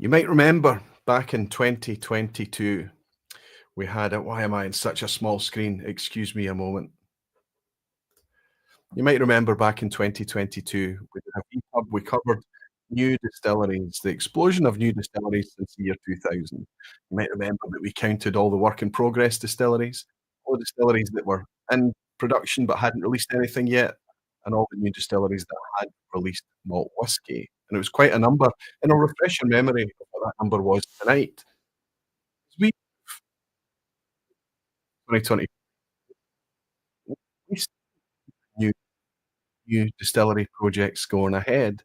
You might remember back in 2022, we had a why am I in such a small screen? Excuse me a moment. You might remember back in 2022, we did a vPub, we covered new distilleries, the explosion of new distilleries since the year 2000. You might remember that we counted all the work in progress distilleries, all the distilleries that were in production but hadn't released anything yet, and all the new distilleries that had released malt whisky. And it was quite a number. And I'll refresh your memory of what that number was tonight. We 2020 new new distillery projects going ahead.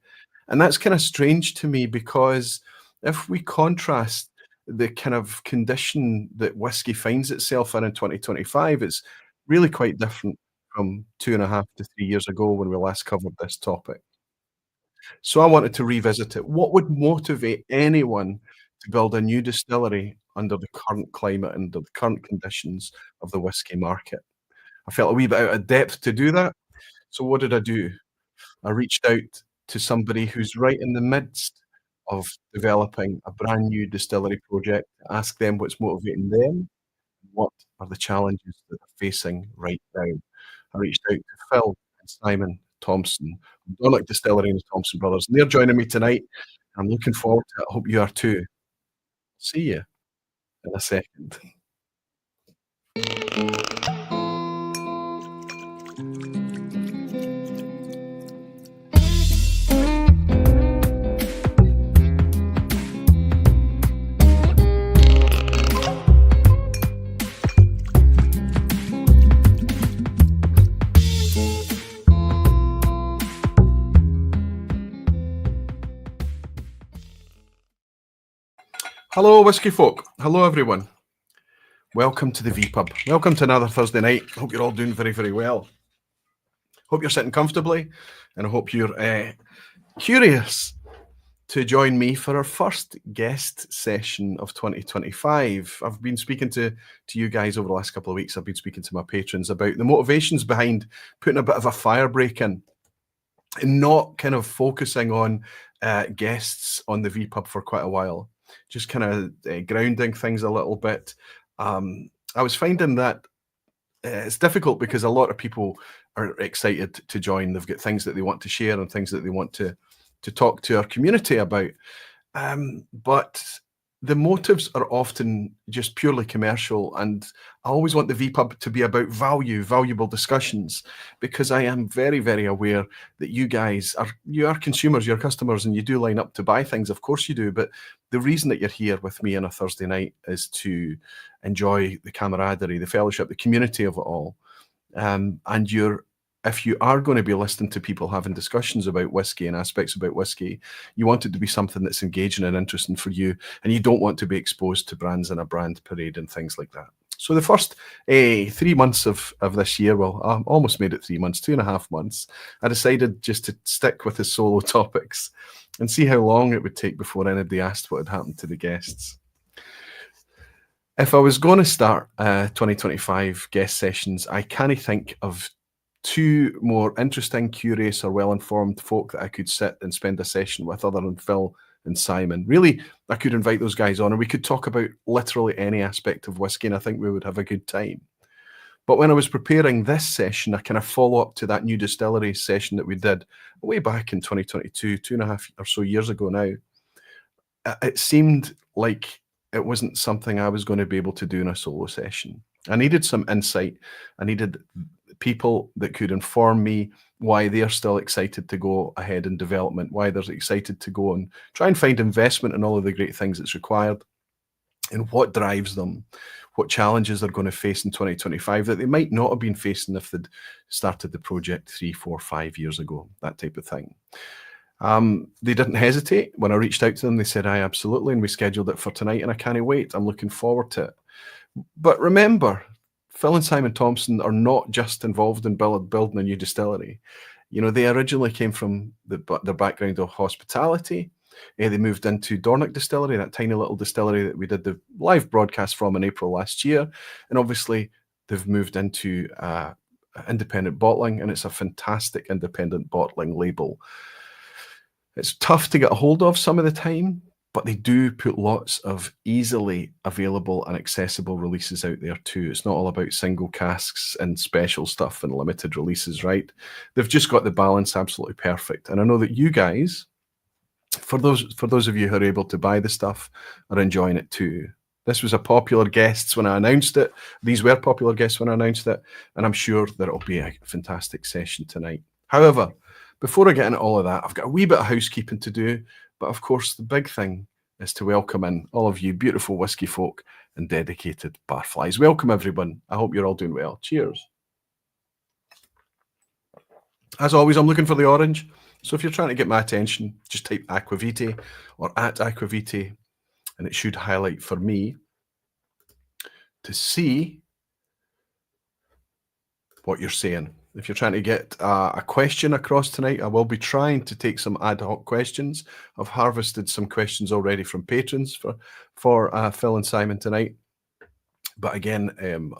And that's kind of strange to me because if we contrast the kind of condition that whiskey finds itself in 2025, it's really quite different from 2.5 to 3 years ago when we last covered this topic. So I wanted to revisit it. What would motivate anyone to build a new distillery under the current climate and the current conditions of the whiskey market? I felt a wee bit out of depth to do that. So what did I do? I reached out to somebody who's right in the midst of developing a brand new distillery project, ask them what's motivating them, what are the challenges that they're facing right now. I reached out to Phil and Simon Thompson from Dornoch Distillery and the Thompson Brothers, and they're joining me tonight. I'm looking forward to it. I hope you are too. See you in a second. Hello, whiskey folk. Hello, everyone. Welcome to the vPub. Welcome to another Thursday night. Hope you're all doing very, very well. Hope you're sitting comfortably, and I hope you're curious to join me for our first guest session of 2025. I've been speaking to you guys over the last couple of weeks. I've been speaking to my patrons about the motivations behind putting a bit of a fire break in and not kind of focusing on guests on the vPub for quite a while. Just kind of grounding things a little bit. I was finding that it's difficult because a lot of people are excited to join. They've got things that they want to share and things that they want to talk to our community about. But the motives are often just purely commercial, and I always want the vPub to be about valuable discussions, because I am very, very aware that you guys are consumers, you're customers, and you do line up to buy things. Of course you do, but the reason that you're here with me on a Thursday night is to enjoy the camaraderie, the fellowship, the community of it all. And if you are going to be listening to people having discussions about whiskey and aspects about whiskey, you want it to be something that's engaging and interesting for you, and you don't want to be exposed to brands in a brand parade and things like that. So the first 3 months of this year, well, I almost made it 3 months, 2.5 months, I decided just to stick with the solo topics and see how long it would take before anybody asked what had happened to the guests. If I was going to start 2025 guest sessions, I can't think of two more interesting, curious, or well-informed folk that I could sit and spend a session with other than Phil and Simon. Really, I could invite those guys on and we could talk about literally any aspect of whiskey, and I think we would have a good time. But when I was preparing this session, I kind of follow up to that new distillery session that we did way back in 2022, 2.5 or so years ago now. It seemed like it wasn't something I was going to be able to do in a solo session. I needed some insight. I needed people that could inform me why they're still excited to go ahead in development, why they're excited to go and try and find investment in all of the great things that's required, and what drives them, what challenges they're going to face in 2025 that they might not have been facing if they'd started the project 3, 4, 5 years ago, that type of thing. They didn't hesitate. When I reached out to them, they said, "Aye, absolutely," and we scheduled it for tonight, and I can't wait. I'm looking forward to it. But remember, Phil and Simon Thompson are not just involved in building a new distillery. You know, they originally came from their background of hospitality. They moved into Dornoch Distillery, that tiny little distillery that we did the live broadcast from in April last year. And obviously, they've moved into independent bottling, and it's a fantastic independent bottling label. It's tough to get a hold of some of the time, but they do put lots of easily available and accessible releases out there too. It's not all about single casks and special stuff and limited releases, right? They've just got the balance absolutely perfect. And I know that you guys, for those of you who are able to buy the stuff, are enjoying it too. This was a popular guest when I announced it. These were popular guests when I announced it, and I'm sure that it'll be a fantastic session tonight. However, before I get into all of that, I've got a wee bit of housekeeping to do. But of course, the big thing is to welcome in all of you beautiful whiskey folk and dedicated barflies. Welcome, everyone. I hope you're all doing well. Cheers. As always, I'm looking for the orange. So if you're trying to get my attention, just type Aquavite or at Aquavite, and it should highlight for me to see what you're saying. If you're trying to get a question across tonight, I will be trying to take some ad hoc questions. I've harvested some questions already from patrons for Phil and Simon tonight. But again,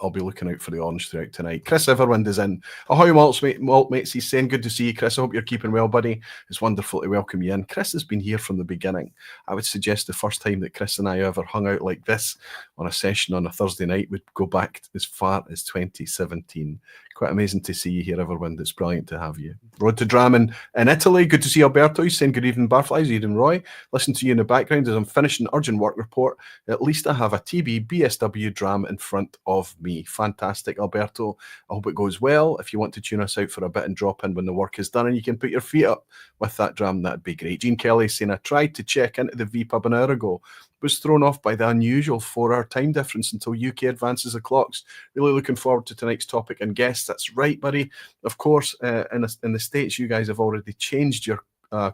I'll be looking out for the orange throughout tonight. Chris Everwind is in. Ahoy, malt mates. He's saying, good to see you, Chris. I hope you're keeping well, buddy. It's wonderful to welcome you in. Chris has been here from the beginning. I would suggest the first time that Chris and I ever hung out like this on a session on a Thursday night would go back as far as 2017. Quite amazing to see you here, Everwind. It's brilliant to have you. Road to Dram in Italy. Good to see Alberto. He's saying good evening, Barflies. Eden Roy. Listen to you in the background as I'm finishing urgent work report. At least I have a TB BSW Dram in front of me. Fantastic, Alberto. I hope it goes well. If you want to tune us out for a bit and drop in when the work is done and you can put your feet up with that dram, that'd be great. Jean Kelly saying, I tried to check into the vPub an hour ago, was thrown off by the unusual 4-hour time difference until UK advances the clocks. Really looking forward to tonight's topic and guests. That's right, buddy. Of course, in the States, you guys have already changed your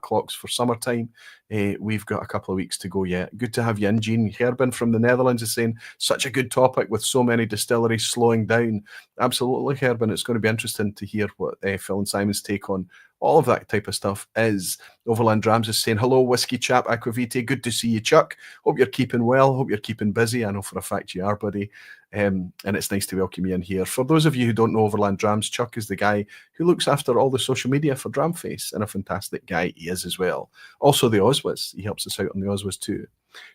clocks for summertime. We've got a couple of weeks to go yet. Good to have you in, Jean. Herbin from the Netherlands is saying, such a good topic with so many distilleries slowing down. Absolutely, Herbin. It's going to be interesting to hear what Phil and Simon's take on all of that type of stuff is. Overland Drams is saying, hello, whiskey chap, Aquavite. Good to see you, Chuck. Hope you're keeping well. Hope you're keeping busy. I know for a fact you are, buddy. And it's nice to welcome you in here. For those of you who don't know Overland Drams, Chuck is the guy who looks after all the social media for Dramface, and a fantastic guy he is as well. Also the Oswas. He helps us out on the Oswas too.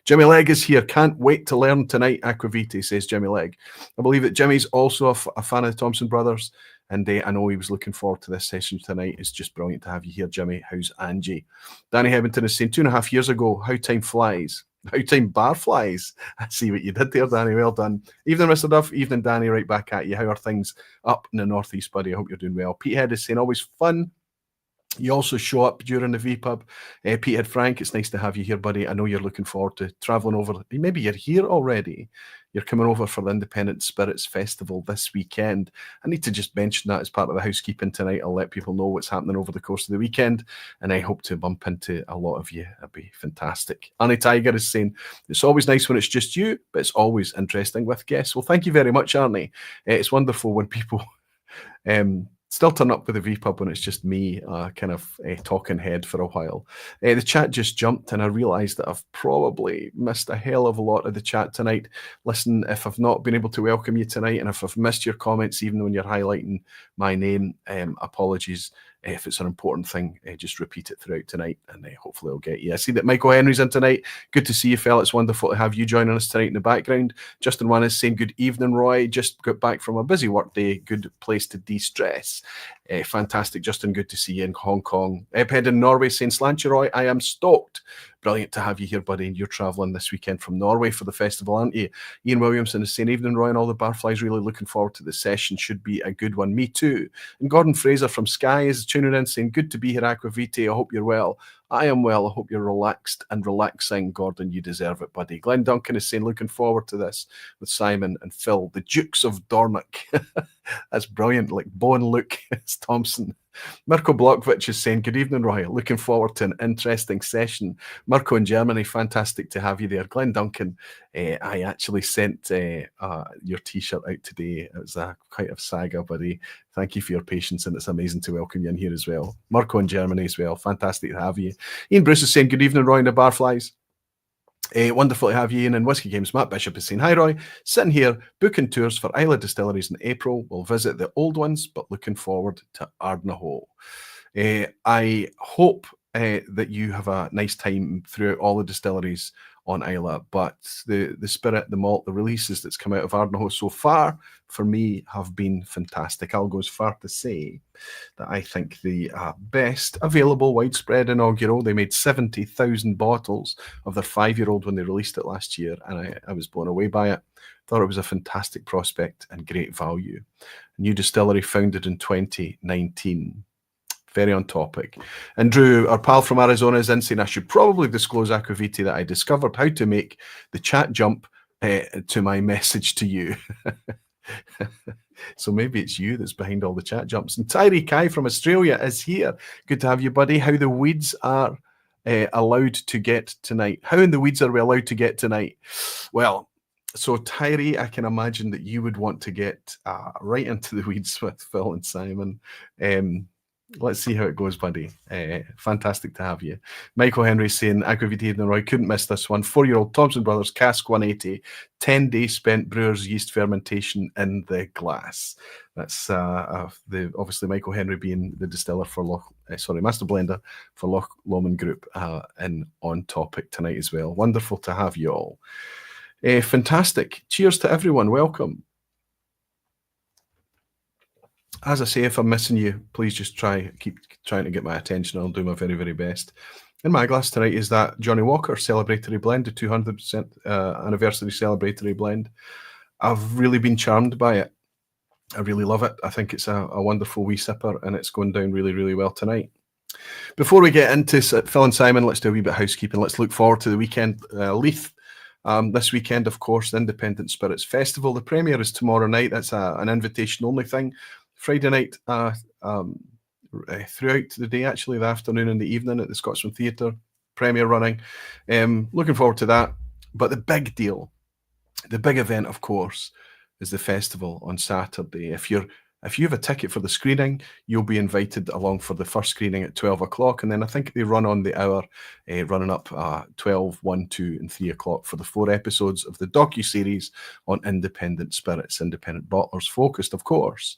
Jimmy Legg is here. Can't wait to learn tonight, Aquavite, says Jimmy Legg. I believe that Jimmy's also a fan of the Thompson Brothers, and I know he was looking forward to this session tonight. It's just brilliant to have you here, Jimmy. How's Angie? Danny Hebington is saying, 2.5 years ago, how time flies. How time bar flies. I see what you did there, Danny. Well done. Evening, Mr. Duff. Evening, Danny. Right back at you. How are things up in the Northeast, buddy? I hope you're doing well. Pete Head is saying, always fun. You also show up during the vPub. Petehead Frank, it's nice to have you here, buddy. I know you're looking forward to travelling over. Maybe you're here already. You're coming over for the Independent Spirits Festival this weekend. I need to just mention that as part of the housekeeping tonight. I'll let people know what's happening over the course of the weekend, and I hope to bump into a lot of you. That'd be fantastic. Annie Tiger is saying, it's always nice when it's just you, but it's always interesting with guests. Well, thank you very much, Arnie. It's wonderful when people... still turn up with the vPub when it's just me kind of talking head for a while. The chat just jumped and I realised that I've probably missed a hell of a lot of the chat tonight. Listen, if I've not been able to welcome you tonight and if I've missed your comments, even when you're highlighting my name, apologies. If it's an important thing, just repeat it throughout tonight and hopefully I'll get you. I see that Michael Henry's in tonight. Good to see you, fella. It's wonderful to have you joining us tonight in the background. Justin Wan is saying, good evening, Roy. Just got back from a busy work day. Good place to de-stress. Fantastic, Justin. Good to see you in Hong Kong. Ephead in Norway saying, Slancher Roy, I am stoked. Brilliant to have you here, buddy. And you're travelling this weekend from Norway for the festival, aren't you? Ian Williamson is saying, evening, Roy, and all the barflies. Really looking forward to the session. Should be a good one. Me too. And Gordon Fraser from Skye is tuning in saying, good to be here, Aquavite. I hope you're well. I am well. I hope you're relaxed and relaxing, Gordon. You deserve it, buddy. Glenn Duncan is saying, looking forward to this with Simon and Phil, the Dukes of Dornoch. That's brilliant. Like Bo and Luke, it's Thompson. Mirko Blokvich is saying, good evening, Roy. Looking forward to an interesting session. Mirko in Germany, fantastic to have you there. Glenn Duncan, I actually sent your T-shirt out today. It was quite a saga, buddy. Thank you for your patience, and it's amazing to welcome you in here as well. Mirko in Germany as well. Fantastic to have you. Ian Bruce is saying, good evening, Roy and the Barflies. Wonderful to have you in Whiskey Games. Matt Bishop is saying, hi Roy, sitting here booking tours for Isla Distilleries in April. We'll visit the old ones, but looking forward to Ardnahoe. I hope that you have a nice time throughout all the distilleries on Islay, but the spirit, the malt, the releases that's come out of Ardnahoe so far, for me, have been fantastic. I'll go as far to say that I think the best available widespread inaugural. They made 70,000 bottles of their 5-year-old when they released it last year, and I was blown away by it. Thought it was a fantastic prospect and great value. A new distillery founded in 2019. Very on topic. And Drew, our pal from Arizona, is in saying I should probably disclose Aqua Vitae that I discovered how to make the chat jump to my message to you. So maybe it's you that's behind all the chat jumps. And Tyree Kythe from Australia is here. Good to have you, buddy. How the weeds are allowed to get tonight. How in the weeds are we allowed to get tonight? Well, so Tyree, I can imagine that you would want to get right into the weeds with Phil and Simon. Let's see how it goes, buddy. Fantastic to have you. Michael Henry saying, Aqua Vitae and Roy, couldn't miss this one. 4-year-old Thompson Brothers, Cask 180, 10 days spent brewer's yeast fermentation in the glass. That's obviously Michael Henry being the distiller for master blender for Loch Lomond Group and on topic tonight as well. Wonderful to have you all. Fantastic. Cheers to everyone. Welcome. As I say, if I'm missing you, please just keep trying to get my attention. I'll do my very, very best. In my glass tonight is that Johnny Walker celebratory blend, the 200th anniversary celebratory blend. I've really been charmed by it. I really love it. I think it's a wonderful wee sipper, and it's going down really, really well tonight. Before we get into Phil and Simon, let's do a wee bit of housekeeping. Let's look forward to the weekend. Leith. This weekend, of course, the Independent Spirits Festival. The premiere is tomorrow night. That's an invitation-only thing. Friday night throughout the day, actually, the afternoon and the evening at the Scotsman Theatre, premiere running. Looking forward to that. But the big deal, the big event, of course, is the festival on Saturday. If you have a ticket for the screening, you'll be invited along for the first screening at 12 o'clock. And then I think they run on the hour, running up 12, 1, 2, and 3 o'clock for the 4 episodes of the docu-series on independent spirits, independent bottlers focused, of course.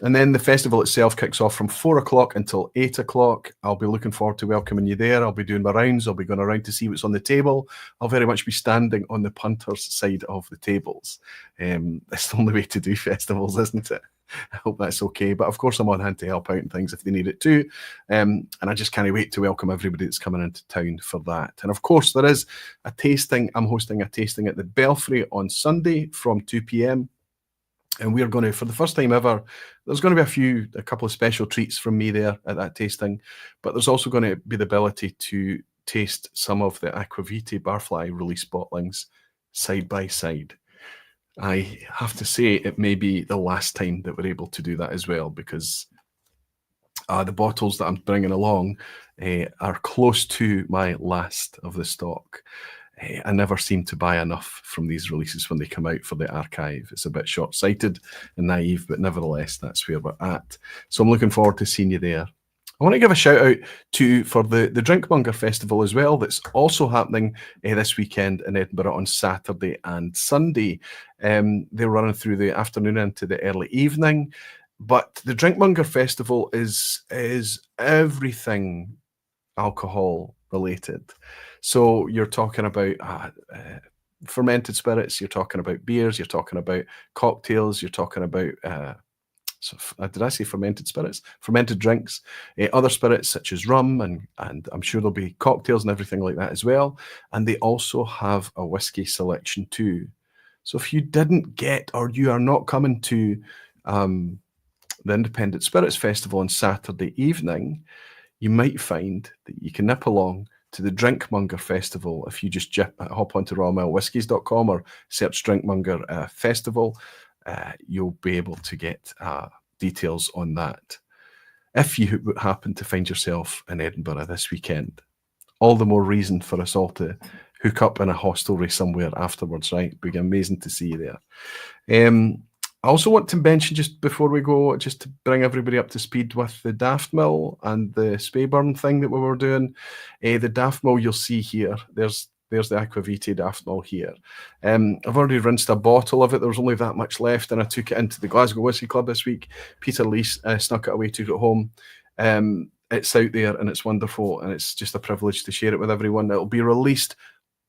And then the festival itself kicks off from 4 o'clock until 8 o'clock. I'll be looking forward to welcoming you there. I'll be doing my rounds. I'll be going around to see what's on the table. I'll very much be standing on the punter's side of the tables. That's the only way to do festivals, isn't it? I hope that's okay. But of course, I'm on hand to help out and things if they need it too. And I just can't wait to welcome everybody that's coming into town for that. And of course, there is a tasting. I'm hosting a tasting at the Belfry on Sunday from 2 p.m. And we're going to, for the first time ever, there's going to be a couple of special treats from me there at that tasting, but there's also going to be the ability to taste some of the Aqua Vitae Barfly release bottlings side by side. I have to say it may be the last time that we're able to do that as well, because the bottles that I'm bringing along are close to my last of the stock. I never seem to buy enough from these releases when they come out for the archive. It's a bit short-sighted and naive, but nevertheless, that's where we're at. So I'm looking forward to seeing you there. I want to give a shout out for the Drinkmonger Festival as well. That's also happening this weekend in Edinburgh on Saturday and Sunday. They're running through the afternoon into the early evening. But the Drinkmonger Festival is everything alcohol related. So you're talking about fermented spirits, you're talking about beers, you're talking about cocktails, you're talking about, did I say fermented spirits? Fermented drinks, other spirits such as rum, and I'm sure there'll be cocktails and everything like that as well. And they also have a whiskey selection too. So if you didn't get, or you are not coming to the Independent Spirits Festival on Saturday evening, you might find that you can nip along to the Drinkmonger Festival. If you just hop onto royalmailwhiskies.com or search Drinkmonger Festival, you'll be able to get details on that. If you happen to find yourself in Edinburgh this weekend, all the more reason for us all to hook up in a hostelry somewhere afterwards, right? It'd be amazing to see you there. I also want to mention, just before we go, just to bring everybody up to speed with the Daft Mill and the Speyburn thing that we were doing. The Daft Mill you'll see here, there's the Aqua Vitae Daft Mill here. I've already rinsed a bottle of it. There was only that much left, and I took it into the Glasgow Whisky Club this week. Peter Lee snuck it away, took it home. it's out there and it's wonderful, and it's just a privilege to share it with everyone. It'll be released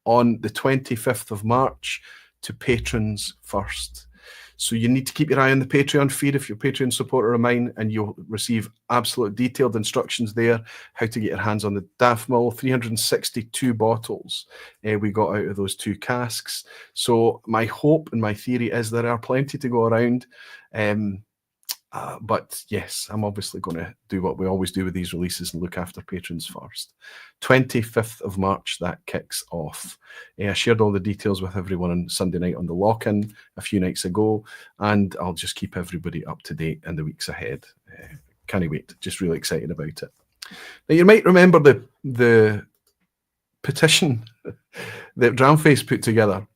on the 25th of March to patrons first. So you need to keep your eye on the Patreon feed if you're a Patreon supporter of mine, and you'll receive absolute detailed instructions there how to get your hands on the Daft Mull. 362 bottles we got out of those 2 casks. So my hope and my theory is there are plenty to go around. But yes, I'm obviously going to do what we always do with these releases and look after patrons first. 25th of March, that kicks off. I shared all the details with everyone on Sunday night on the lock-in a few nights ago, and I'll just keep everybody up to date in the weeks ahead. Can't wait, just really excited about it. Now, you might remember the petition that Dramface put together.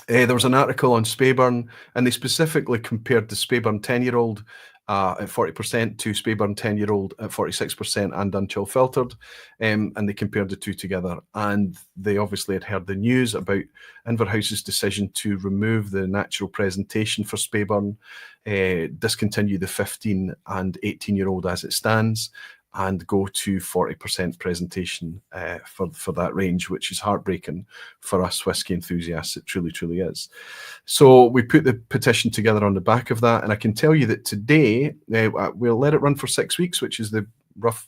There was an article on Speyburn, and they specifically compared the Speyburn 10-year-old at 40% to Speyburn 10-year-old at 46% and unchill filtered, and they compared the two together. And they obviously had heard the news about Inverhouse's decision to remove the natural presentation for Speyburn, discontinue the 15 and 18-year-old as it stands, and go to 40% presentation for that range, which is heartbreaking for us whiskey enthusiasts. It truly, truly is. So we put the petition together on the back of that, and I can tell you that today we'll let it run for 6 weeks, which is the rough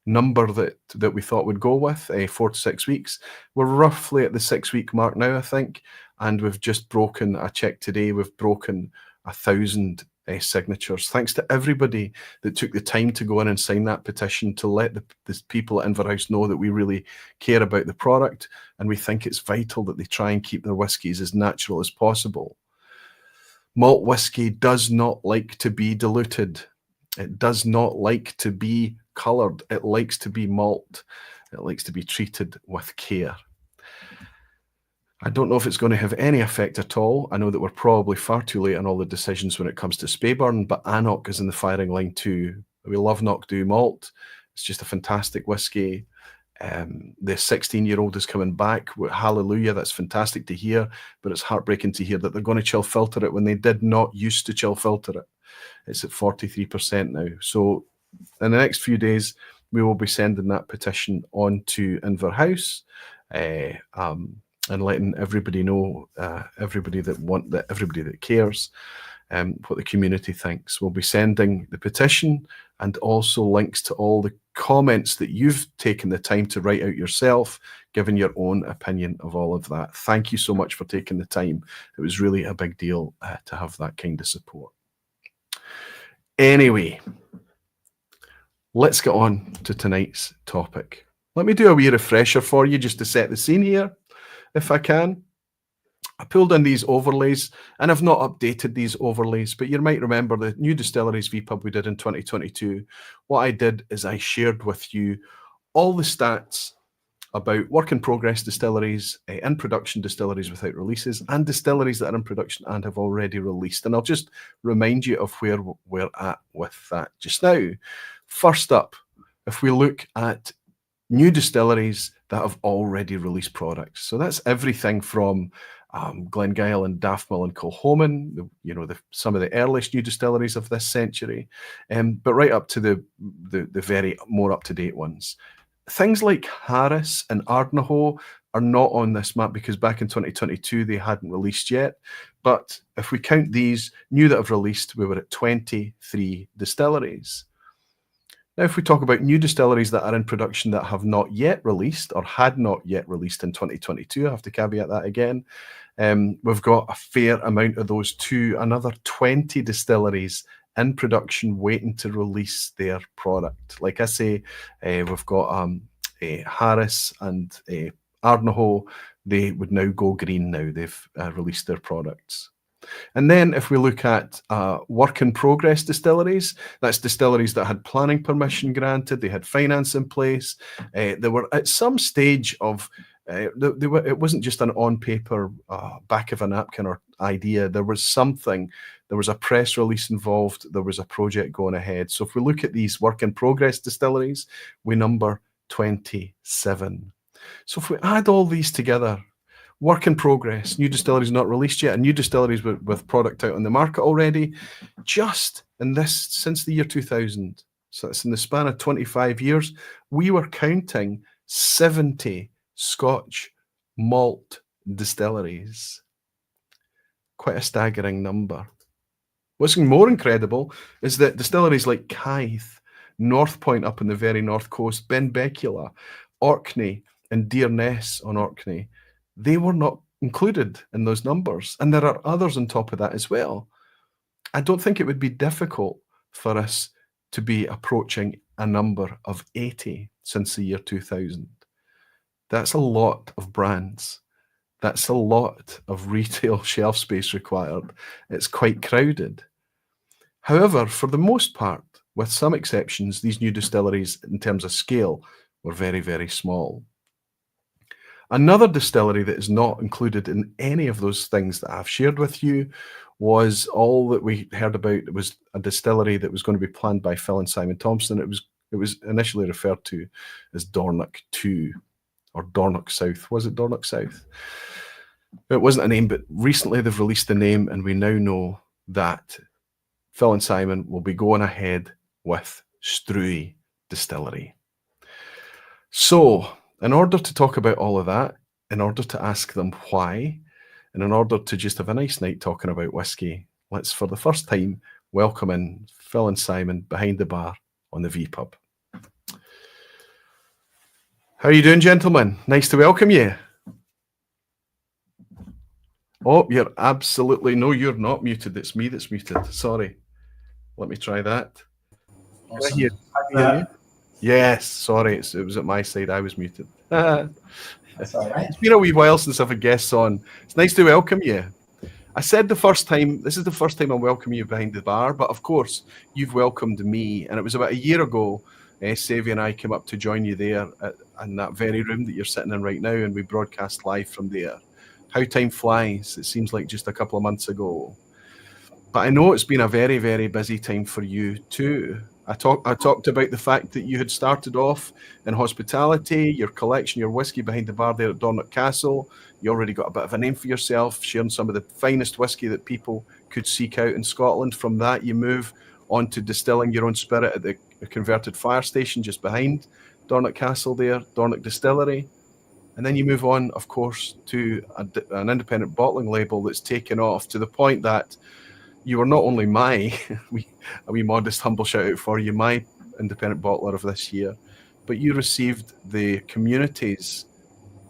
number that we thought would go with, 4 to 6 weeks. We're roughly at the 6-week mark now, I think, and we've just broken, I checked today, we've broken 1,000 signatures. Thanks to everybody that took the time to go in and sign that petition to let the people at Inverhouse know that we really care about the product, and we think it's vital that they try and keep their whiskies as natural as possible. Malt whiskey does not like to be diluted. It does not like to be coloured. It likes to be malt. It likes to be treated with care. I don't know if it's going to have any effect at all. I know that we're probably far too late on all the decisions when it comes to Speyburn, but Anok is in the firing line too. We love Knockdo malt. It's just a fantastic whiskey. The 16-year-old is coming back. Hallelujah, that's fantastic to hear, but it's heartbreaking to hear that they're going to chill filter it when they did not used to chill filter it. It's at 43% now. So in the next few days, we will be sending that petition on to Inverhouse. And letting everybody know, everybody that cares, what the community thinks. We'll be sending the petition and also links to all the comments that you've taken the time to write out yourself, giving your own opinion of all of that. Thank you so much for taking the time. It was really a big deal to have that kind of support. Anyway, let's get on to tonight's topic. Let me do a wee refresher for you just to set the scene here, if I can. I pulled in these overlays, and I've not updated these overlays, but you might remember the new Distilleries vPub we did in 2022. What I did is I shared with you all the stats about work in progress distilleries, in production distilleries without releases, and distilleries that are in production and have already released. And I'll just remind you of where we're at with that just now. First up, if we look at new distilleries that have already released products. So that's everything from Glengyle and Daft Mull and Kilchoman, some of the earliest new distilleries of this century, but right up to the very more up-to-date ones. Things like Harris and Ardnahoe are not on this map because back in 2022 they hadn't released yet. But if we count these new that have released, we were at 23 distilleries. Now, if we talk about new distilleries that are in production that have not yet released or had not yet released in 2022, I have to caveat that again. We've got a fair amount of those too, another 20 distilleries in production waiting to release their product. Like I say, we've got Harris and Ardnahoe. They would now go green now. They've released their products. And then if we look at work in progress distilleries, that's distilleries that had planning permission granted, they had finance in place, they were at some stage of, it wasn't just an on-paper, back of a napkin or idea, there was something, there was a press release involved, there was a project going ahead. So if we look at these work in progress distilleries, we number 27. So if we add all these together, work in progress, new distilleries not released yet, and new distilleries with product out on the market already, just in this, since the year 2000, So it's in the span of 25 years, we were counting 70 Scotch malt distilleries. Quite a staggering number. What's more incredible is that distilleries like Kythe, North Point up on the very north coast, Benbecula, Orkney, and Dearness on Orkney, they were not included in those numbers. And there are others on top of that as well. I don't think it would be difficult for us to be approaching a number of 80 since the year 2000. That's a lot of brands. That's a lot of retail shelf space required. It's quite crowded. However, for the most part, with some exceptions, these new distilleries, in terms of scale, were very, very small. Another distillery that is not included in any of those things that I've shared with you was all that we heard about. It was a distillery that was going to be planned by Phil and Simon Thompson. It was initially referred to as Dornoch 2 or Dornoch South. Was it Dornoch South? It wasn't a name, but recently they've released the name, and we now know that Phil and Simon will be going ahead with Struy Distillery. So, in order to talk about all of that, in order to ask them why, and in order to just have a nice night talking about whiskey, let's, for the first time, welcome in Phil and Simon behind the bar on the vPub. How are you doing, gentlemen? Nice to welcome you. Oh, you're absolutely... No, you're not muted. It's me that's muted. Sorry. Let me try that. Awesome. Can I hear you? Yes, sorry. It was at my side. I was muted. That's all right. It's been a wee while since I've had guests on. It's nice to welcome you. I said the first time, this is the first time I'm welcoming you behind the bar, but of course, you've welcomed me. And it was about a year ago, Savvy and I came up to join you there in that very room that you're sitting in right now, and we broadcast live from there. How time flies. It seems like just a couple of months ago. But I know it's been a very, very busy time for you too. I talked about the fact that you had started off in hospitality, your collection, your whiskey behind the bar there at Dornoch Castle. You already got a bit of a name for yourself, sharing some of the finest whiskey that people could seek out in Scotland. From that, you move on to distilling your own spirit at the converted fire station just behind Dornoch Castle there, Dornoch Distillery. And then you move on, of course, to an independent bottling label that's taken off to the point that you were not only my, a wee modest humble shout out for you, my independent bottler of this year, but you received the community's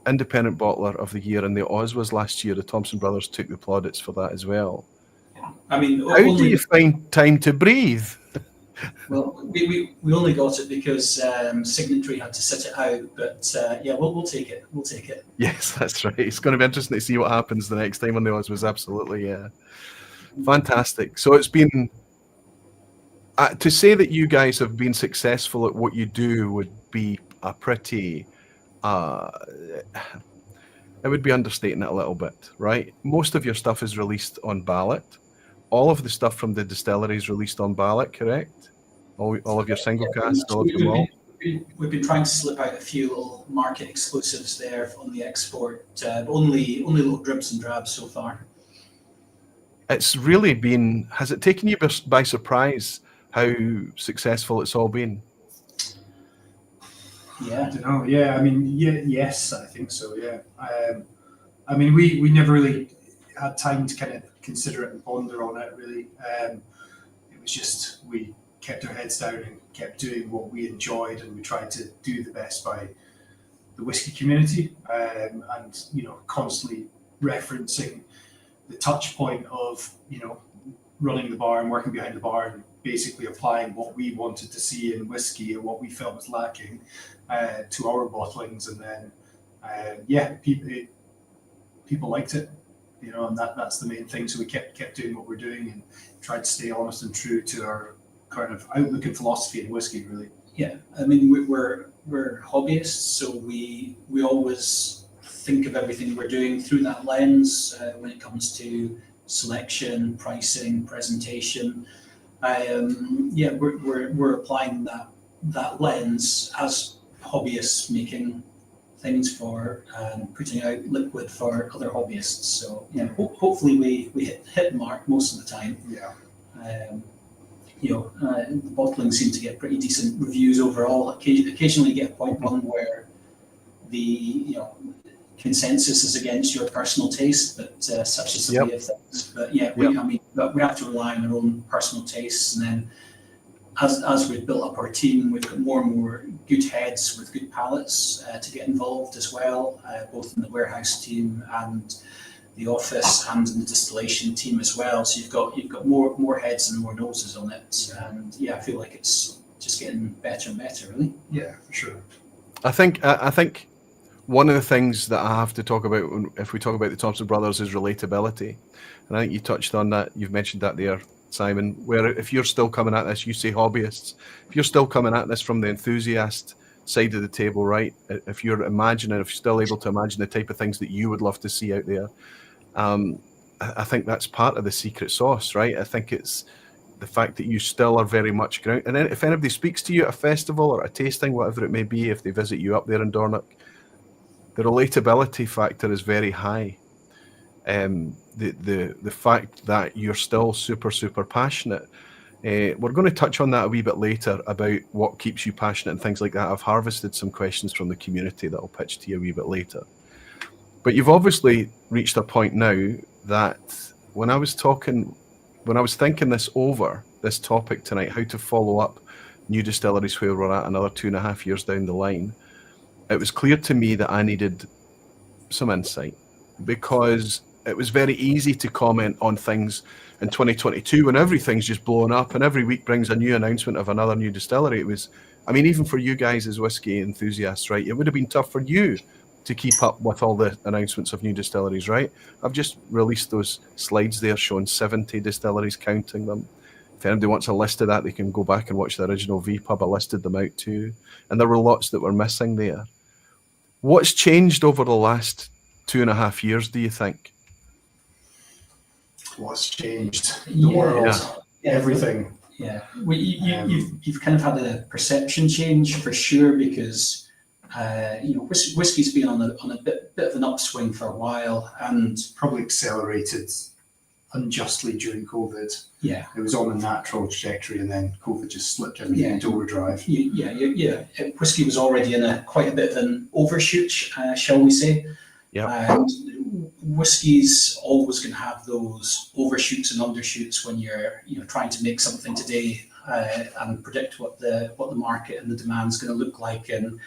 independent bottler of the year in the Oswas last year. The Thompson brothers took the plaudits for that as well. I mean, how do you find time to breathe? Well, we only got it because Signatory had to sit it out, but yeah, we'll take it. We'll take it. Yes, that's right. It's going to be interesting to see what happens the next time on the Oswas. Absolutely, yeah. Fantastic. So it's been to say that you guys have been successful at what you do would be a pretty it would be understating it a little bit, right? Most of your stuff is released on ballot. All of the stuff from the distillery is released on ballot, correct? All of your single casks, all of your malt. We've been trying to slip out a few little market exclusives there on the export, but only little dribs and drabs so far. It's really been, has it taken you by surprise how successful it's all been? Yeah, I don't know. Yeah, I mean, yes, I think so. Yeah. I mean, we never really had time to kind of consider it and ponder on it, really. It was just, we kept our heads down and kept doing what we enjoyed, and we tried to do the best by the whiskey community, and, you know, constantly referencing the touch point of, you know, running the bar and working behind the bar and basically applying what we wanted to see in whiskey and what we felt was lacking to our bottlings. And then, yeah, people liked it, you know, and that's the main thing. So we kept doing what we're doing and tried to stay honest and true to our kind of outlook and philosophy in whiskey, really. Yeah, I mean, we're hobbyists, so we always think of everything we're doing through that lens when it comes to selection, pricing, presentation. Yeah, we're applying that lens as hobbyists, making things for putting out liquid for other hobbyists. So yeah, hopefully we hit mark most of the time. Yeah. the bottling seemed to get pretty decent reviews overall. Occasionally you get a point one where the consensus is against your personal taste, but such is the way of things. But yeah, we have to rely on our own personal tastes, and then as we've built up our team, we've got more and more good heads with good palates to get involved as well, both in the warehouse team and the office and in the distillation team as well. So you've got more heads and more noses on it, and I feel like it's just getting better and better, really. Yeah, for sure. I think one of the things that I have to talk about if we talk about the Thompson brothers is relatability, and I think you touched on that. You've mentioned that there, Simon, where if you're still coming at this, you say hobbyists, if you're still coming at this from the enthusiast side of the table, right? If you're still able to imagine the type of things that you would love to see out there, I think that's part of the secret sauce, right? I think it's the fact that you still are very much ground. And then if anybody speaks to you at a festival or a tasting, whatever it may be, if they visit you up there in Dornoch, the relatability factor is very high. The fact that you're still super passionate. We're going to touch on that a wee bit later about what keeps you passionate and things like that. I've harvested some questions from the community that I'll pitch to you a wee bit later. But you've obviously reached a point now that when I was thinking this over, this topic tonight, how to follow up new distilleries where we're at another 2.5 years down the line, it was clear to me that I needed some insight, because it was very easy to comment on things in 2022 when everything's just blowing up and every week brings a new announcement of another new distillery. It was, even for you guys as whiskey enthusiasts, right, it would have been tough for you to keep up with all the announcements of new distilleries, right? I've just released those slides there showing 70 distilleries, counting them. If anybody wants a list of that, they can go back and watch the original vPub. I listed them out too. And there were lots that were missing there. What's changed over the last 2.5 years, do you think? What's changed? The world, everything. Yeah, you've kind of had a perception change for sure, because whiskey's been on a bit of an upswing for a while, and probably accelerated unjustly during COVID. Yeah, it was on a natural trajectory, and then COVID just slipped everything into overdrive. Whiskey was already in quite a bit of an overshoot, shall we say? Yeah. And whiskey's always going to have those overshoots and undershoots when you're trying to make something today and predict what the market and the demand is going to look like in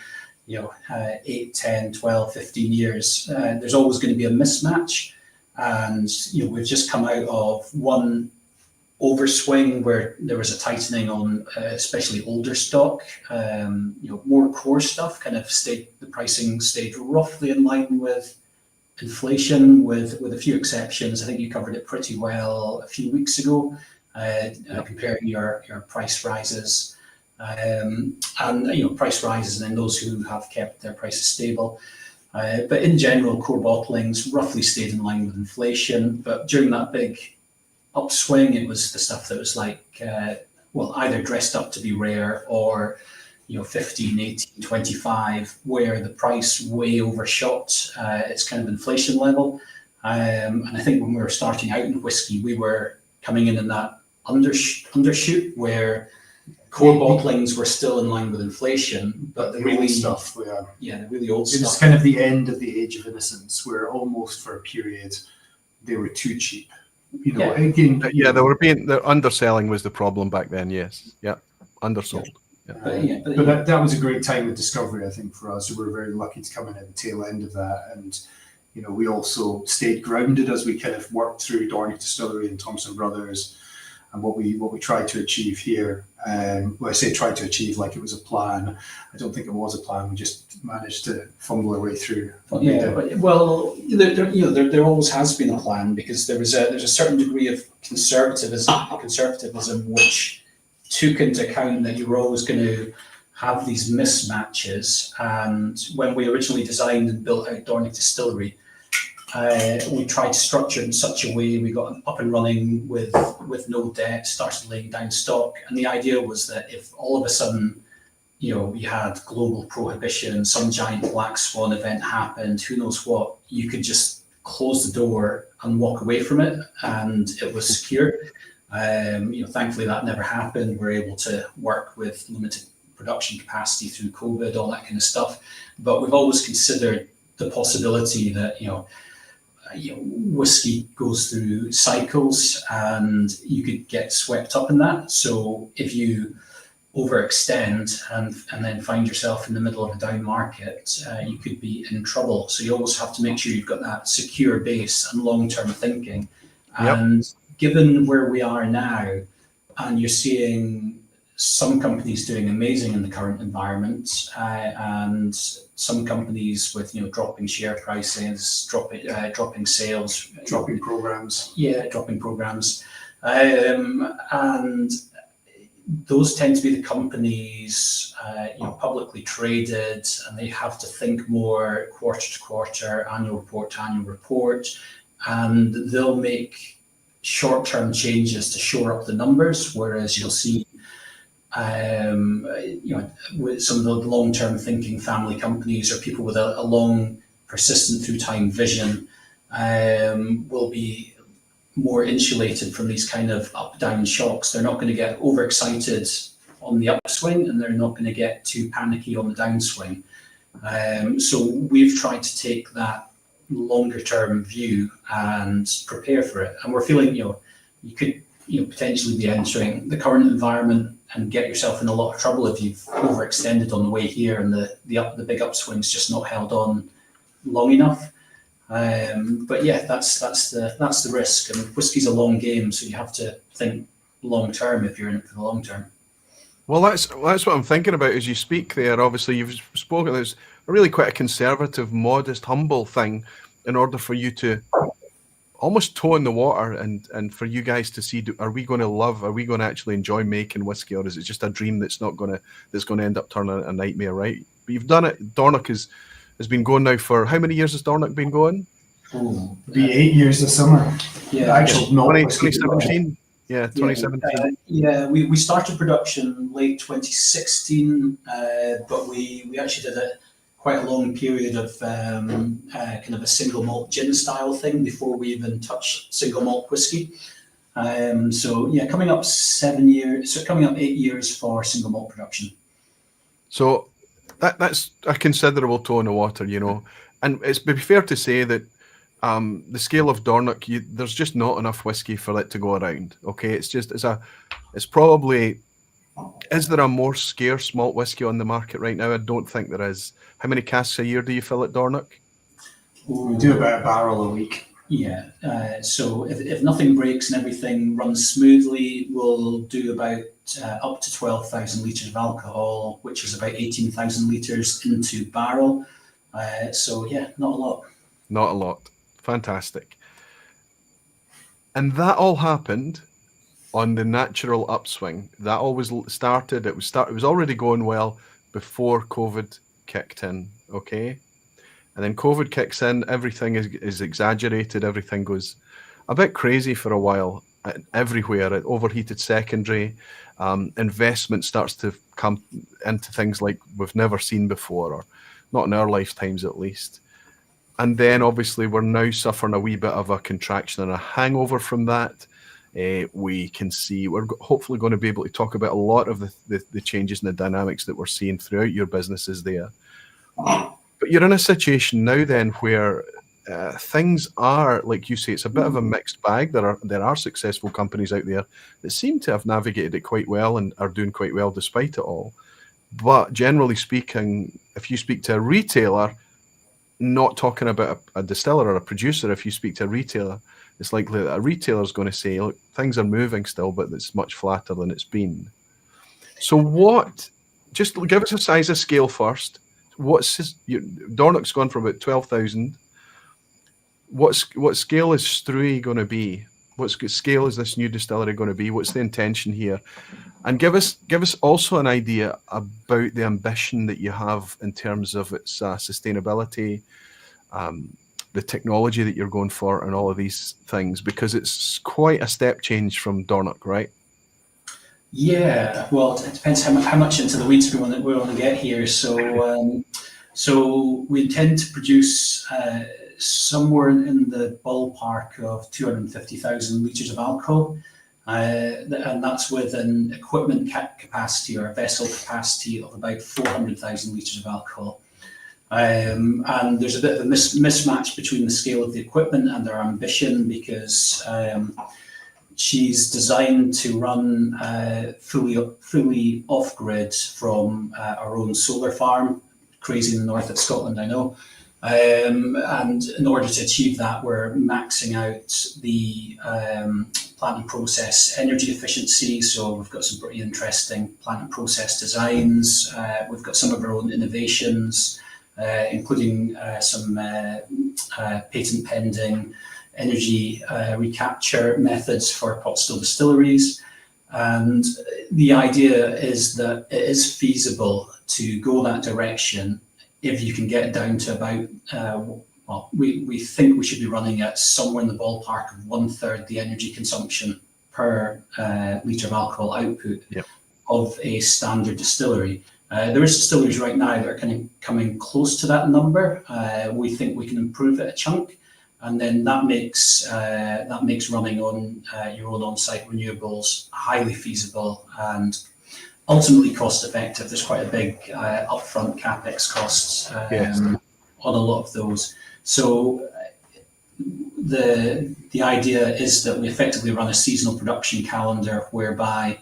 8, 10, 12, 15 years. There's always going to be a mismatch, and we've just come out of one overswing where there was a tightening on especially older stock. More core stuff the pricing stayed roughly in line with inflation, with a few exceptions. I think you covered it pretty well a few weeks ago, comparing your price rises and price rises, and then those who have kept their prices stable. But in general, core bottlings roughly stayed in line with inflation. But during that big upswing, it was the stuff that was like, either dressed up to be rare or 15, 18, 25, where the price way overshot its kind of inflation level. And I think when we were starting out in whiskey, we were coming in that undershoot where core bottlings were still in line with inflation, but the really old stuff, the really old stuff. It was kind of the end of the age of innocence, where almost for a period they were too cheap. They're underselling was the problem back then. Yes, undersold. But that was a great time of discovery, I think, for us. We were very lucky to come in at the tail end of that, and we also stayed grounded as we kind of worked through Dornoch Distillery and Thompson Brothers, and what we tried to achieve here. I say tried to achieve like it was a plan. I don't think it was a plan. We just managed to fumble our way through. There always has been a plan, because there's a certain degree of conservatism which took into account that you were always going to have these mismatches. And when we originally designed and built out Dornoch Distillery, we tried to structure it in such a way we got up and running with no debt, started laying down stock. And the idea was that if all of a sudden, we had global prohibition, some giant black swan event happened, who knows what, you could just close the door and walk away from it, and it was secure. Thankfully that never happened. We're able to work with limited production capacity through COVID, all that kind of stuff. But we've always considered the possibility that whiskey goes through cycles, and you could get swept up in that. So if you overextend and then find yourself in the middle of a down market, you could be in trouble. So you always have to make sure you've got that secure base and long-term thinking. Yep. And given where we are now, and you're seeing some companies doing amazing in the current environment, and some companies with dropping share prices, dropping sales, Dropping programs. Yeah, dropping programs, and those tend to be the companies publicly traded, and they have to think more quarter to quarter, annual report to annual report, and they'll make short-term changes to shore up the numbers, whereas you'll see with some of the long-term thinking family companies or people with a long, persistent through time vision will be more insulated from these kind of up-down shocks. They're not going to get overexcited on the upswing, and they're not going to get too panicky on the downswing. So we've tried to take that longer-term view and prepare for it. And we're feeling, you could potentially be entering the current environment and get yourself in a lot of trouble if you've overextended on the way here and the big upswing's just not held on long enough. But yeah, that's the risk. And whiskey's a long game, so you have to think long term if you're in it for the long term. Well, that's what I'm thinking about as you speak there. Obviously, you've spoken. There's really quite a conservative, modest, humble thing in order for you to almost toe in the water and for you guys to see, are we going to actually enjoy making whiskey, or is it just a dream that's going to end up turning a nightmare, right? But you've done it. Dornoch has been going now for, how many years has Dornoch been going? It'll be 8 years this summer. Yeah, The actual malt whiskey 2017. Yeah, 2017. We started production late 2016, but we actually did quite a long period of kind of a single malt gin style thing before we even touched single malt whiskey. So yeah, coming up 7 years, so coming up 8 years for single malt production. So that's a considerable toe in the water, and it's be fair to say that the scale of Dornoch, there's just not enough whiskey for it to go around. Okay, it's probably. Is there a more scarce malt whiskey on the market right now? I don't think there is. How many casks a year do you fill at Dornoch? We do about a barrel a week. Yeah. So if nothing breaks and everything runs smoothly, we'll do about up to 12,000 litres of alcohol, which is about 18,000 litres into barrel. So yeah, not a lot. Not a lot. Fantastic. And that all happened on the natural upswing. That always started. It was already going well before COVID kicked in. Okay, and then COVID kicks in. Everything is exaggerated. Everything goes a bit crazy for a while everywhere. At overheated secondary, investment starts to come into things like we've never seen before, or not in our lifetimes at least. And then obviously we're now suffering a wee bit of a contraction and a hangover from that. We can see we're hopefully going to be able to talk about a lot of the changes and the dynamics that we're seeing throughout your businesses there. But you're in a situation now then where things are, like you say, it's a bit of a mixed bag. There are successful companies out there that seem to have navigated it quite well and are doing quite well despite it all. But generally speaking, if you speak to a retailer, not talking about a distiller or a producer, if you speak to a retailer, it's likely that a retailer is going to say, look, things are moving still, but it's much flatter than it's been. So just give us a size of scale first. Dornoch's gone from about 12,000. What scale is Struy going to be? What scale is this new distillery going to be? What's the intention here? And give us also an idea about the ambition that you have in terms of its sustainability, the technology that you're going for, and all of these things, because it's quite a step change from Dornoch, right? Yeah, well, it depends how much into the weeds we want to get here. So we intend to produce somewhere in the ballpark of 250,000 litres of alcohol. and that's with an equipment capacity or a vessel capacity of about 400,000 litres of alcohol. And there's a bit of a mismatch between the scale of the equipment and their ambition, because she's designed to run fully off-grid from our own solar farm, crazy in the north of Scotland, I know. And in order to achieve that, we're maxing out the plant and process energy efficiency. So we've got some pretty interesting plant and process designs. We've got some of our own innovations, including some patent pending energy recapture methods for pot still distilleries. And the idea is that it is feasible to go that direction if you can get down to about, well, we think we should be running at somewhere in the ballpark of 1/3 the energy consumption per litre of alcohol output of a standard distillery. There is distilleries right now that are kind of coming close to that number. We think we can improve it a chunk, and then that makes running on your own on-site renewables highly feasible and ultimately cost effective. There's quite a big upfront capex costs on a lot of those. So the idea is that we effectively run a seasonal production calendar whereby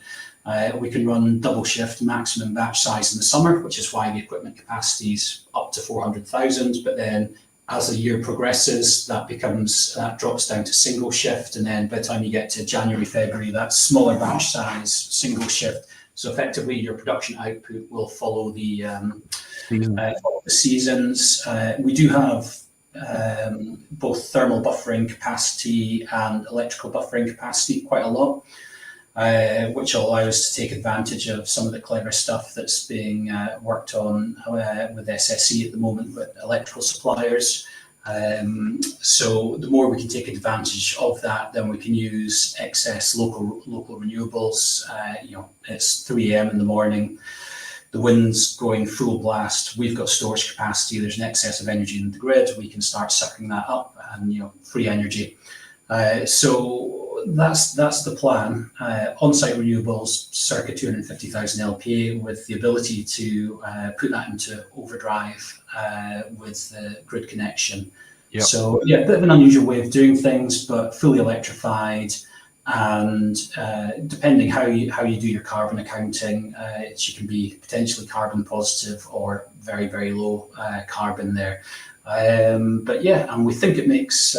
we can run double shift maximum batch size in the summer, which is why the equipment capacity is up to 400,000. But then as the year progresses, that drops down to single shift. And then by the time you get to January, February, that's smaller batch size, single shift. So effectively, your production output will follow the seasons. We do have both thermal buffering capacity and electrical buffering capacity quite a lot, which will allow us to take advantage of some of the clever stuff that's being worked on with SSE at the moment with electrical suppliers. So the more we can take advantage of that, then we can use excess local renewables. It's 3 a.m. in the morning, the wind's going full blast, we've got storage capacity, there's an excess of energy in the grid, we can start sucking that up and free energy. So that's the plan. On-site renewables, circa 250,000 LPA, with the ability to put that into overdrive with the grid connection. Yep. So yeah, a bit of an unusual way of doing things, but fully electrified. And depending how you do your carbon accounting, you can be potentially carbon positive or very, very low carbon there. But yeah, and we think it makes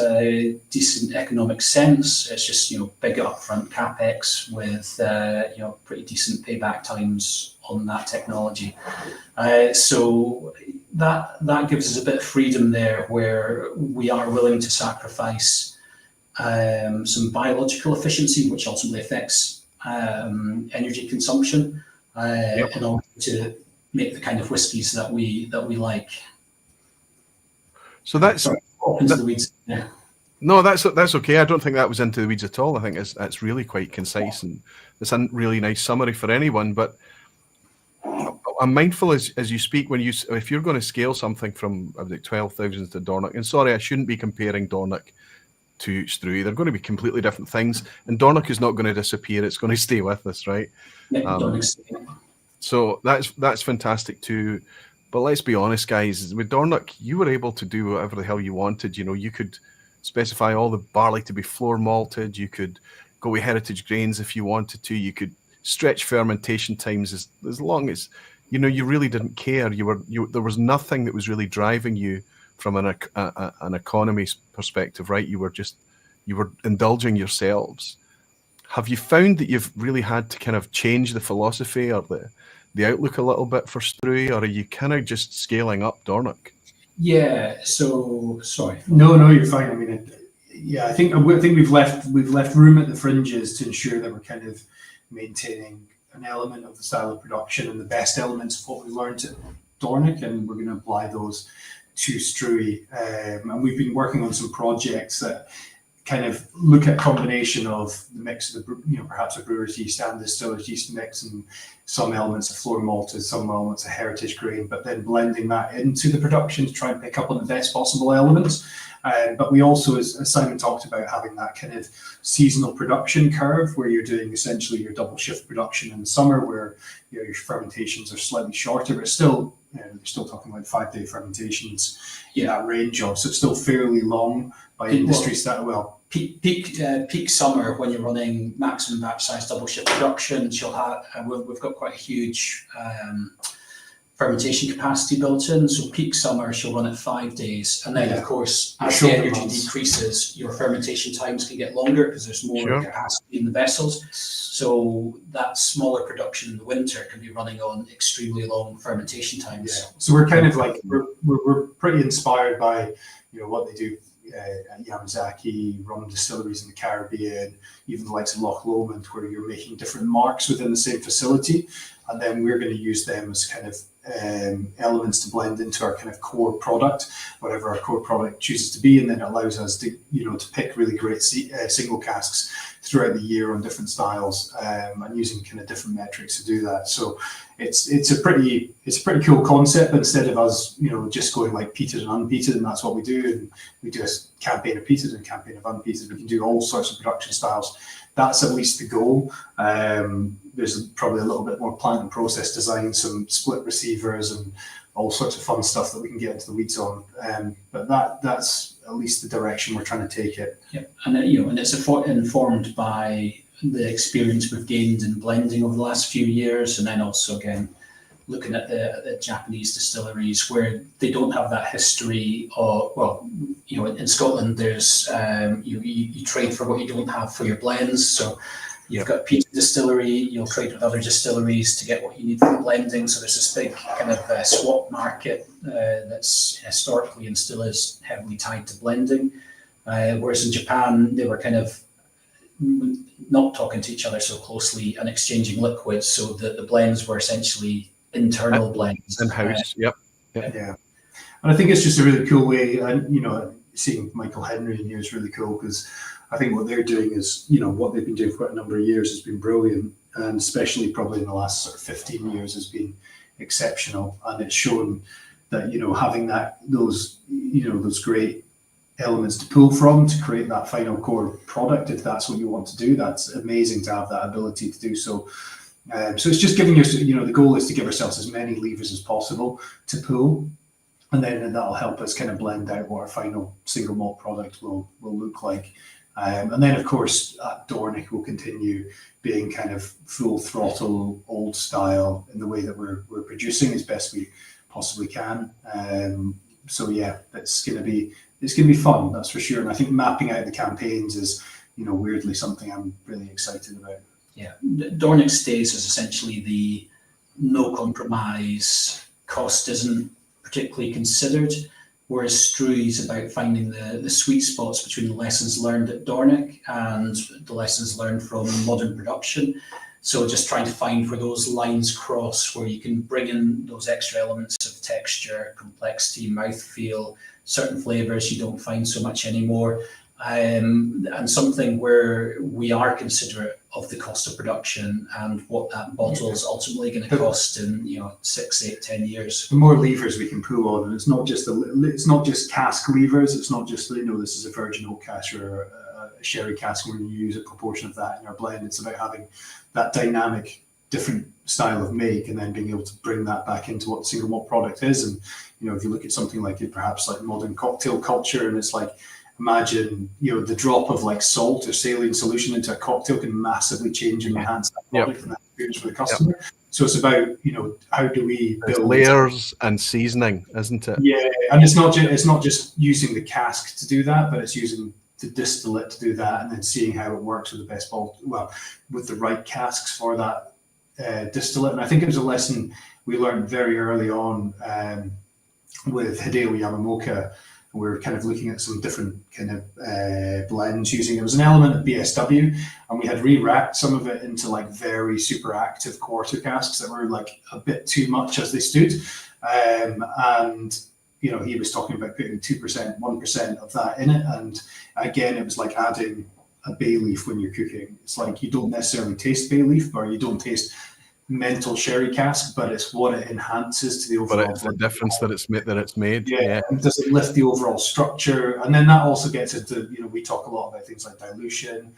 decent economic sense. It's just big upfront capex with pretty decent payback times on that technology. So that gives us a bit of freedom there, where we are willing to sacrifice some biological efficiency, which ultimately affects energy consumption, in order to make the kind of whiskies that we like. So that's into the weeds. Yeah. No, that's okay. I don't think that was into the weeds at all. I think it's really quite concise, and it's a really nice summary for anyone. But I'm mindful as you speak, if you're going to scale something from 12,000 to Dornoch, and sorry, I shouldn't be comparing Dornoch to Struy. They're going to be completely different things, and Dornoch is not going to disappear. It's going to stay with us, right? So that's fantastic too. But let's be honest, guys, with Dornoch, you were able to do whatever the hell you wanted. You could specify all the barley to be floor malted. You could go with heritage grains if you wanted to. You could stretch fermentation times as long as, you really didn't care. There was nothing that was really driving you from an economy perspective, right? You were indulging yourselves. Have you found that you've really had to kind of change the philosophy or the outlook a little bit for Struy, or are you kind of just scaling up Dornoch? Yeah. So sorry. No, you're fine. I mean, I think we've left room at the fringes to ensure that we're kind of maintaining an element of the style of production and the best elements of what we learned at Dornoch, and we're going to apply those to Struy. And we've been working on some projects that kind of look at a combination of the mix of perhaps a brewer's yeast and distiller's yeast mix, and some elements of floor malted, some elements of heritage grain, but then blending that into the production to try and pick up on the best possible elements. But we also, as Simon talked about, having that kind of seasonal production curve where you're doing essentially your double shift production in the summer, where your fermentations are slightly shorter, but still, they're still talking about 5-day fermentations in that range of, so it's still fairly long by industry standard. Well, peak summer when you're running maximum batch size double shift production, you'll have we've got quite a huge fermentation capacity built in. So peak summer, she'll run at 5 days, and then of course as the energy decreases, your fermentation times can get longer because there's more capacity in the vessels. So that smaller production in the winter can be running on extremely long fermentation times. Yeah. So we're kind of like we're pretty inspired by what they do at Yamazaki, rum distilleries in the Caribbean, even the likes of Loch Lomond, where you're making different marks within the same facility, and then we're going to use them as kind of elements to blend into our kind of core product, whatever our core product chooses to be, and then it allows us to to pick really great single casks throughout the year on different styles, and using kind of different metrics to do that. So it's a pretty cool concept. But instead of us just going like peated and unpeated, and that's what we do, and we do a campaign of peated and a campaign of unpeated, we can do all sorts of production styles. That's at least the goal. There's probably a little bit more plant and process design, some split receivers and all sorts of fun stuff that we can get into the weeds on. But that's at least the direction we're trying to take it. Yeah, and it's informed by the experience we've gained in blending over the last few years, and then also again looking at the Japanese distilleries where they don't have that history of, in Scotland there's you trade for what you don't have for your blends. So you've got a peat distillery, you'll trade with other distilleries to get what you need for the blending. So there's this big kind of swap market that's historically and still is heavily tied to blending. Whereas in Japan, they were kind of not talking to each other so closely and exchanging liquids, so that the blends were essentially internal blends. In-house, yep. Yeah. And I think it's just a really cool way, and seeing Michael Henry in here is really cool, because I think what they're doing is, what they've been doing for quite a number of years has been brilliant, and especially probably in the last sort of 15 years has been exceptional. And it's shown that, having those great elements to pull from to create that final core product, if that's what you want to do, that's amazing to have that ability to do so. So it's just giving the goal is to give ourselves as many levers as possible to pull, and then that'll help us kind of blend out what our final single malt product will look like. And then, of course, at Dornick, we'll continue being kind of full throttle, old style in the way that we're producing as best we possibly can. So yeah, it's going to be fun, that's for sure. And I think mapping out the campaigns is, weirdly something I'm really excited about. Yeah, Dornick Stays is essentially the no compromise. Cost isn't particularly considered, whereas Struy is about finding the sweet spots between the lessons learned at Dornick and the lessons learned from modern production. So just trying to find where those lines cross, where you can bring in those extra elements of texture, complexity, mouthfeel, certain flavors you don't find so much anymore. And something where we are considerate of the cost of production and what that bottle is ultimately going to cost in 6, 8, 10 years. The more levers we can pull on, and it's not just cask levers. It's not just this is a virgin oak cask or a sherry cask. We're going to use a proportion of that in our blend. It's about having that dynamic, different style of make, and then being able to bring that back into what the single malt product is. And if you look at something like perhaps like modern cocktail culture, and it's like, imagine the drop of like salt or saline solution into a cocktail can massively change and enhance that product and that experience for the customer. So it's about how do we build layers and seasoning, isn't it? Yeah, and it's not just using the cask to do that, but it's using the distillate to do that, and then seeing how it works with the best with the right casks for that distillate. And I think it was a lesson we learned very early on with Hideo Yamamoto. We were kind of looking at some different kind of blends using, it was an element of BSW, and we had re-racked some of it into like very super active quarter casks that were like a bit too much as they stood. And you know, he was talking about putting 2%, 1% of that in it. And again, it was like adding a bay leaf when you're cooking. It's like you don't necessarily taste bay leaf, or you don't taste mental sherry cask, but it's what it enhances to the overall. But it's the difference that it's made. Yeah. And does it lift the overall structure? And then that also gets into, you know, we talk a lot about things like dilution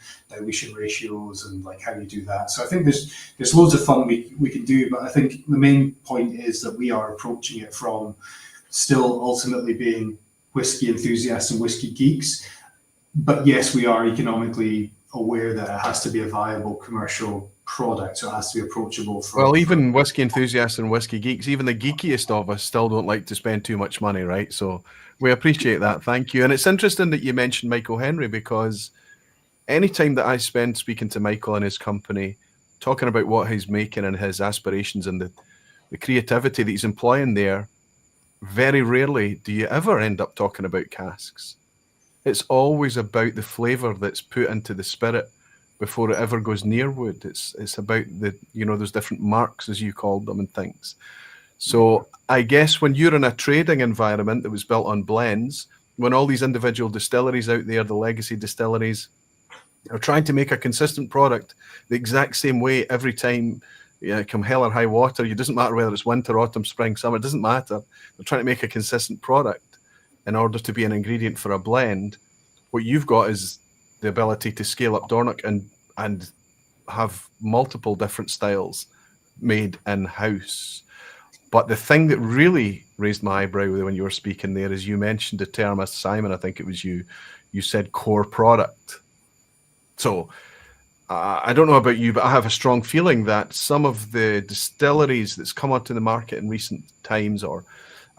ratios, and like how you do that. So I think there's loads of fun we can do, but I think the main point is that we are approaching it from still ultimately being whiskey enthusiasts and whiskey geeks. But yes, we are economically aware that it has to be a viable commercial product, so it has to be approachable. Well, even whiskey enthusiasts and whiskey geeks, even the geekiest of us, still don't like to spend too much money, right? So we appreciate that. Thank you. And it's interesting that you mentioned Michael Henry, because anytime that I spend speaking to Michael and his company, talking about what he's making and his aspirations and the creativity that he's employing there, very rarely do you ever end up talking about casks. It's always about the flavour that's put into the spirit before it ever goes near wood. It's about those different marks, as you called them, and things. So I guess when you're in a trading environment that was built on blends, when all these individual distilleries out there, the legacy distilleries, are trying to make a consistent product the exact same way every time, come hell or high water, it doesn't matter whether it's winter, autumn, spring, summer, it doesn't matter. They're trying to make a consistent product in order to be an ingredient for a blend. What you've got is the ability to scale up Dornoch and have multiple different styles made in-house. But the thing that really raised my eyebrow when you were speaking there is you mentioned the term, as Simon, I think it was you said core product. So I don't know about you, but I have a strong feeling that some of the distilleries that's come onto the market in recent times, or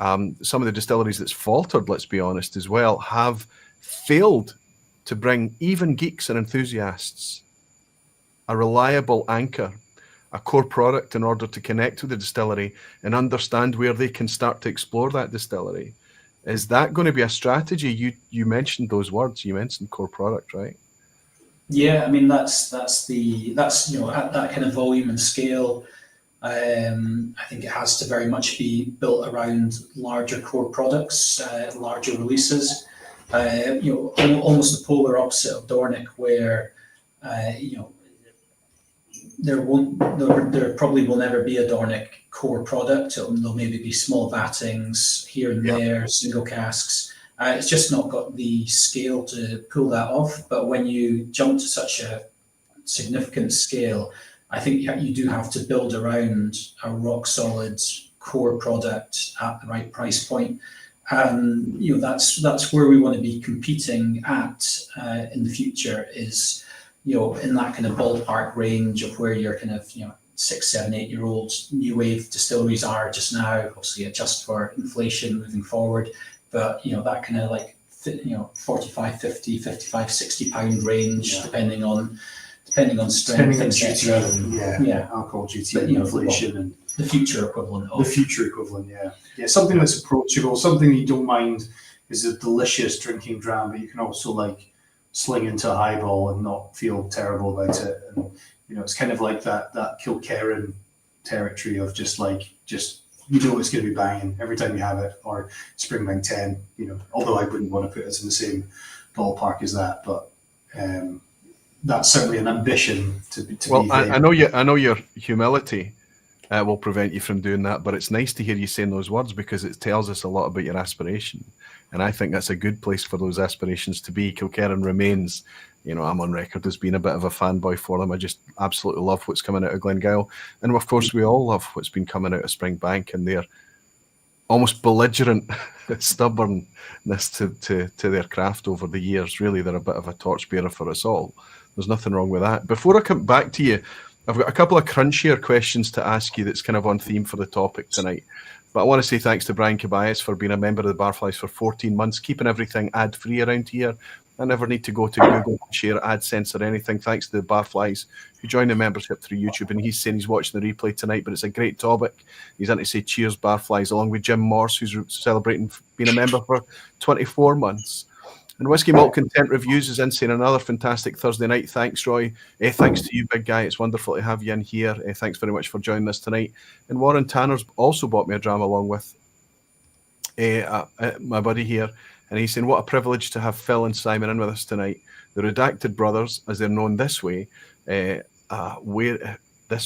some of the distilleries that's faltered, let's be honest, as well, have failed to bring even geeks and enthusiasts a reliable anchor, a core product, in order to connect with the distillery and understand where they can start to explore that distillery. Is that going to be a strategy? You mentioned those words. You mentioned core product, right? Yeah, I mean that's you know, at that kind of volume and scale. I think it has to very much be built around larger core products, larger releases. You know, almost the polar opposite of Dornoch, where you know, there probably will never be a Dornoch core product. There'll maybe be small vattings here and there, single casks. It's just not got the scale to pull that off. But when you jump to such a significant scale, I think you do have to build around a rock solid core product at the right price point. You know, that's where we want to be competing at in the future, is, you know, in that kind of ballpark range of where your kind of, you know, 6, 7, 8 year old new wave distilleries are just now. Obviously adjust for inflation moving forward, but you know, that kind of like, you know, 45, 50, 55, 60 pound range, depending on strength, etc. Alcohol duty, but, you know, inflation, and the future equivalent. Yeah, something that's approachable, something you don't mind is a delicious drinking dram, but you can also like sling into a highball and not feel terrible about it. And you know, it's kind of like that Kilkerran territory of just you know it's going to be banging every time you have it, or Springbank 10. You know, although I wouldn't want to put us in the same ballpark as that, but that's certainly an ambition to be. Well, I know your humility will prevent you from doing that, but it's nice to hear you saying those words, because it tells us a lot about your aspiration, and I think that's a good place for those aspirations to be. Kilkerran remains, you know, I'm on record as being a bit of a fanboy for them. I just absolutely love what's coming out of Glengyle, and of course we all love what's been coming out of Springbank and their almost belligerent stubbornness to their craft over the years. Really, they're a bit of a torchbearer for us all. There's nothing wrong with that. Before I come back to you, I've got a couple of crunchier questions to ask you that's kind of on theme for the topic tonight. But I want to say thanks to Brian Cabayas for being a member of the Barflies for 14 months, keeping everything ad-free around here. I never need to go to Google and share AdSense or anything, thanks to the Barflies who joined the membership through YouTube. And he's saying he's watching the replay tonight, but it's a great topic. He's going to say cheers, Barflies, along with Jim Morse, who's celebrating being a member for 24 months. And Whiskey Malt Content Reviews is in saying another fantastic Thursday night. Thanks, Roy. Thanks to you, big guy. It's wonderful to have you in here. Thanks very much for joining us tonight. And Warren Tanner's also bought me a dram along with my buddy here, and he's saying, what a privilege to have Phil and Simon in with us tonight. The Redacted Brothers, as they're known this way, this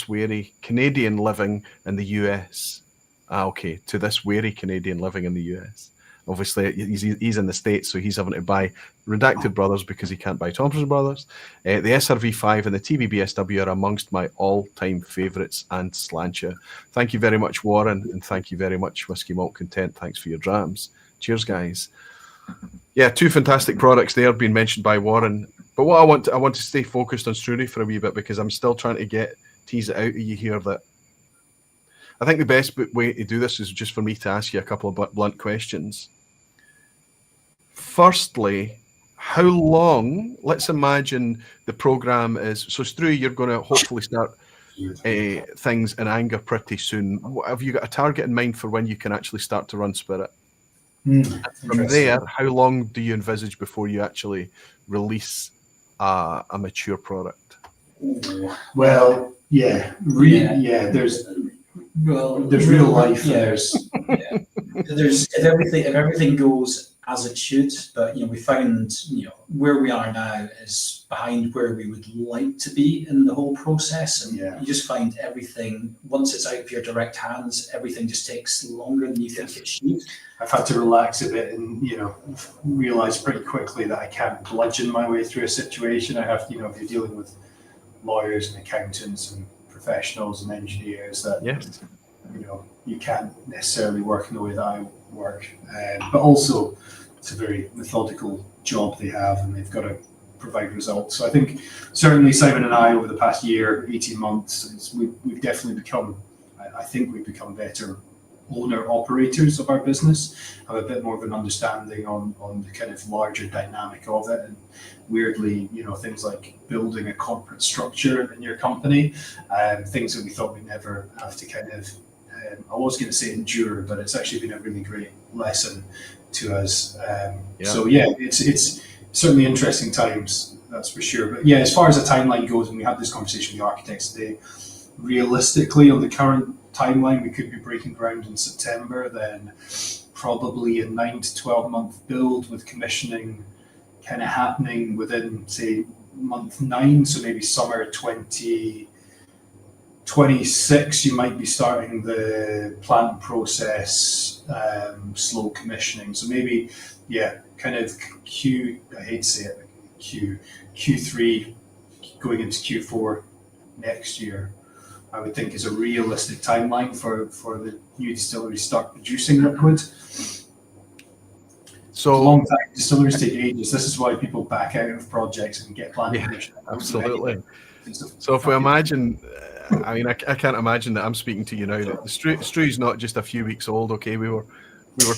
weary Canadian living in the US. Okay, to this weary Canadian living in the US. Obviously, he's in the States, so he's having to buy Redacted Brothers because he can't buy Thompson Brothers. The SRV5 and the TBBSW are amongst my all-time favourites and Slancher. Thank you very much, Warren, and thank you very much, Whiskey Malt Content. Thanks for your drams. Cheers, guys. Yeah, two fantastic products there being mentioned by Warren. But what I want to stay focused on Struy for a wee bit, because I'm still trying to tease it out of you here that I think the best way to do this is just for me to ask you a couple of blunt questions. Firstly, how long, let's imagine the program is, so Struy, you're going to hopefully start things in anger pretty soon. Have you got a target in mind for when you can actually start to run Spirit? From there, how long do you envisage before you actually release a mature product? Well, there's real life. There's if everything goes as it should, but we found where we are now is behind where we would like to be in the whole process, and you just find everything once it's out of your direct hands, everything just takes longer than you think it should. I've had to relax a bit and realize pretty quickly that I can't bludgeon my way through a situation. I have if you're dealing with lawyers and accountants and professionals and engineers, that you can't necessarily work in the way that I work, but also it's a very methodical job they have, and they've got to provide results. So I think certainly Simon and I, over the past year, 18 months, we've definitely become, I think we've become better owner operators of our business, have a bit more of an understanding on the kind of larger dynamic of it, and weirdly, things like building a corporate structure in your company, things that we thought we'd never have to kind of, I was going to say endure, but it's actually been a really great lesson to us. So it's certainly interesting times, that's for sure. But as far as the timeline goes, and we had this conversation with the architects today, realistically on the current timeline, we could be breaking ground in September, then probably a 9 to 12 month build with commissioning kind of happening within, say, month 9, so maybe summer 2026, you might be starting the plant process, slow commissioning. So maybe, kind of Q3 going into Q4 next year, I would think is a realistic timeline for the new distillery to start producing liquid. So long time, distilleries take ages. This is why people back out of projects and get planning permission. Absolutely. So if we imagine, I can't imagine that I'm speaking to you now. That the Struy is not just a few weeks old. Okay, we were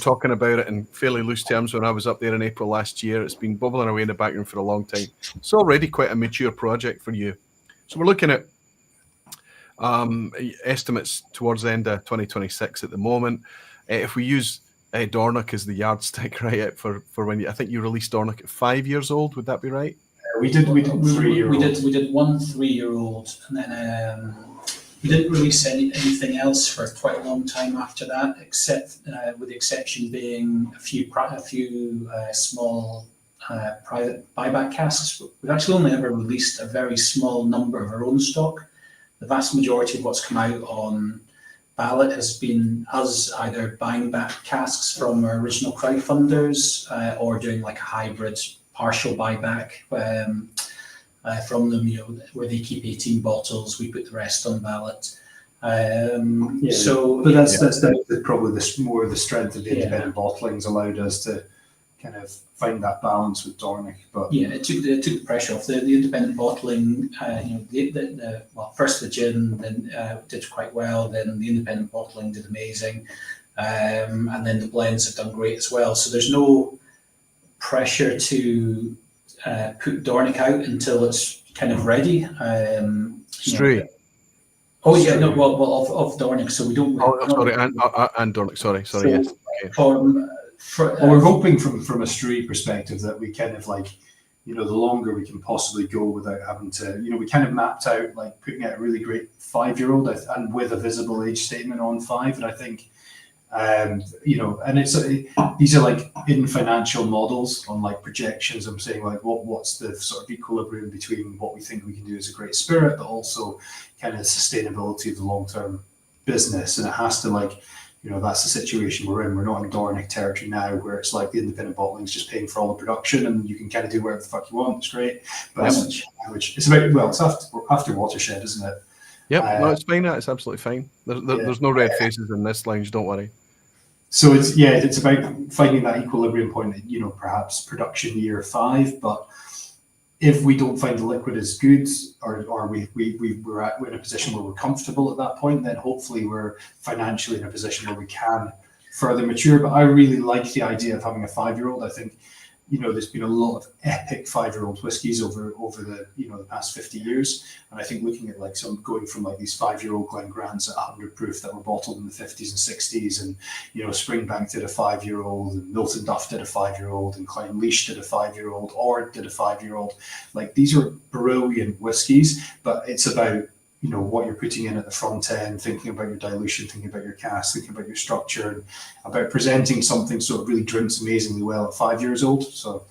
talking about it in fairly loose terms when I was up there in April last year. It's been bubbling away in the background for a long time. It's already quite a mature project for you. So we're looking at estimates towards the end of 2026 at the moment. If we use Dornoch as the yardstick, right, for when I think you released Dornoch at 5 years old, would that be right? We did 3-year-old. We did 1 3-year-old, and then we didn't release anything else for quite a long time after that, except with the exception being a few small private buyback casks. We've actually only ever released a very small number of our own stock. The vast majority of what's come out on ballot has been us either buying back casks from our original crowdfunders or doing like a hybrid partial buyback from them, where they keep 18 bottles, we put the rest on ballot. But that's probably more the strength of the independent bottling's allowed us to kind of find that balance with Dornoch. But it took the pressure off. The independent bottling, first the gin then did quite well, then the independent bottling did amazing, and then the blends have done great as well. So there's no pressure to put Dornoch out until it's kind of ready. Struy. Of Dornoch. So we don't. And Dornoch. Sorry. Yes. Okay. We're hoping from a Struy perspective that we kind of the longer we can possibly go without having to, we kind of mapped out putting out a really great 5-year-old and with a visible age statement on 5, and I think You know, and these are like in financial models on like projections. I'm saying like what's the sort of equilibrium between what we think we can do as a great spirit, but also kind of sustainability of the long-term business. And it has to like, you know, that's the situation we're in. We're not in Dornick territory now where it's like the independent bottling's just paying for all the production and you can kind of do whatever the fuck you want. It's great. But it's about, well, it's after Watershed, isn't it? Yep, no, it's fine. It's absolutely fine. There's no red faces in this lounge, don't worry. So it's about finding that equilibrium point at, you know, perhaps production year 5, but if we don't find the liquid as good, or we're in a position where we're comfortable at that point, then hopefully we're financially in a position where we can further mature. But I really like the idea of having a 5-year-old. I think, you know, there's been a lot of epic 5-year-old whiskies over the, you know, the past 50 years. And I think looking at like some going from like these 5-year-old Glen Grants at 100 proof that were bottled in the 50s and 60s, and, you know, Springbank did a 5-year-old, and Milton Duff did a 5-year-old, and Klein Leash did a 5-year-old, Ord did a 5-year-old. Like, these are brilliant whiskies, but it's about, you know, what you're putting in at the front end, thinking about your dilution, thinking about your cask, thinking about your structure, and about presenting something so it really drinks amazingly well at 5 years old. So,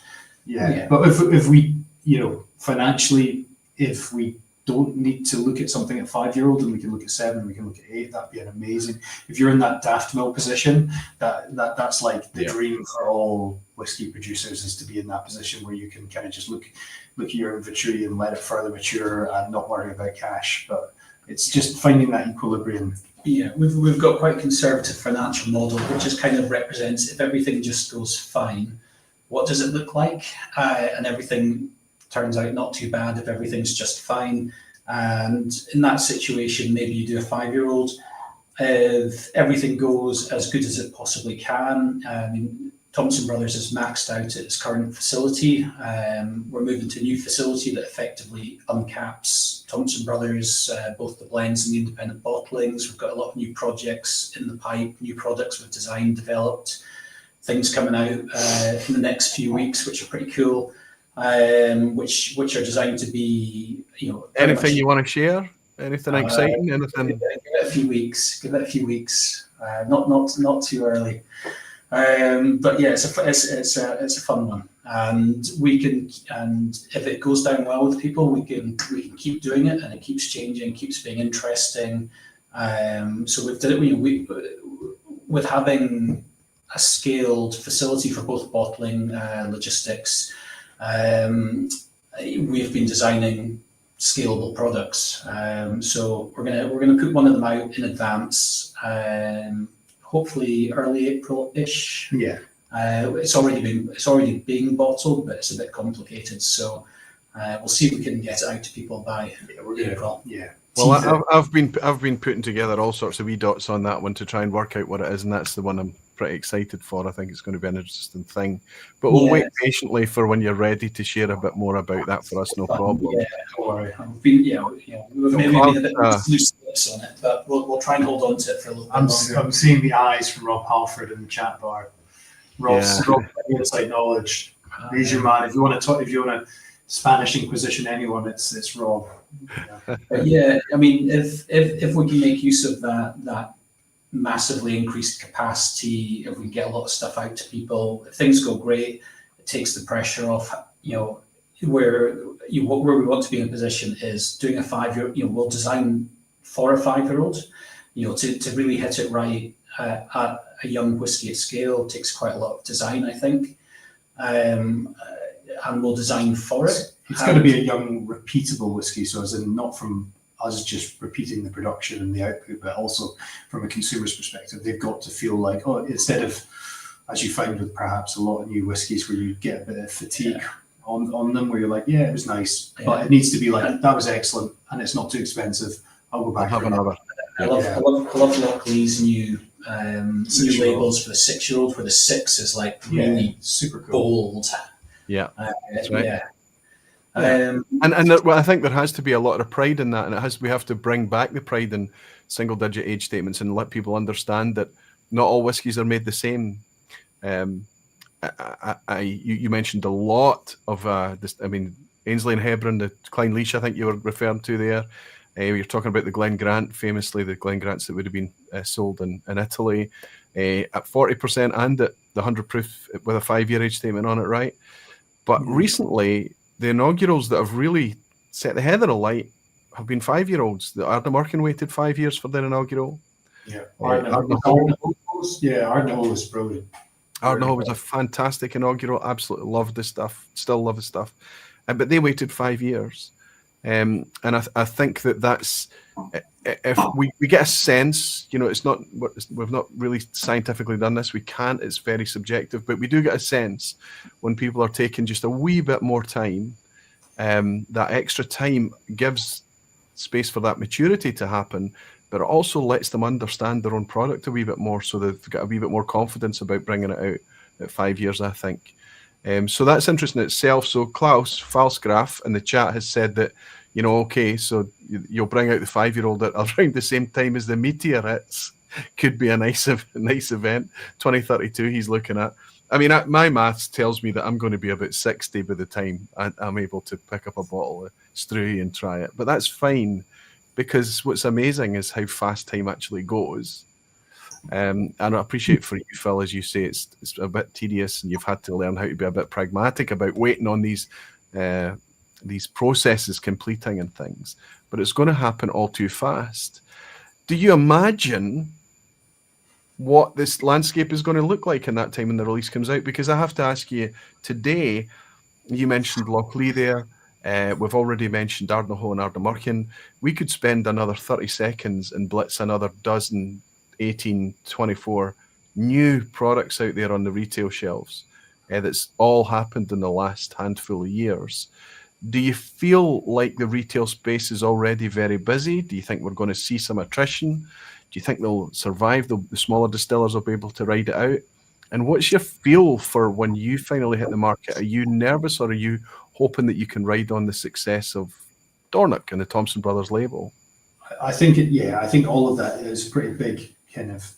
yeah. But if we, you know, financially, if we don't need to look at something at 5-year-old and we can look at 7, we can look at 8, that'd be an amazing. If you're in that daft mill position, that's like the dream for all whiskey producers, is to be in that position where you can kind of just look at your inventory and let it further mature and not worry about cash. But it's just finding that equilibrium. Yeah, we've got quite a conservative financial model, which just kind of represents if everything just goes fine, what does it look like? And everything turns out not too bad if everything's just fine. And in that situation, maybe you do a 5-year-old. If everything goes as good as it possibly can, I mean, Thompson Brothers is maxed out at its current facility. We're moving to a new facility that effectively uncaps Thompson Brothers, both the blends and the independent bottlings. We've got a lot of new projects in the pipe, new products we've designed, developed, things coming out in the next few weeks, which are pretty cool, which are designed to be, you know. Anything you want to share? Anything exciting? Anything? Give it a few weeks. Give it a few weeks. Not too early. But yeah, it's a fun one, and if it goes down well with people, we can keep doing it, and it keeps changing, keeps being interesting. So we've done it. With having a scaled facility for both bottling, logistics, we've been designing scalable products. So we're gonna put one of them out in advance. Hopefully early April-ish. Yeah. It's already being bottled, but it's a bit complicated. So we'll see if we can get it out to people by April. Yeah. Well, I've been putting together all sorts of wee dots on that one to try and work out what it is, and that's the one I'm pretty excited for. I think it's going to be an interesting thing. But we'll wait patiently for when you're ready to share a bit more about that for us. No problem. Yeah, don't worry. We've maybe been a bit loose lips on it, but we'll try and hold on to it for a little bit longer. I'm seeing the eyes from Rob Halford in the chat bar. Rob's inside knowledge. He's your man. If you want to Spanish Inquisition anyone, it's Rob. Yeah. But yeah, I mean, if we can make use of that massively increased capacity, if we get a lot of stuff out to people, if things go great, it takes the pressure off. You know, where we want to be in a position is doing a 5-year. You know, we'll design for a 5-year-old. You know, to really hit it right at a young whiskey at scale takes quite a lot of design, I think, and we'll design for it. It's got to be a young, repeatable whiskey, so as in not from us just repeating the production and the output, but also from a consumer's perspective, they've got to feel like, oh, instead of, as you find with perhaps a lot of new whiskies where you get a bit of fatigue on them, where you're like, yeah, it was nice, but it needs to be like, that was excellent, and it's not too expensive. I'll go back and have another. I love Lockley's new labels for the 6-year-old, where the 6 is like really super cool. bold. Yeah, that's right. Yeah. And I think there has to be a lot of pride in that, and we have to bring back the pride in single-digit age statements and let people understand that not all whiskies are made the same. You mentioned a lot of this. I mean, Ainsley and Hebron, the Klein Leash, I think you were referring to there. You're talking about the Glen Grant, famously the Glen Grants that would have been sold in Italy. at 40% and at the 100 proof with a 5-year age statement on it, right? But recently, the inaugurals that have really set the head of the light have been 5-year-olds. The Ardnamurchan waited 5 years for their inaugural. Yeah, Ardnamurchan was brilliant. Ardnamurchan was a fantastic inaugural. Absolutely loved the stuff. Still love the stuff. But they waited 5 years. And I think that's, if we get a sense, it's not, we've not really scientifically done this. We can't, it's very subjective, but we do get a sense when people are taking just a wee bit more time. That extra time gives space for that maturity to happen, but it also lets them understand their own product a wee bit more, so they've got a wee bit more confidence about bringing it out at 5 years, I think. So that's interesting in itself. So Klaus Falsgraf in the chat has said that, okay, so you'll bring out the 5-year-old at around the same time as the Meteor hits. Could be a nice event. 2032 he's looking at. I mean, my maths tells me that I'm going to be about 60 by the time I'm able to pick up a bottle of Struy and try it. But that's fine, because what's amazing is how fast time actually goes. And I appreciate for you, Phil, as you say, it's a bit tedious, and you've had to learn how to be a bit pragmatic about waiting on these processes completing and things. But it's going to happen all too fast. Do you imagine what this landscape is going to look like in that time when the release comes out? Because I have to ask you today, you mentioned Lockleigh there. We've already mentioned Ardnahoe and Ardnamurchan. We could spend another 30 seconds and blitz another dozen, 18, 24 new products out there on the retail shelves. That's all happened in the last handful of years. Do you feel like the retail space is already very busy? Do you think we're going to see some attrition? Do you think they'll survive? The smaller distillers will be able to ride it out? And what's your feel for when you finally hit the market? Are you nervous, or are you hoping that you can ride on the success of Dornoch and the Thompson Brothers label? I think I think all of that is pretty big kind of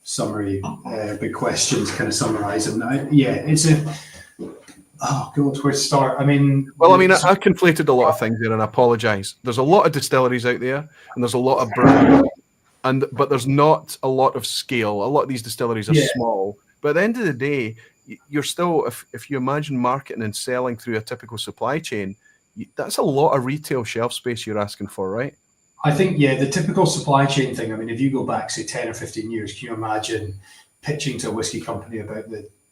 summary, big questions kind of summarize. And it's a, oh God, where to start? I mean, I conflated a lot of things there, and I apologize. There's a lot of distilleries out there, and there's a lot of brands, but there's not a lot of scale. A lot of these distilleries are small, but at the end of the day, you're still, if you imagine marketing and selling through a typical supply chain, that's a lot of retail shelf space you're asking for, right? I think, the typical supply chain thing, I mean, if you go back, say, 10 or 15 years, can you imagine pitching to a whiskey company about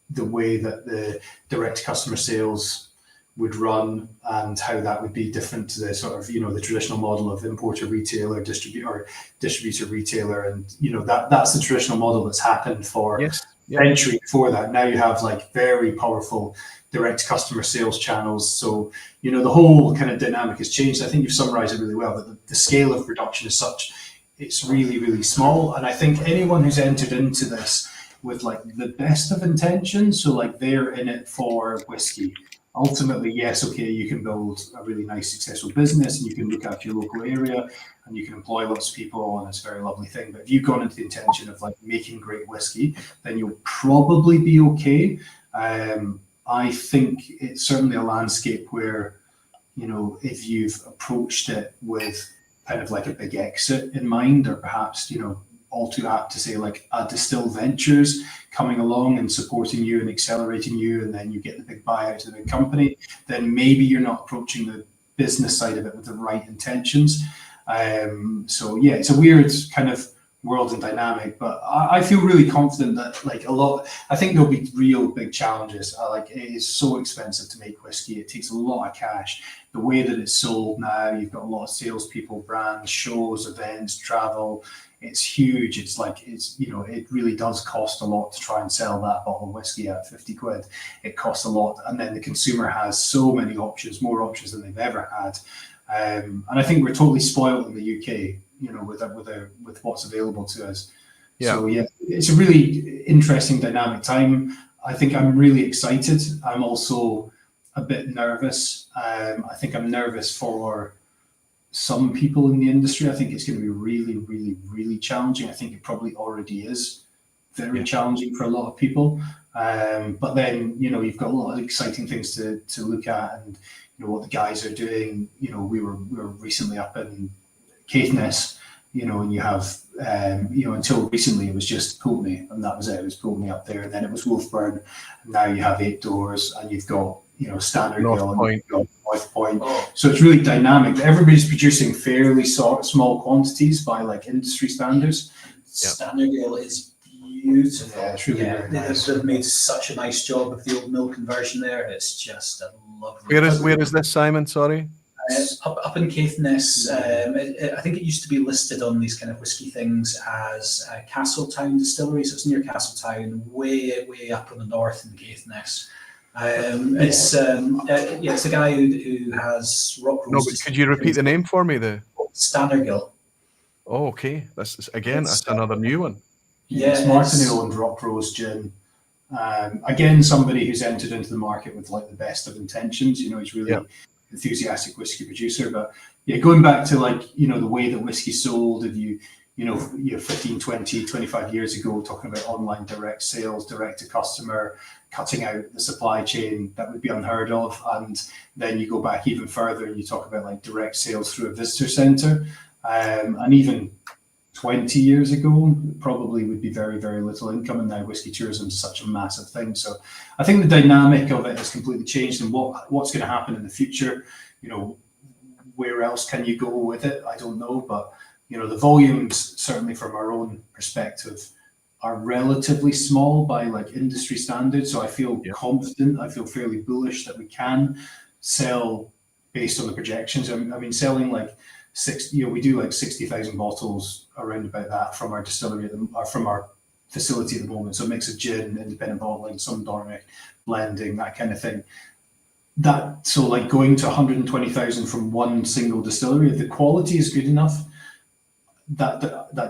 the way that the direct customer sales would run, and how that would be different to the sort of, the traditional model of importer retailer, distributor retailer. And, that's the traditional model that's happened for century before that. Now you have like very powerful direct customer sales channels. So, the whole kind of dynamic has changed. I think you've summarized it really well, but the scale of production is such, it's really, really small. And I think anyone who's entered into this with like the best of intentions, so like they're in it for whiskey, ultimately, yes, okay, you can build a really nice, successful business, and you can look after your local area, and you can employ lots of people, and it's a very lovely thing. But if you've gone into the intention of like making great whiskey, then you'll probably be okay. I think it's certainly a landscape where, if you've approached it with kind of like a big exit in mind, or perhaps, all too apt to say like a Distill Ventures coming along and supporting you and accelerating you, and then you get the big buyout to the big company, then maybe you're not approaching the business side of it with the right intentions. It's a weird kind of world and dynamic, but I feel really confident that I think there'll be real big challenges. It is so expensive to make whiskey. It takes a lot of cash. The way that it's sold now, you've got a lot of salespeople, brands, shows, events, travel. It's huge. It really does cost a lot to try and sell that bottle of whiskey at 50 quid. It costs a lot. And then the consumer has so many options, more options than they've ever had. And I think we're totally spoiled in the UK, with what's available to us. Yeah. So it's a really interesting dynamic time. I think I'm really excited. I'm also a bit nervous. I think I'm nervous for some people in the industry. I think it's going to be really, really, really challenging. I think it probably already is very challenging for a lot of people. But then, you've got a lot of exciting things to look at, and what the guys are doing. We were recently up in Kythe and you have, until recently it was just Pulteney, and that was it. It was Pulteney up there, and then it was Wolfburn, and now you have 8 Doors, and you've got, Standardgill, and you've got North Point. Oh. So it's really dynamic. Everybody's producing fairly small quantities by like industry standards. Standardgill is beautiful. Yeah, it's really very nice. They've made such a nice job of the old mill conversion there. It's just a lovely. Where is this, Simon? Sorry. Up in Caithness. I think it used to be listed on these kind of whiskey things as Castletown Distilleries. It's near Castletown, way up in the north in Caithness. It's a guy who has rock No, but could you repeat the name for me? The Standardgill. Oh, okay. That's another new one. Yeah, it's Martinale and Rock Rose Gin. Again, somebody who's entered into the market with like the best of intentions. He's really enthusiastic whiskey producer. But yeah, going back to the way that whiskey sold, if you 15, 20, 25 years ago, talking about online direct sales, direct to customer, cutting out the supply chain, that would be unheard of. And then you go back even further and you talk about like direct sales through a visitor center. And even 20 years ago, probably would be very, very little income. And now whiskey tourism is such a massive thing. So I think the dynamic of it has completely changed. And what's going to happen in the future, where else can you go with it? I don't know. But, the volumes, certainly from our own perspective, are relatively small by like industry standards. So I feel confident. I feel fairly bullish that we can sell based on the projections. I mean, selling like we do like 60,000 bottles around about that from our distillery from our facility at the moment. So a mix of gin, independent bottling, some Dornick, blending, that kind of thing. So like going to 120,000 from one single distillery, if the quality is good enough, that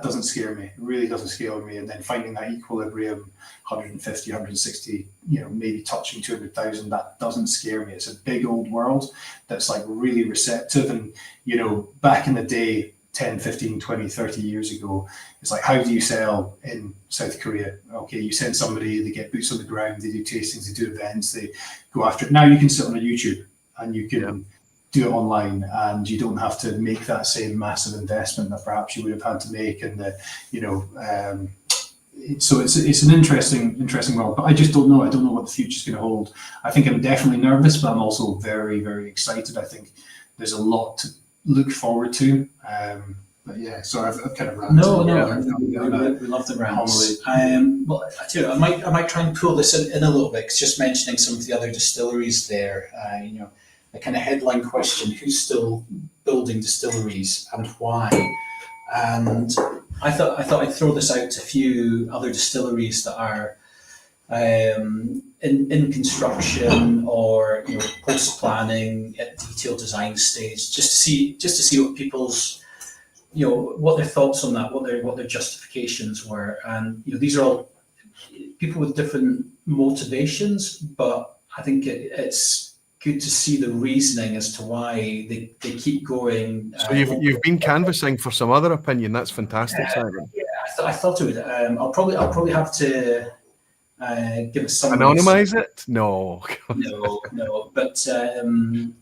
doesn't scare me. It really doesn't scare me. And then finding that equilibrium, 150, 160, maybe touching 200,000, that doesn't scare me. It's a big old world that's like really receptive. And, back in the day, 10, 15, 20, 30 years ago, it's like, how do you sell in South Korea? Okay, you send somebody, they get boots on the ground, they do tastings, they do events, they go after it. Now you can sit on a YouTube and you can do it online, and you don't have to make that same massive investment that perhaps you would have had to make. And so it's an interesting world, but I just don't know. I don't know what the future's going to hold. I think I'm definitely nervous, but I'm also very, very excited. I think there's a lot to look forward to. But yeah, so I've kind of ranted. No, we love the rants. Well, I tell you, I might try and pull this in a little bit, because just mentioning some of the other distilleries there, the kind of headline question: who's still building distilleries and why? And I thought I'd throw this out to a few other distilleries that are in construction or post planning at detailed design stage, just to see what people's what their thoughts on that, what their justifications were. And these are all people with different motivations, but I think it's good to see the reasoning as to why they keep going. So you've been canvassing for some other opinion. That's fantastic, Simon. Yeah, I thought it would. I'll probably have to give a summary. Anonymize it? No. No. But some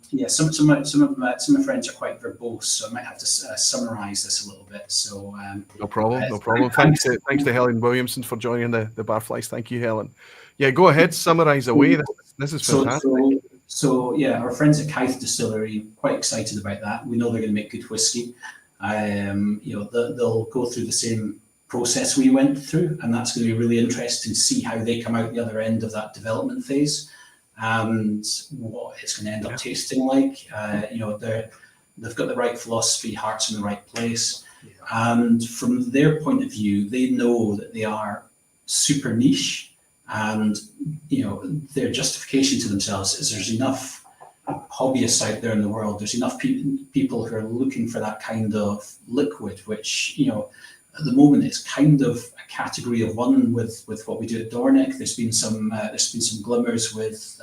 of my friends are quite verbose, so I might have to summarize this a little bit. So no problem. Thanks to Helen Williamson for joining the Barflies. Thank you, Helen. Yeah, go ahead, summarize away. This is fantastic. So yeah, our friends at Kythe Distillery, quite excited about that. We know they're going to make good whiskey. They'll go through the same process we went through, and that's going to be really interesting to see how they come out the other end of that development phase and what it's going to end up tasting like. They've got the right philosophy, heart's in the right place, and from their point of view, they know that they are super niche. And their justification to themselves is there's enough hobbyists out there in the world. There's enough people who are looking for that kind of liquid, which at the moment it's kind of a category of one with what we do at Dornick. There's been some glimmers with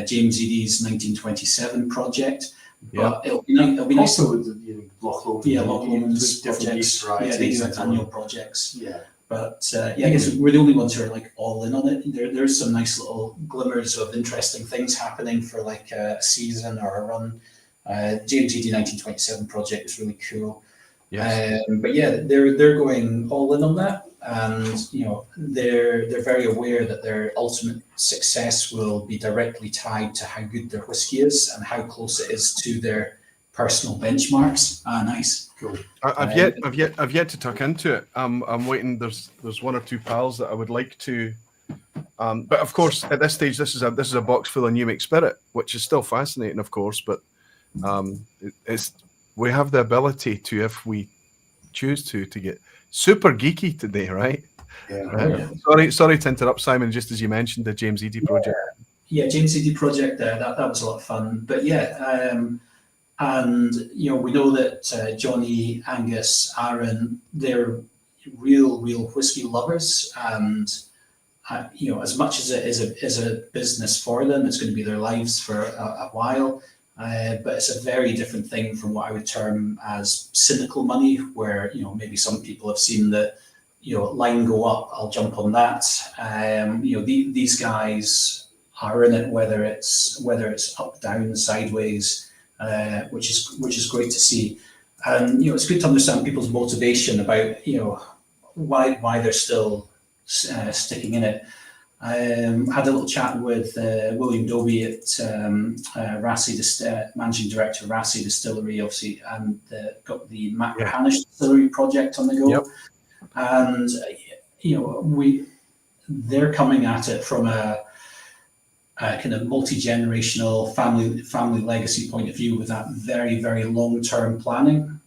James Eadie's 1927 project. But it'll be nice. Also with the Loch Lomond's projects. They do annual projects. Yeah. But I guess we're the only ones who are like all in on it. There's some nice little glimmers of interesting things happening for like a season or a run. James Eadie 1927 project is really cool. Yes. But yeah, they're going all in on that, and they're very aware that their ultimate success will be directly tied to how good their whiskey is and how close it is to their personal benchmarks. Ah, nice. Cool. I've yet to tuck into it. I'm waiting. There's one or two pals that I would like to. But of course, at this stage, this is a box full of new make spirit, which is still fascinating, of course. But we have the ability to, if we choose to get super geeky today, right? Yeah. Sorry to interrupt, Simon. Just as you mentioned the James Eady project. Yeah, James Eady project there. That was a lot of fun. But yeah, and we know that Johnny, Angus, Aaron, they're real whiskey lovers, and as much as it is a business for them, it's going to be their lives for a while. But it's a very different thing from what I would term as cynical money, where maybe some people have seen the line go up, I'll jump on that. These guys are in it, whether it's up, down, sideways, which is great to see. And it's good to understand people's motivation about why they're still sticking in it. Had a little chat with William Doby at Managing Director of Rassie Distillery, obviously, and got the Macrahanish Distillery project on the go. Yep. And they're coming at it from a kind of multi-generational family legacy point of view with that very, very long-term planning.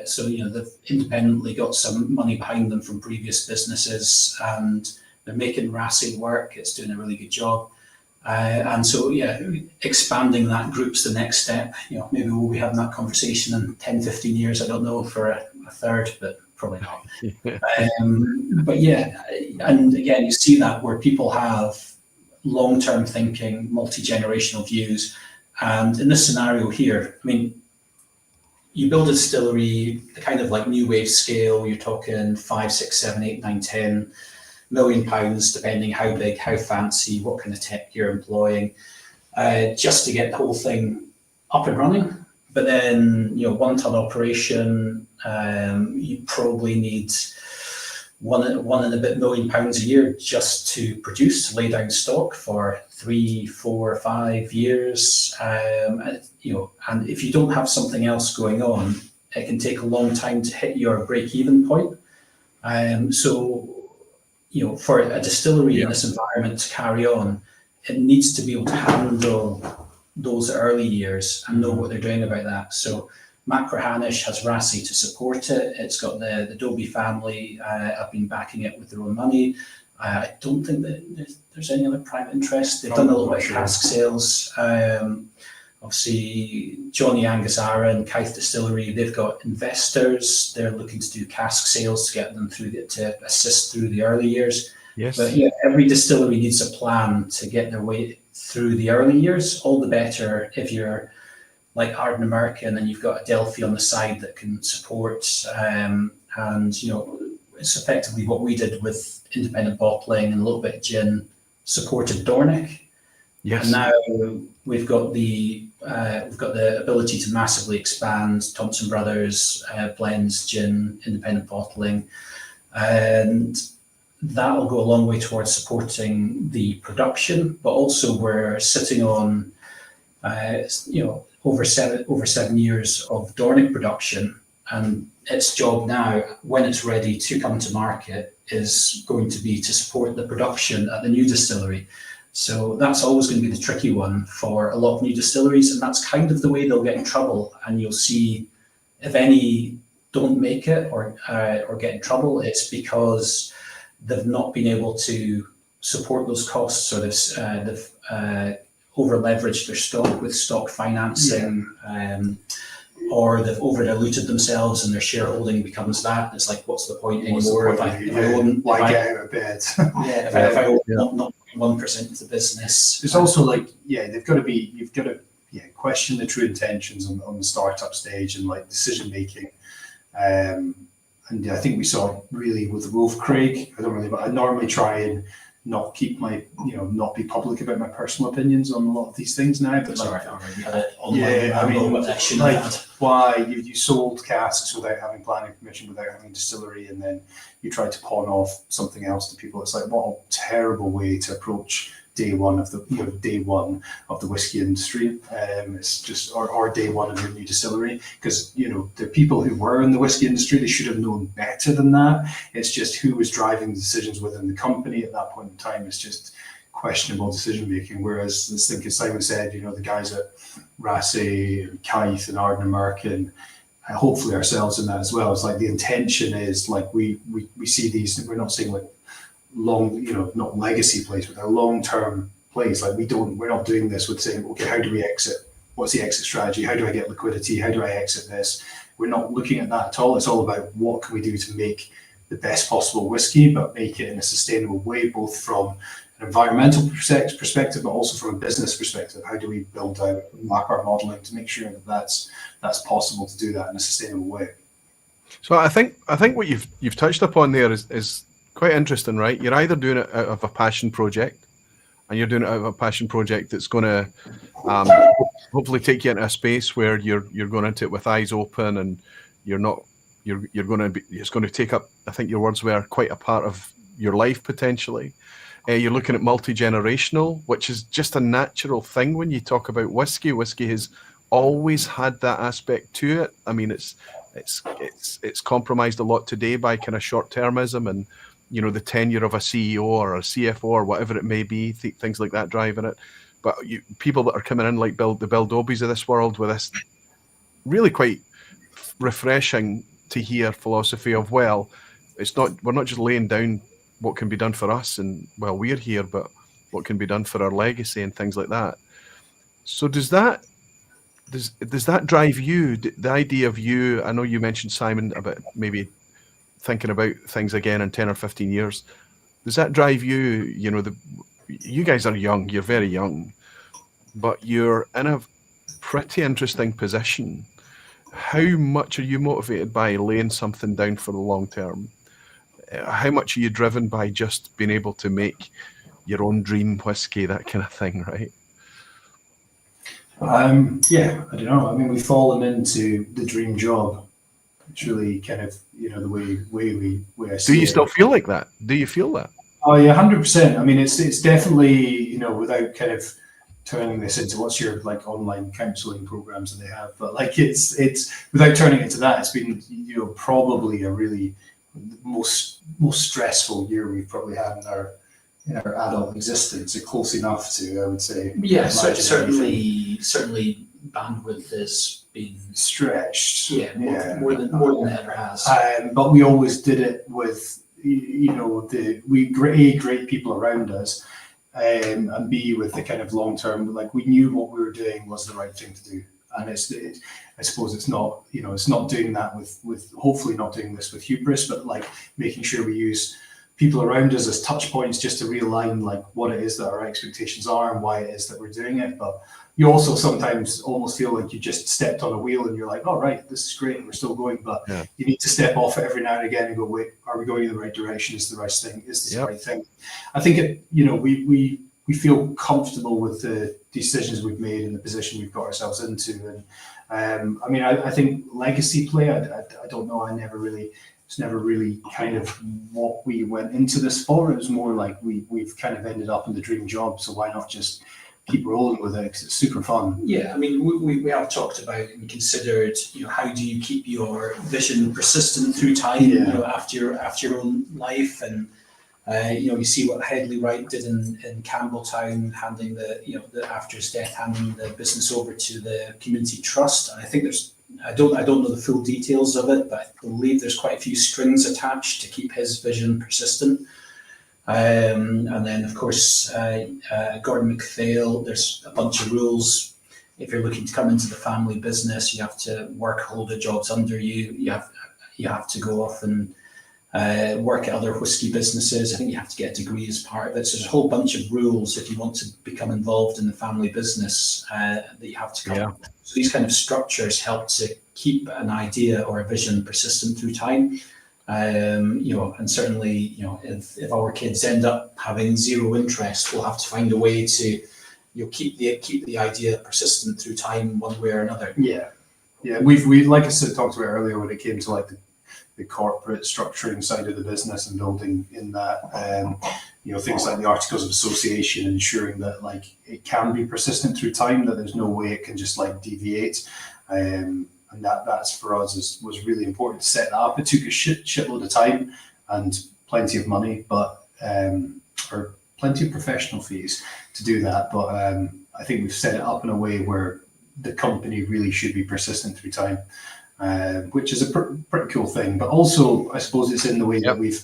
So they've independently got some money behind them from previous businesses, and they're making Rassie work. It's doing a really good job. And so, expanding that group's the next step. Maybe we'll be having that conversation in 10, 15 years. I don't know, for a third, but probably not. But yeah, and again, you see that where people have long-term thinking, multi-generational views. And in this scenario here, I mean, you build a distillery, the kind of like new wave scale, you're talking 5, 6, 7, 8, 9, 10 million pounds, depending how big, how fancy, what kind of tech you're employing, just to get the whole thing up and running. But then, 1 ton operation, you probably need one and a bit million pounds a year just to produce, lay down stock for 3, 4, 5 years. And if you don't have something else going on, it can take a long time to hit your break-even point. So, for a distillery in this environment to carry on, it needs to be able to handle those early years and know what they're doing about that. So Macrahanish has Rassie to support it. It's got the Doby family have been backing it with their own money. I don't think that there's any other private interest. They've done a little bit of cask sales. Obviously, Johnny, Angus, Aaron, Kythe Distillery, they've got investors. They're looking to do cask sales to get them to assist through the early years. Yes. But every distillery needs a plan to get their way through the early years. All the better if you're like Arden American and you've got a Delphi on the side that can support. And it's effectively what we did with independent bottling and a little bit of gin, supported Dornick. Yes. And now we've got the ability to massively expand Thompson Brothers, blends, gin, independent bottling, and that'll go a long way towards supporting the production. But also, we're sitting on over 7 years of Dornick production, and its job now, when it's ready to come to market, is going to be to support the production at the new distillery. So that's always going to be the tricky one for a lot of new distilleries, and that's kind of the way they'll get in trouble. And you'll see if any don't make it or get in trouble, it's because they've not been able to support those costs, or they've over leveraged their stock with stock financing, or they've over diluted themselves and their shareholding becomes that. It's like, what's the point anymore? If I get out of bed. If I own not 1% of the business. It's also like, you've got to question the true intentions on the startup stage and like decision making. And I think we saw it really with Wolf Craig. I normally try and not keep my, not be public about my personal opinions on a lot of these things now. But Sorry, we had it online. yeah, I mean, what that shouldn't like, have had. why you sold casks without having planning permission, without having a distillery, and then you tried to pawn off something else to people. It's like, what a terrible way to approach day one of the whiskey industry. It's just or day one of your new distillery, because the people who were in the whiskey industry, they should have known better than that. It's just who was driving the decisions within the company at that point in time. It's just questionable decision making. Whereas I think, as Simon said, the guys at Rassay, Kythe, and Arden American, and hopefully ourselves in that as well. It's like the intention is like we see these. We're not saying like long, not legacy plays, but they're long-term plays. Like we're not doing this with saying, okay, how do we exit? What's the exit strategy? How do I get liquidity? How do I exit this? We're not looking at that at all. It's all about what can we do to make the best possible whiskey, but make it in a sustainable way, both from an environmental perspective, but also from a business perspective. How do we build out and map our modeling to make sure that that's possible to do that in a sustainable way? So I think what you've touched upon there is quite interesting, right? You're either doing it out of a passion project, and you're doing it out of a passion project that's going to hopefully take you into a space where you're going into it with eyes open, and you're going to be. It's going to take up, I think your words were, quite a part of your life potentially. You're looking at multi-generational, which is just a natural thing when you talk about whiskey. Whiskey has always had that aspect to it. I mean, it's compromised a lot today by kind of short-termism and the tenure of a CEO or a CFO or whatever it may be, things like that driving it. But people that are coming in like the Bill Dobies of this world with this really quite refreshing to hear philosophy of, well, we're not just laying down what can be done for us and while we're here, but what can be done for our legacy and things like that. So does that drive you, the idea of you? I know you mentioned, Simon, about maybe thinking about things again in 10 or 15 years. Does that drive you? You guys are young, you're very young, but you're in a pretty interesting position. How much are you motivated by laying something down for the long term? How much are you driven by just being able to make your own dream whiskey, that kind of thing, right? Yeah, I don't know. I mean, we've fallen into the dream job. It's really kind of, the way I see it. Do you still feel like that? Do you feel that? Oh yeah, 100%. I mean, it's definitely, without kind of turning this into what's your like online counseling programs that they have, but like it's without turning it into that, it's been probably a really most stressful year we've probably had in our adult existence. It's close enough to, I would say. Yeah, certainly bandwidth has been stretched. Yeah, more than it ever has. But we always did it with great people around us, and B, with the kind of long term. Like, we knew what we were doing was the right thing to do, and I suppose it's not it's not doing that with hopefully not doing this with hubris, but like making sure we use people around us as touch points just to realign like what it is that our expectations are and why it is that we're doing it. But you also sometimes almost feel like you just stepped on a wheel and you're like, oh, right, this is great, we're still going, but you need to step off it every now and again and go, wait, are we going in the right direction? Is the right thing? Is this the right thing? I think we feel comfortable with the decisions we've made and the position we've got ourselves into. And I mean, I think legacy play, I don't know, it's never really kind of what we went into this for. It was more like we've kind of ended up in the dream job, so why not just keep rolling with it, because it's super fun. Yeah, I mean, we have talked about and considered, how do you keep your vision persistent through time, after your own life, and you see what Headley Wright did in Campbelltown, handing after his death, handing the business over to the community trust. And I think I don't know the full details of it, but I believe there's quite a few strings attached to keep his vision persistent. And then, of course, Gordon MacPhail, there's a bunch of rules. If you're looking to come into the family business, you have to work a whole lot of jobs under you. You have to go off and work at other whiskey businesses. I think you have to get a degree as part of it. So there's a whole bunch of rules if you want to become involved in the family business that you have to come. Yeah. So these kind of structures help to keep an idea or a vision persistent through time. And certainly, if our kids end up having zero interest, we'll have to find a way to, keep the idea persistent through time, one way or another. Yeah, we like I said, talked about earlier when it came to like the corporate structuring side of the business and building in that, things like the articles of association, ensuring that like it can be persistent through time, that there's no way it can just like deviate. And that's for us was really important to set that up. It took a shitload of time and plenty of money, but or plenty of professional fees to do that. But I think we've set it up in a way where the company really should be persistent through time, which is a pretty cool thing. But also, I suppose it's in the way that we've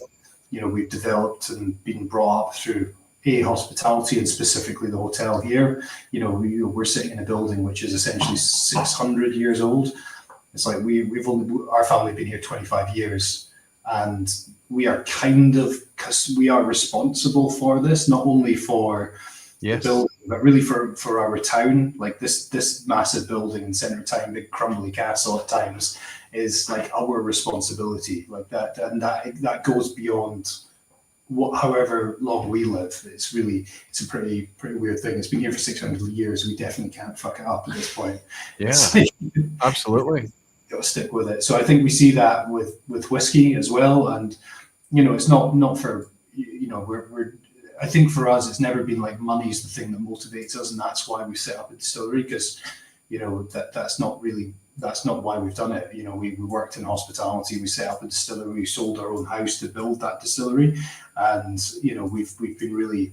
developed and been brought up through hospitality, and specifically the hotel here. We're sitting in a building which is essentially 600 years old. It's like our family been here 25 years, and we are because we are responsible for this, not only for the building, but really for our town. Like this massive building in centre of town, big crumbly castle at times, is like our responsibility, like that, and that goes beyond however long we live. It's a pretty weird thing. It's been here for 600 years. We definitely can't fuck it up at this point. Yeah, absolutely. Got to stick with it. So I think we see that with whiskey as well, and it's not for we're I think for us it's never been like money's the thing that motivates us, and that's why we set up a distillery, because that's not why we've done it. We worked in hospitality, we set up a distillery, we sold our own house to build that distillery, and we've been really,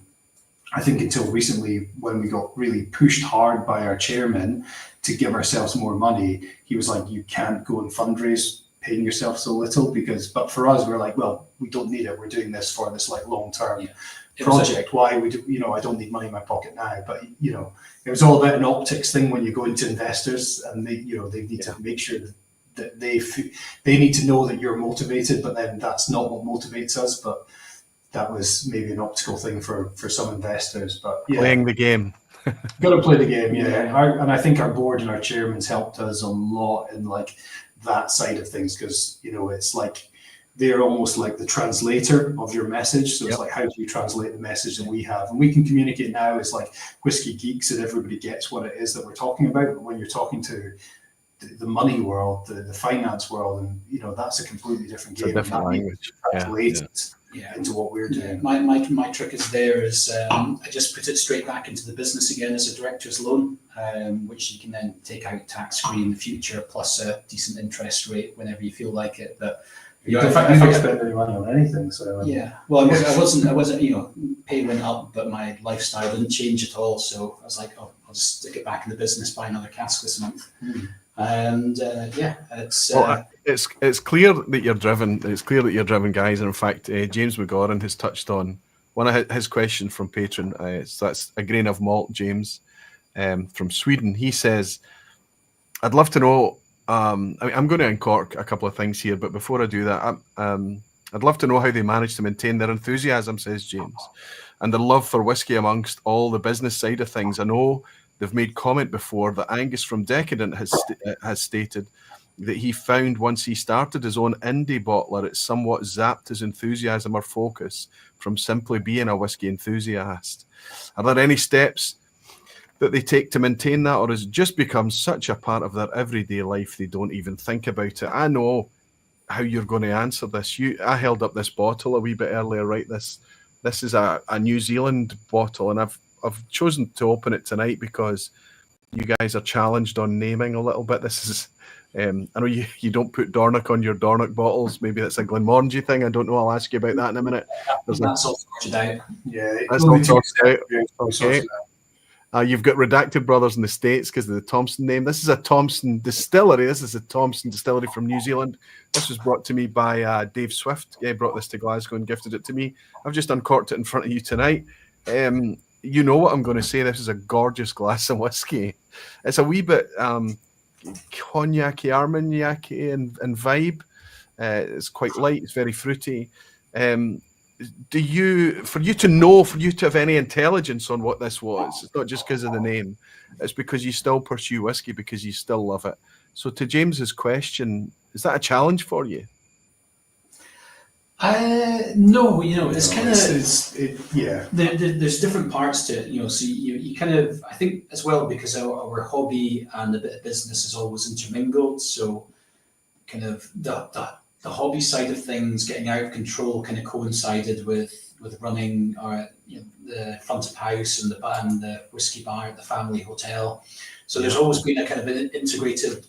I think until recently, when we got really pushed hard by our chairman to give ourselves more money, he was like, you can't go and fundraise paying yourself so little, but for us, we're like, well, we don't need it. We're doing this for this like long-term project. Why we do, I don't need money in my pocket now, but it was all about an optics thing when you go into investors, and they need to make sure that they need to know that you're motivated, but then that's not what motivates us. But that was maybe an optical thing for some investors. But playing the game. Got to play the game, and I think our board and our chairman's helped us a lot in like that side of things, because it's like they're almost like the translator of your message. So it's like, how do you translate the message that we have? And we can communicate now as like whiskey geeks, and everybody gets what it is that we're talking about. But when you're talking to the money world, the finance world, and that's a completely different game. It's a different language. Into what we're doing. My trick is I just put it straight back into the business again as a director's loan, which you can then take out tax-free in the future, plus a decent interest rate whenever you feel like it. But you don't spend any money on anything, so well, I wasn't pay went up, but my lifestyle didn't change at all. So I was like, I'll just stick it back in the business, buy another cask this month. And it's clear that you're driven. It's clear that you're driven, guys. And in fact, James McGoran has touched on one of his questions from patron. So that's a grain of malt, James, from Sweden. He says, "I'd love to know. I'm going to uncork a couple of things here, but before I do that, I'd love to know how they manage to maintain their enthusiasm," says James, "and their love for whiskey amongst all the business side of things. I know they've made comment before that Angus from Decadent has stated that he found once he started his own indie bottler, it somewhat zapped his enthusiasm or focus from simply being a whiskey enthusiast. Are there any steps that they take to maintain that, or has it just become such a part of their everyday life they don't even think about it?" I know how you're going to answer this. I held up this bottle a wee bit earlier, right? This is a New Zealand bottle, and I've chosen to open it tonight because you guys are challenged on naming a little bit. This is, I know you don't put Dornoch on your Dornoch bottles. Maybe that's a Glenmorangie thing. I don't know. I'll ask you about that in a minute. That's all sorted out. Yeah, that's all sorted out. Okay. You've got Redacted Brothers in the States because of the Thompson name. This is a Thompson distillery. This is a Thompson distillery from New Zealand. This was brought to me by Dave Swift. He brought this to Glasgow and gifted it to me. I've just uncorked it in front of you tonight. You know what I'm going to say. This is a gorgeous glass of whiskey. It's a wee bit cognac-y, armagnac-y and vibe. It's quite light. It's very fruity. For you to have any intelligence on what this was, it's not just because of the name. It's because you still pursue whiskey because you still love it. So to James's question, is that a challenge for you? No, it's kind of yeah. there's different parts to it, so you kind of, I think as well, because our hobby and a bit of business is always intermingled, so kind of the hobby side of things getting out of control kind of coincided with running the front of house and the whiskey bar at the family hotel. So there's always been a kind of an integrated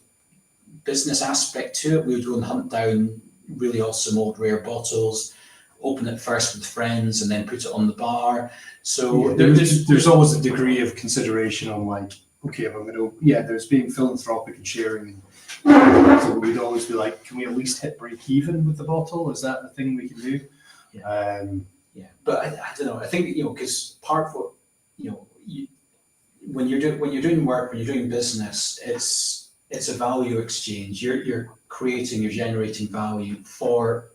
business aspect to it. We would go and hunt down really awesome old rare bottles, open it first with friends, and then put it on the bar. So there's always a degree of consideration on like, okay, if I'm going to, there's being philanthropic and sharing. So we'd always be like, can we at least hit break even with the bottle? Is that the thing we can do? But I don't know. I think because part of what when you're doing work, when you're doing business, it's a value exchange. You're generating value for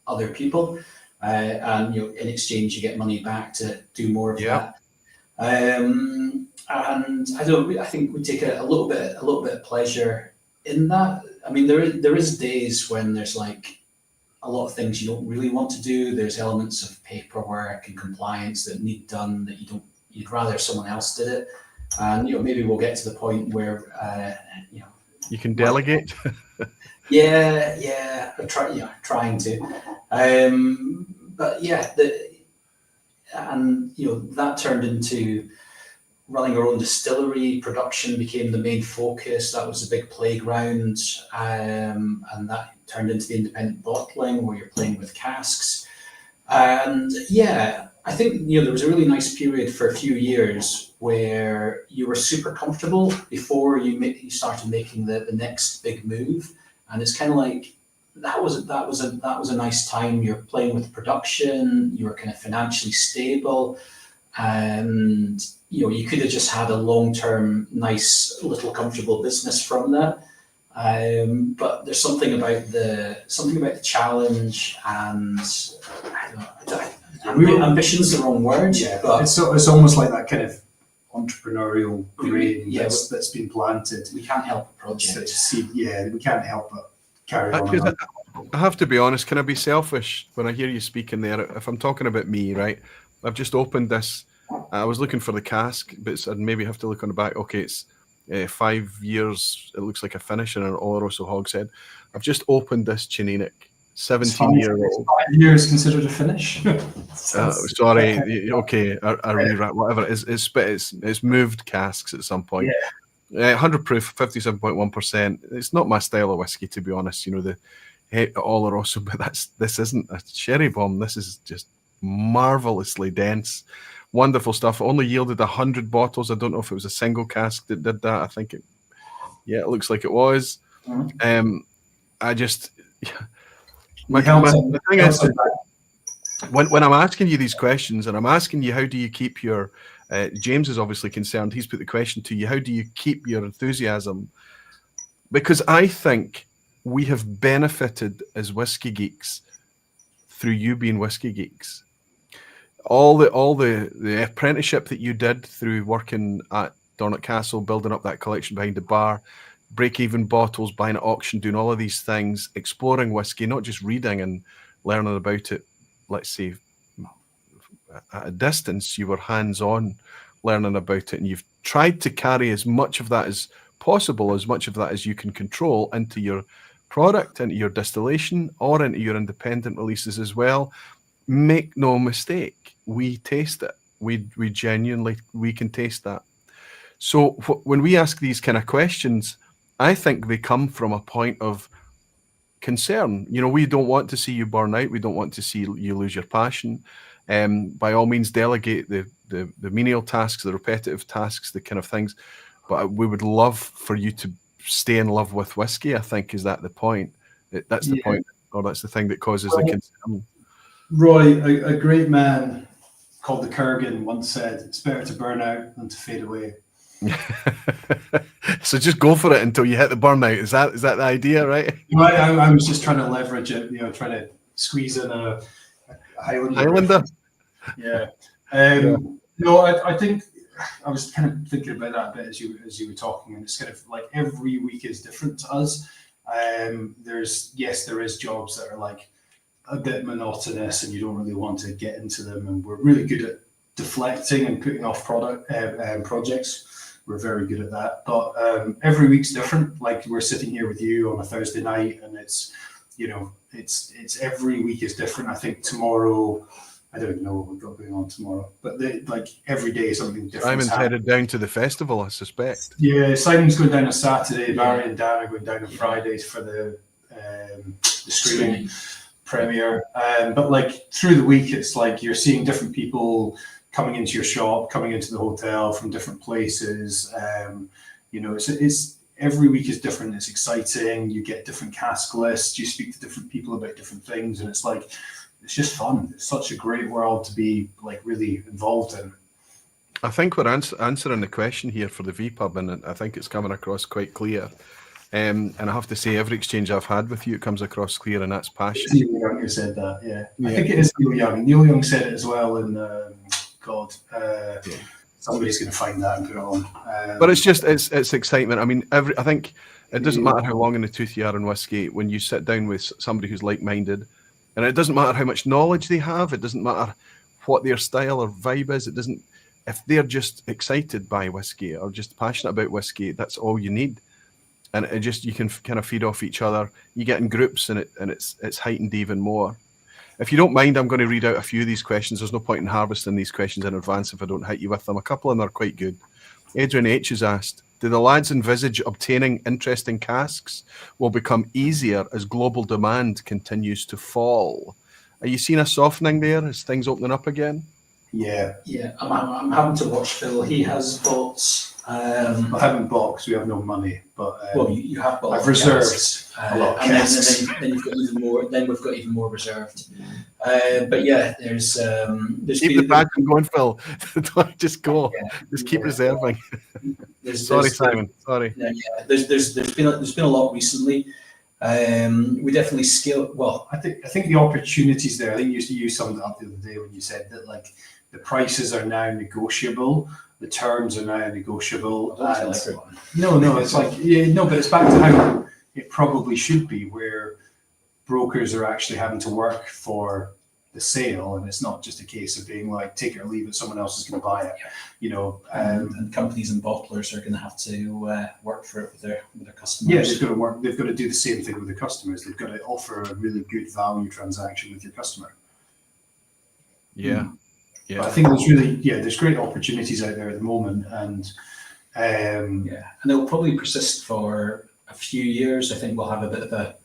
other people, and in exchange you get money back to do more of that. And I think we take a little bit of pleasure in that. I mean, there is days when there's like a lot of things you don't really want to do. There's elements of paperwork and compliance that need done that you'd rather someone else did it. And maybe we'll get to the point where you can delegate. Trying to. But that turned into running our own distillery. Production became the main focus. That was a big playground, and that turned into the independent bottling where you're playing with casks. And I think there was a really nice period for a few years where you were super comfortable before you started making the next big move, and it's kind of like that was a nice time. You're playing with production, you were kind of financially stable, and you could have just had a long-term, nice little comfortable business from that. But there's something about the challenge, and I don't know. Ambition's the wrong word. But it's almost like that kind of entrepreneurial grain that's been planted. We can't help a project. We can't help but carry on. I have to be honest. Can I be selfish when I hear you speaking there? If I'm talking about me, right? I've just opened this. I was looking for the cask, but I'd maybe have to look on the back. Okay, it's 5 years. It looks like a finish in an Oloroso hogshead. I've just opened this Chininic, 17-year-old. 5 years considered a finish. Sorry. Okay, I rewrite whatever. It's moved casks at some point. 100 proof, 57.1%. It's not my style of whiskey, to be honest. The Oloroso, but this isn't a sherry bomb. This is just marvelously dense. Wonderful stuff. Only yielded 100 bottles. I don't know if it was a single cask that did that. I think it looks like it was. I just the thing is, when I'm asking you these questions, and I'm asking you how do you keep your James is obviously concerned. He's put the question to you: how do you keep your enthusiasm? Because I think we have benefited as whiskey geeks through you being whiskey geeks. All the apprenticeship that you did through working at Dornoch Castle, building up that collection behind the bar, break-even bottles, buying at auction, doing all of these things, exploring whiskey, not just reading and learning about it, let's say, at a distance. You were hands-on learning about it, and you've tried to carry as much of that as possible, as much of that as you can control, into your product, into your distillation, or into your independent releases as well. Make no mistake, we taste it. We genuinely, we can taste that. So when we ask these kind of questions, I think they come from a point of concern. We don't want to see you burn out. We don't want to see you lose your passion. By all means, delegate the menial tasks, the repetitive tasks, the kind of things. But we would love for you to stay in love with whiskey. I think, is that the point? That's the point, or that's the thing that causes the concern. Roy, a great man called the Kurgan once said, "It's better to burn out than to fade away." So just go for it until you hit the burnout. Is that the idea, right? I was just trying to leverage it, trying to squeeze in a Highlander. Yeah. No, I think I was kind of thinking about that a bit as you were talking, and it's kind of like every week is different to us. There is jobs that are like a bit monotonous and you don't really want to get into them. And we're really good at deflecting and putting off projects. We're very good at that. But every week's different. Like we're sitting here with you on a Thursday night, and it's every week is different. I think tomorrow, I don't know what we've got going on tomorrow, but like every day something different. Simon's headed down to the festival, I suspect. Yeah, Simon's going down on Saturday. Barry and Dan are going down on Fridays for the screening premiere. But like through the week, it's like you're seeing different people coming into your shop, coming into the hotel from different places. It's every week is different. It's exciting. You get different cask lists. You speak to different people about different things, and it's just fun. It's such a great world to be like really involved in. I think we're answering the question here for the vPub, and I think it's coming across quite clear. And I have to say, every exchange I've had with you, it comes across clear, and that's passion. Neil Young who said that, yeah. I think it is Neil Young. Neil Young said it as well in somebody's going to find that and put it on. But it's excitement. I mean, I think it doesn't matter how long in the tooth you are in whiskey when you sit down with somebody who's like-minded, and it doesn't matter how much knowledge they have. It doesn't matter what their style or vibe is. It doesn't. If they're just excited by whiskey or just passionate about whiskey, that's all you need. And you can kind of feed off each other. You get in groups, and it's heightened even more. If you don't mind, I'm going to read out a few of these questions. There's no point in harvesting these questions in advance if I don't hit you with them. A couple of them are quite good. Adrian H has asked, do the lads envisage obtaining interesting casks will become easier as global demand continues to fall? Are you seeing a softening there as things opening up again? Yeah. I'm having to watch Phil. He has bought. I haven't bought because we have no money, but well, you have bought. I've reserved a lot of casks. Then you've got even more. Then we've got even more reserved. But yeah, there's keep the badge going, Phil. Don't just go. Yeah, just keep reserving. Sorry, Simon. Sorry. Yeah, there's been a lot recently. We definitely scale. Well, I think the opportunities there. I think you summed it up the other day when you said that like the prices are now negotiable. The terms are now negotiable. No, it's like but it's back to how it probably should be, where brokers are actually having to work for the sale, and it's not just a case of being like take it or leave it. Someone else is going to buy it, and companies and bottlers are going to have to work for it with their customers. Yeah, they've got to work. They've got to do the same thing with their customers. They've got to offer a really good value transaction with your customer. Yeah. Yeah, but I think there's great opportunities out there at the moment, and and they'll probably persist for a few years. I think we'll have a bit of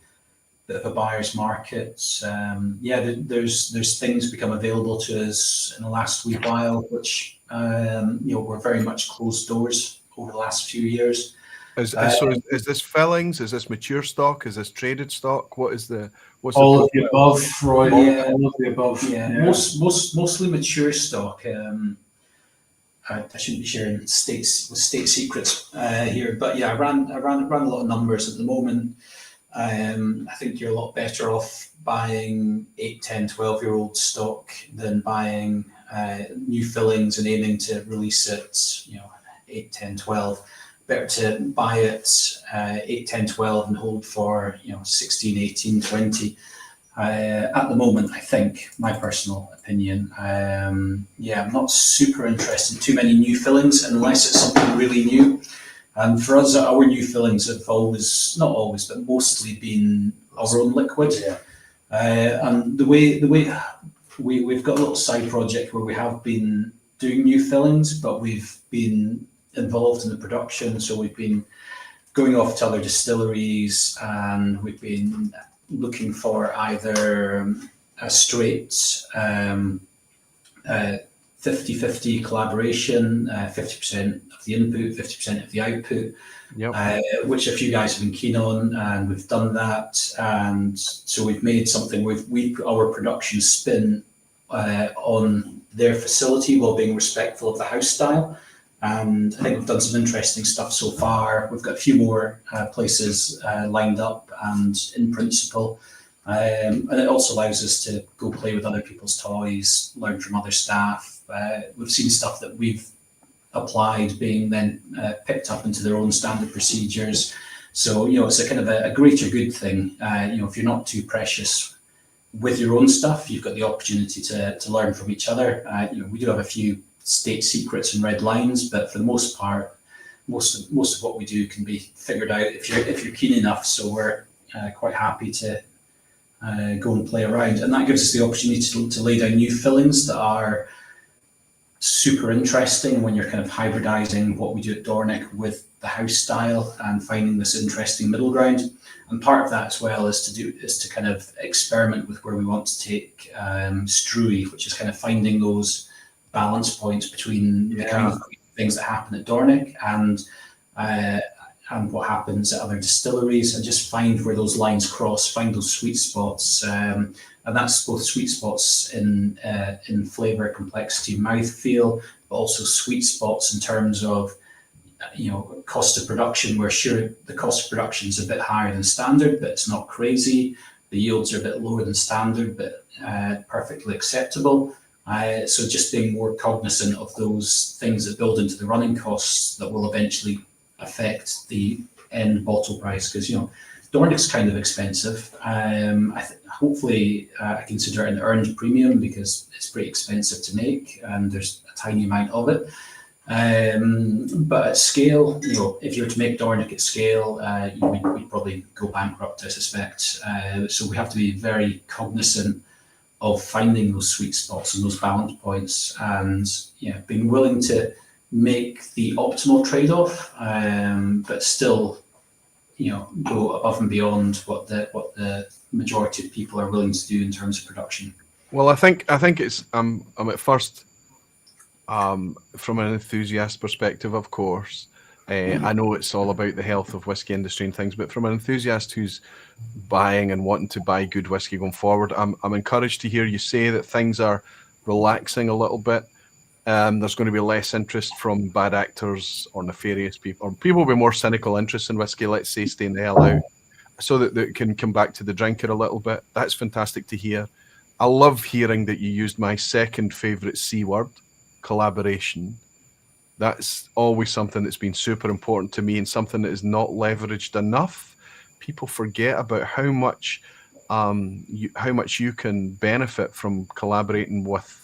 a buyer's market. There's things become available to us in the last wee while, which were very much closed doors over the last few years. Is this fillings? Is this mature stock? Is this traded stock? What's all of the above, Roy? Yeah, all of the above. Yeah. Mostly mature stock. I shouldn't be sharing state secrets here, but yeah, I ran a lot of numbers at the moment. I think you're a lot better off buying 8, 10, 12-year-old stock than buying new fillings and aiming to release it, 8, 10, 12. Better to buy it 8, 10, 12 and hold for 16, 18, 20. At the moment, I think, my personal opinion, I'm not super interested in too many new fillings unless it's something really new. And for us, our new fillings have not always, but mostly been our own liquid. Yeah. And the way we've got a little side project where we have been doing new fillings, but we've been involved in the production, so we've been going off to other distilleries, and we've been looking for either a straight 50-50 collaboration, 50% of the input, 50% of the output, which a few guys have been keen on, and we've done that. And so we've made something we put our production spin on their facility while being respectful of the house style. And I think we've done some interesting stuff so far. We've got a few more places lined up and in principle. And it also allows us to go play with other people's toys, learn from other staff. We've seen stuff that we've applied being then picked up into their own standard procedures. So, it's a kind of a greater good thing. If you're not too precious with your own stuff, you've got the opportunity to learn from each other. We do have a few state secrets and red lines, but for the most part, most of what we do can be figured out if you're keen enough. So we're quite happy to go and play around, and that gives us the opportunity to lay down new fillings that are super interesting when you're kind of hybridizing what we do at Dornick with the house style and finding this interesting middle ground. And part of that as well is to kind of experiment with where we want to take Struy, which is kind of finding those balance points between the kind of things that happen at Dornick and what happens at other distilleries, and just find where those lines cross, find those sweet spots. And that's both sweet spots in flavour, complexity, mouthfeel, but also sweet spots in terms of cost of production, where sure, the cost of production is a bit higher than standard, but it's not crazy. The yields are a bit lower than standard, but perfectly acceptable. So just being more cognizant of those things that build into the running costs that will eventually affect the end bottle price, because Dornick's kind of expensive. Hopefully I consider it an earned premium because it's pretty expensive to make and there's a tiny amount of it. But at scale, if you were to make Dornick at scale, we'd probably go bankrupt, I suspect. So we have to be very cognizant of finding those sweet spots and those balance points, and being willing to make the optimal trade-off, but still, go above and beyond what the majority of people are willing to do in terms of production. Well, I think it's I'm at first from an enthusiast perspective, of course. I know it's all about the health of whiskey industry and things, but from an enthusiast who's buying and wanting to buy good whiskey going forward, I'm encouraged to hear you say that things are relaxing a little bit. There's going to be less interest from bad actors or nefarious people, or people with more cynical interest in whiskey, let's say, staying the hell out, so that it can come back to the drinker a little bit. That's fantastic to hear. I love hearing that you used my second favourite C word, collaboration. That's always something that's been super important to me, and something that is not leveraged enough. People forget about how much you can benefit from collaborating with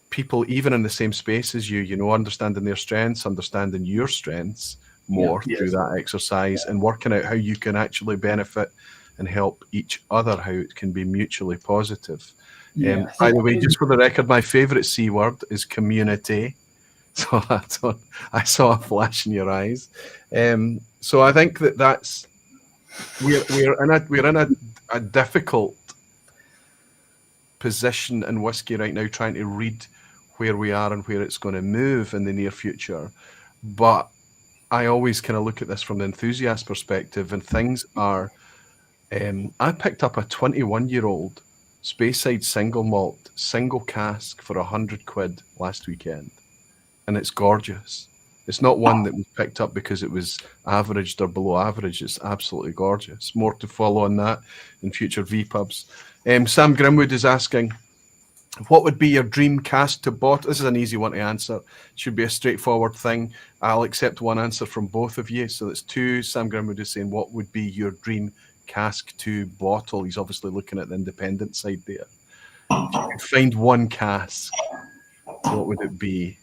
people even in the same space as you, understanding their strengths, understanding your strengths more through that exercise, and working out how you can actually benefit and help each other, how it can be mutually positive. By the way, just for the record, my favourite C word is community. So I saw a flash in your eyes. So I think that's we're in a difficult position in whiskey right now, trying to read where we are and where it's going to move in the near future. But I always kind of look at this from the enthusiast perspective, and things are. I picked up a 21-year-old Speyside single malt, single cask for £100 last weekend, and it's gorgeous. It's not one that was picked up because it was averaged or below average. It's absolutely gorgeous. More to follow on that in future vPubs. Sam Grimwood is asking, what would be your dream cask to bottle? This is an easy one to answer. It should be a straightforward thing. I'll accept one answer from both of you. So that's two. Sam Grimwood is saying, what would be your dream cask to bottle? He's obviously looking at the independent side there. If you could find one cask, what would it be?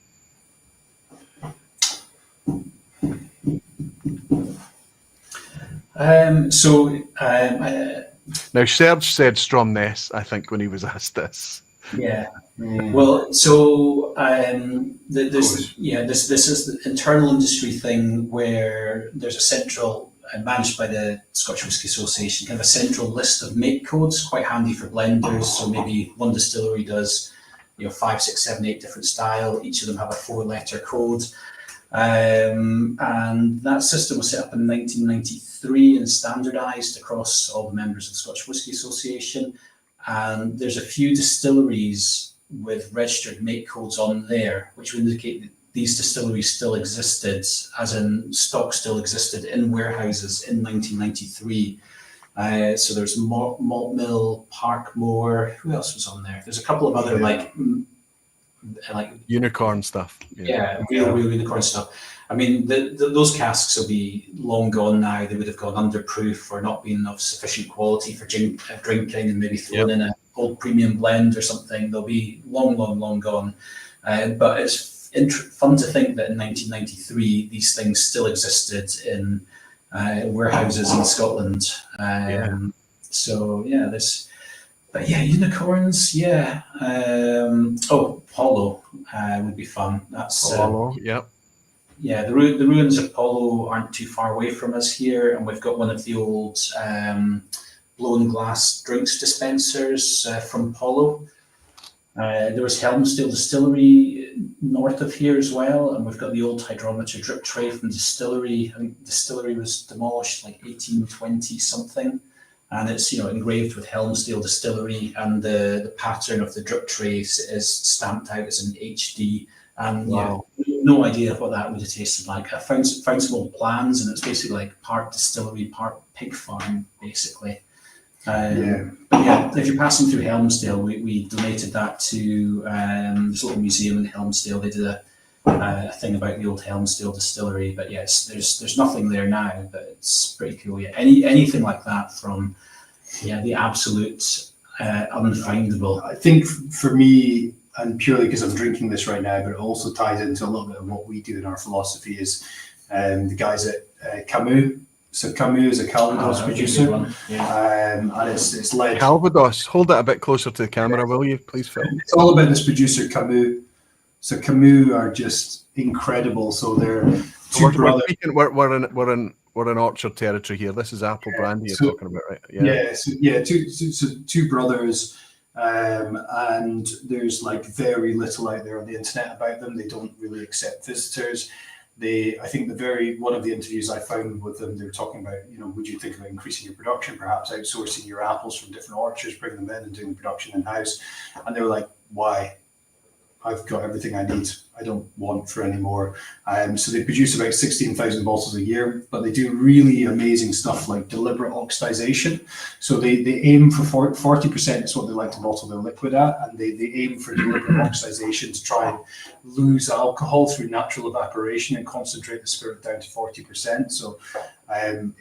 Now, Serge said Stromness, I think, when he was asked this. Yeah. Well, so this is the internal industry thing where there's a central, managed by the Scotch Whisky Association, kind of a central list of make codes, quite handy for blenders. So maybe one distillery does, 5, 6, 7, 8 different style. Each of them have a 4-letter code. And that system was set up in 1993 and standardized across all the members of the Scotch Whisky Association. And there's a few distilleries with registered make codes on there, which would indicate that these distilleries still existed, as in stock still existed in warehouses in 1993. So there's Malt Mill, Parkmore. Who else was on there? There's a couple of other like unicorn stuff. Real unicorn stuff. I mean, those casks will be long gone now. They would have gone under proof or not been of sufficient quality for drinking, and maybe thrown in a old premium blend or something, they'll be long gone. But it's fun to think that in 1993 these things still existed in warehouses in Scotland. So yeah, but yeah, unicorns, yeah. Apollo would be fun. That's Apollo, yep. Yeah, the ruins of Apollo aren't too far away from us here, and we've got one of the old blown glass drinks dispensers from Apollo. There was Helmsdale Distillery north of here as well, and we've got the old hydrometer drip tray from Distillery. I think Distillery was demolished like 1820 something, and it's engraved with Helmsdale Distillery, and the pattern of the drip tray is stamped out as an HD. And wow. No idea what that would have tasted like. I found some old plans, and it's basically like part distillery, part pig farm, basically. But yeah, if you're passing through Helmsdale, we donated that to this little museum in Helmsdale. They did a thing about the old Helmsdale Distillery. But yes, there's nothing there now, but it's pretty cool. Yeah, anything like that from the absolute unfindable. I think for me, and purely because I'm drinking this right now, but it also ties into a little bit of what we do in our philosophy, is the guys at Camus. So Camus is a Calvados producer, and it's led... Calvados, hold it a bit closer to the camera, will you, please, Phil? It's all about this producer, Camus. So Camus are just incredible. So they're two brothers. We're in orchard territory here. This is apple brandy you're talking about, right? Two brothers. And there's like very little out there on the internet about them. They don't really accept visitors. I think one of the interviews I found with them, they were talking about, would you think about increasing your production, perhaps outsourcing your apples from different orchards, bringing them in and doing the production in-house? And they were like, why? I've got everything I need. I don't want for any more. So they produce about 16,000 bottles a year, but they do really amazing stuff like deliberate oxidization. So they aim for 40% is what they like to bottle their liquid at, and they aim for deliberate oxidization to try and lose alcohol through natural evaporation and concentrate the spirit down to 40%. So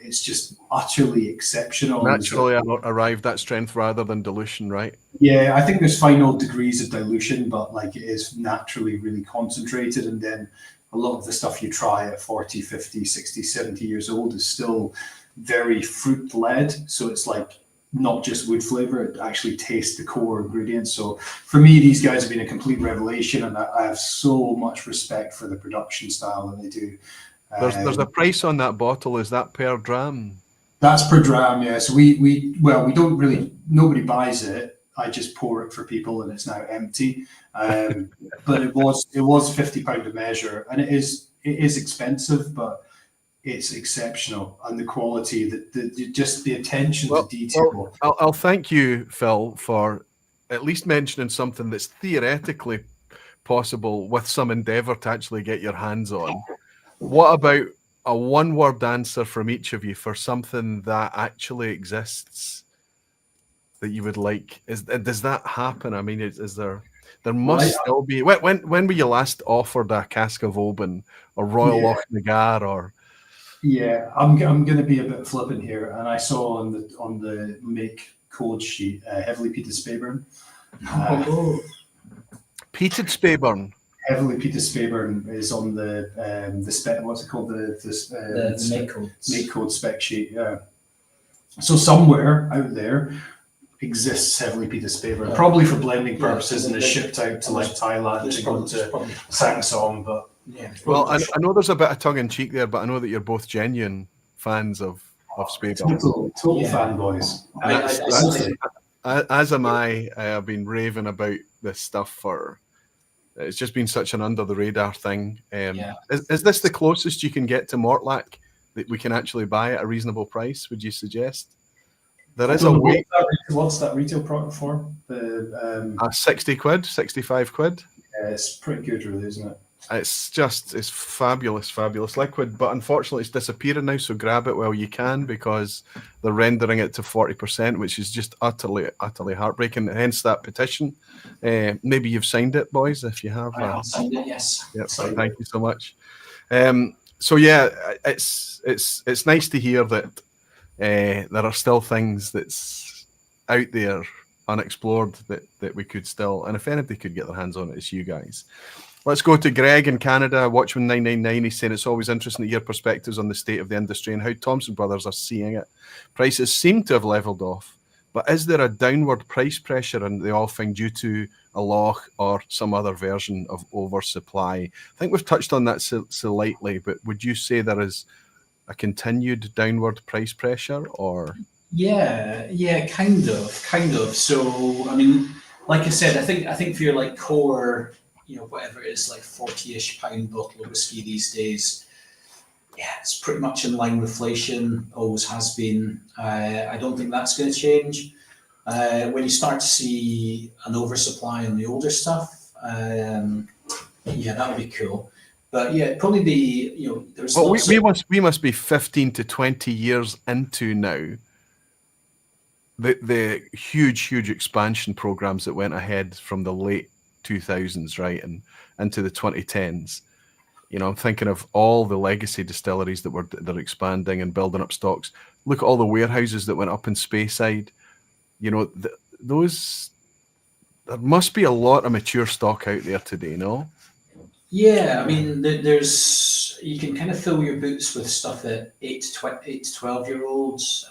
it's just utterly exceptional. Naturally arrived at strength rather than dilution, right? Yeah, I think there's final degrees of dilution, but like it is naturally really concentrated. And then a lot of the stuff you try at 40, 50, 60, 70 years old is still very fruit led. So it's like not just wood flavor, it actually tastes the core ingredients. So for me, these guys have been a complete revelation, and I have so much respect for the production style that they do. There's a price on that bottle. Is that per dram? That's per dram, yeah. So we don't really, nobody buys it. I just pour it for people, and it's now empty. But it was £50 a measure, and it is expensive, but it's exceptional, and the quality, just the attention to detail. Well, I'll thank you, Phil, for at least mentioning something that's theoretically possible with some endeavour to actually get your hands on. What about a one-word answer from each of you for something that actually exists that you would like? Does that happen? I mean, is there must still be. When were you last offered a cask of Oban or Royal Lochnagar or? Yeah, I'm going to be a bit flippant here, and I saw on the make code sheet heavily peated Speyburn. Peated Speyburn. Heavily peated Speyburn is on the spec. What's it called? The make code spec sheet. Yeah. So somewhere out there exists heavily peated Speyburn, probably for blending purposes, and is shipped out to like Thailand to go to Sangsong. But yeah. Well, I know there's a bit of tongue in cheek there, but I know that you're both genuine fans of Speyburn. Total fanboys. As am I. I've been raving about this stuff for. It's just been such an under the radar thing. Is this the closest you can get to Mortlach that we can actually buy at a reasonable price? Would you suggest? There is a way. What's that retail product for? 60 quid, 65 quid. Yeah, it's pretty good, really, isn't it? It's fabulous liquid, but unfortunately it's disappearing now, so grab it while you can, because they're rendering it to 40%, which is just utterly heartbreaking. Hence that petition. Maybe you've signed it, boys. If you have, I have signed it, yes. Yep, thank you so much. So yeah, it's nice to hear that there are still things that's out there unexplored that we could still, and if anybody could get their hands on it, it's you guys. Let's go to Greg in Canada, Watchman 999. He's saying it's always interesting to hear perspectives on the state of the industry and how Thompson Brothers are seeing it. Prices seem to have levelled off, but is there a downward price pressure in the offing due to a loch or some other version of oversupply? I think we've touched on that slightly, but would you say there is a continued downward price pressure, or? Yeah, kind of. So, I mean, like I said, I think for your like core, whatever it is, like 40-ish pound bottle of whiskey these days, yeah, it's pretty much in line with inflation, always has been. I don't think that's going to change. When you start to see an oversupply on the older stuff, yeah, that would be cool. But yeah, it'd probably be, there's well, we must be 15 to 20 years into now the huge expansion programs that went ahead from the late 2000s, right, and into the 2010s. I'm thinking of all the legacy distilleries they're expanding and building up stocks. Look at all the warehouses that went up in Speyside. Those, there must be a lot of mature stock out there today, no? Yeah, I mean, you can kind of fill your boots with stuff at 8 to 12-year-olds.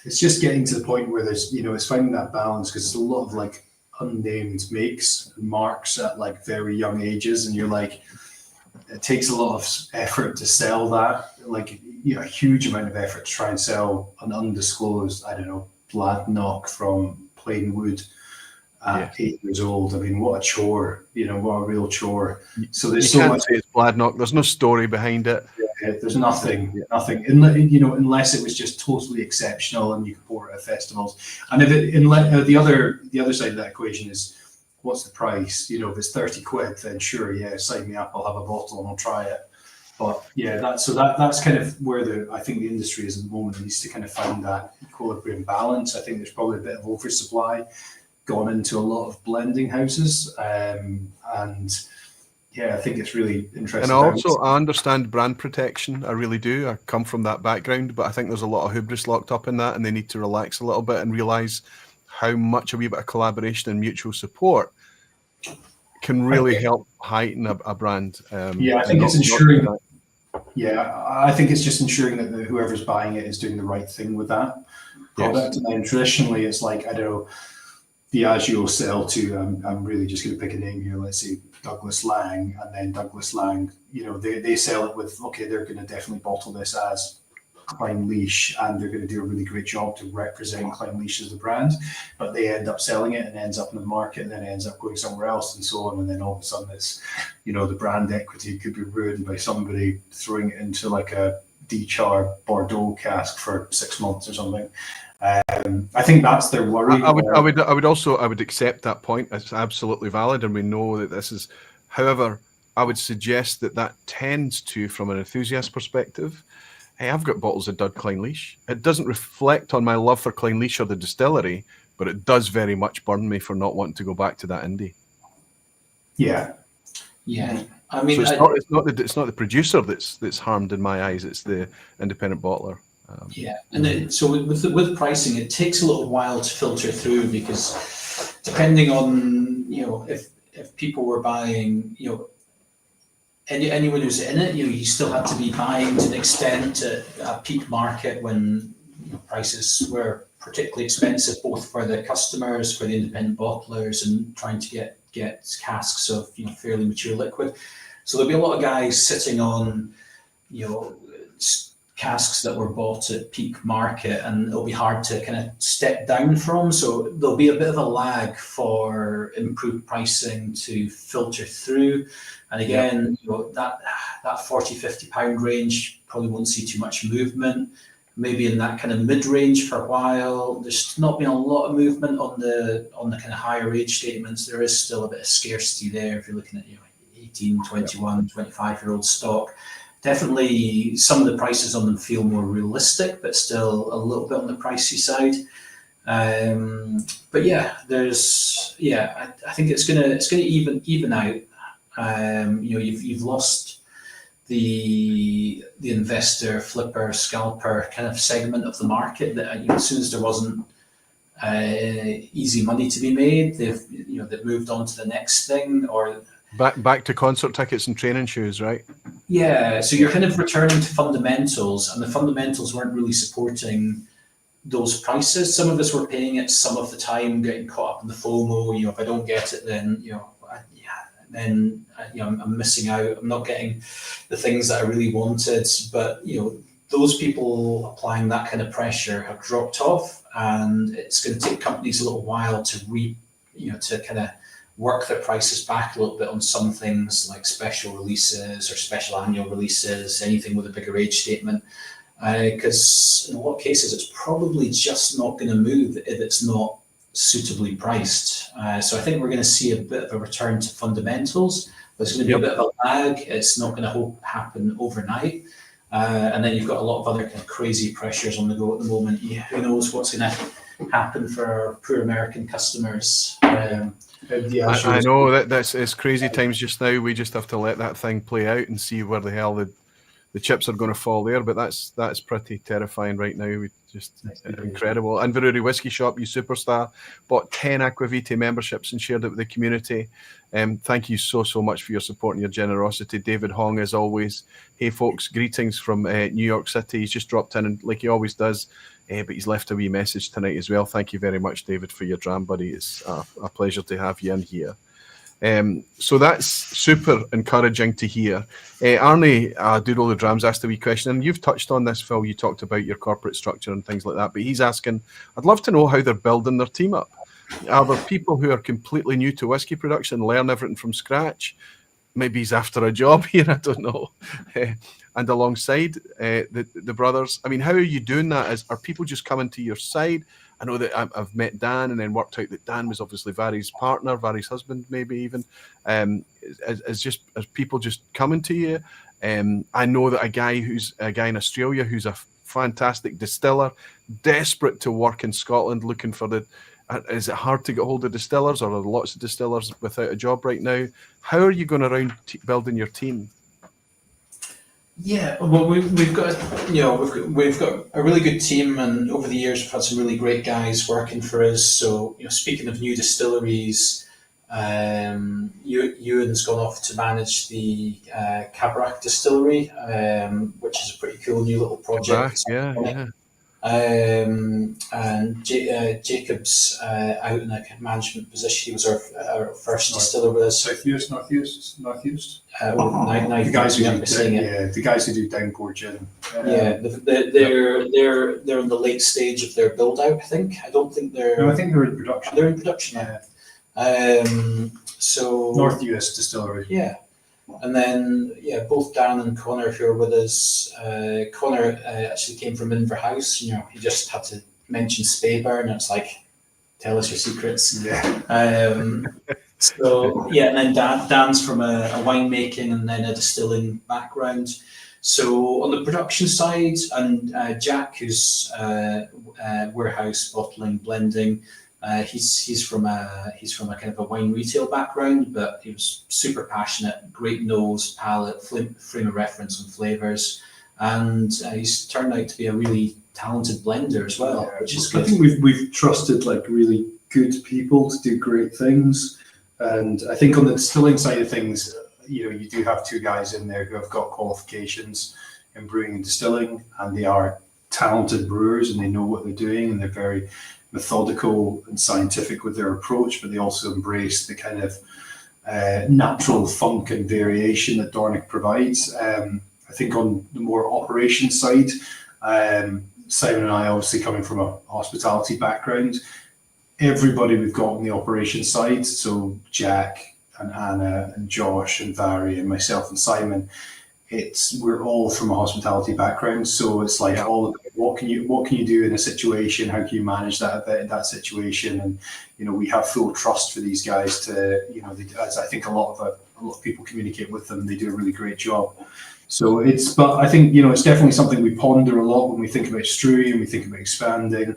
It's just getting to the point where there's, it's finding that balance, because there's a lot of like unnamed makes and marks at like very young ages, and you're like, it takes a lot of effort to sell that, like a huge amount of effort to try and sell an undisclosed, I don't know, Bladnoch from Plainwood at 8 years old. I mean, what a chore, what a real chore. So there's you so can't much. say it's Bladnoch. There's no story behind it. There's nothing, unless it was just totally exceptional and you could pour it at festivals. And if the other side of that equation is, what's the price? If it's 30 quid, then sure, yeah, sign me up. I'll have a bottle and I'll try it. But yeah, that's kind of where I think the industry is at the moment. It needs to kind of find that equilibrium balance. I think there's probably a bit of oversupply gone into a lot of blending houses, and yeah, I think it's really interesting. And I understand brand protection. I really do. I come from that background, but I think there's a lot of hubris locked up in that, and they need to relax a little bit and realise how much a wee bit of collaboration and mutual support can really help heighten a brand. Yeah, I think it's ensuring. Yeah, I think it's just ensuring that whoever's buying it is doing the right thing with that product. Yes. And then traditionally, it's like, I don't know, Diageo sell to, I'm really just going to pick a name here, let's say Douglas Lang, and then Douglas Lang, they sell it with, okay, they're going to definitely bottle this as Clynelish, and they're going to do a really great job to represent Clynelish as the brand, but they end up selling it and ends up in the market and then ends up going somewhere else and so on, and then all of a sudden it's, the brand equity could be ruined by somebody throwing it into like a Dechar Bordeaux cask for 6 months or something. I think that's their worry. I would accept that point. It's absolutely valid, and we know that this is. However, I would suggest that tends to, from an enthusiast perspective, hey, I've got bottles of Dud Clynelish. It doesn't reflect on my love for Clynelish or the distillery, but it does very much burn me for not wanting to go back to that indie. Yeah. I mean, so it's not the producer that's harmed in my eyes. It's the independent bottler. So with pricing, it takes a little while to filter through, because depending on if people were buying anyone who's in it, you still have to be buying to an extent at a peak market when prices were particularly expensive, both for the customers, for the independent bottlers, and trying to get casks of fairly mature liquid. So there'll be a lot of guys sitting on casks that were bought at peak market, and it'll be hard to kind of step down from. So there'll be a bit of a lag for improved pricing to filter through. And again, that 40, 50 pound range probably won't see too much movement. Maybe in that kind of mid-range for a while. There's not been a lot of movement on the kind of higher age statements. There is still a bit of scarcity there if you're looking at 18, 21, 25-year-old stock. Definitely some of the prices on them feel more realistic, but still a little bit on the pricey side. But yeah, I think it's gonna even out. You've lost the investor, flipper, scalper kind of segment of the market that as soon as there wasn't easy money to be made. They've moved on to the next thing, or back to concert tickets and training shoes, right? Yeah, so you're kind of returning to fundamentals, and the fundamentals weren't really supporting those prices. Some of us were paying it some of the time, getting caught up in the FOMO. If I don't get it, then I'm missing out. I'm not getting the things that I really wanted. But those people applying that kind of pressure have dropped off, and it's going to take companies a little while to kind of work their prices back a little bit on some things like special releases or special annual releases, anything with a bigger age statement. Because in a lot of cases, it's probably just not going to move if it's not suitably priced. So I think we're going to see a bit of a return to fundamentals. There's going to be a bit of a lag. It's not going to happen overnight. And then you've got a lot of other kind of crazy pressures on the go at the moment. Who knows what's going to happen for our poor American customers. I know that's it's crazy times just now. We just have to let that thing play out and see where the hell the chips are going to fall there. But that's pretty terrifying right now. We just incredible. Inverurie Whiskey Shop, you superstar, bought 10 Aquavitae memberships and shared it with the community. Thank you so much for your support and your generosity. David Hong, as always. Hey folks, greetings from New York City. He's just dropped in, and like he always does. But he's left a wee message tonight as well. Thank you very much, David, for your dram, buddy. It's a pleasure to have you in here. So that's super encouraging to hear. Arnie, Doodle the Drams, asked a wee question, and you've touched on this, Phil. You talked about your corporate structure and things like that, but he's asking, I'd love to know how they're building their team up. Are there people who are completely new to whiskey production, learn everything from scratch? Maybe he's after a job here, I don't know. And alongside the brothers, I mean, how are you doing that? Are people just coming to your side? I know that I've met Dan and then worked out that Dan was obviously Vary's partner, Vary's husband, maybe even. As people just coming to you? I know that a guy in Australia who's a fantastic distiller, desperate to work in Scotland, looking for is it hard to get hold of distillers, or are there lots of distillers without a job right now? How are you going around building your team? Yeah, well, we've got a really good team, and over the years we've had some really great guys working for us. So speaking of new distilleries, Ewan's gone off to manage the Cabrac distillery, which is a pretty cool new little project. Yeah. And Jacob's out in a management position. He was our first distiller with us. Northeast. The guys who do downpour gin. They're in the late stage of their build out. I think they're. No, I think they're in production. They're in production. Yeah. So North-US Distillery. Yeah. And then, both Dan and Connor who are with us. Connor actually came from Inverhouse. He just had to mention Speyburn, and it's like, tell us your secrets. Yeah. And then Dan's from a winemaking and then a distilling background. So on the production side, and Jack, who's warehouse, bottling, blending. He's from a kind of a wine retail background, but he was super passionate, great nose, palate, frame of reference on flavors, and he's turned out to be a really talented blender as well, which is good. I think we've trusted really good people to do great things, and I think on the distilling side of things, you do have two guys in there who have got qualifications in brewing and distilling, and they are talented brewers and they know what they're doing, and they're very methodical and scientific with their approach, but they also embrace the kind of natural funk and variation that Dornick provides. I think on the more operations side, Simon and I, obviously coming from a hospitality background, everybody we've got on the operations side, so Jack and Anna and Josh and Vary and myself and Simon, we're all from a hospitality background, so it's like all of what can you do in a situation, how can you manage that situation, and we have full trust for these guys to as I think a lot of people communicate with them, they do a really great job. So but I think it's definitely something we ponder a lot when we think about Struy and we think about expanding.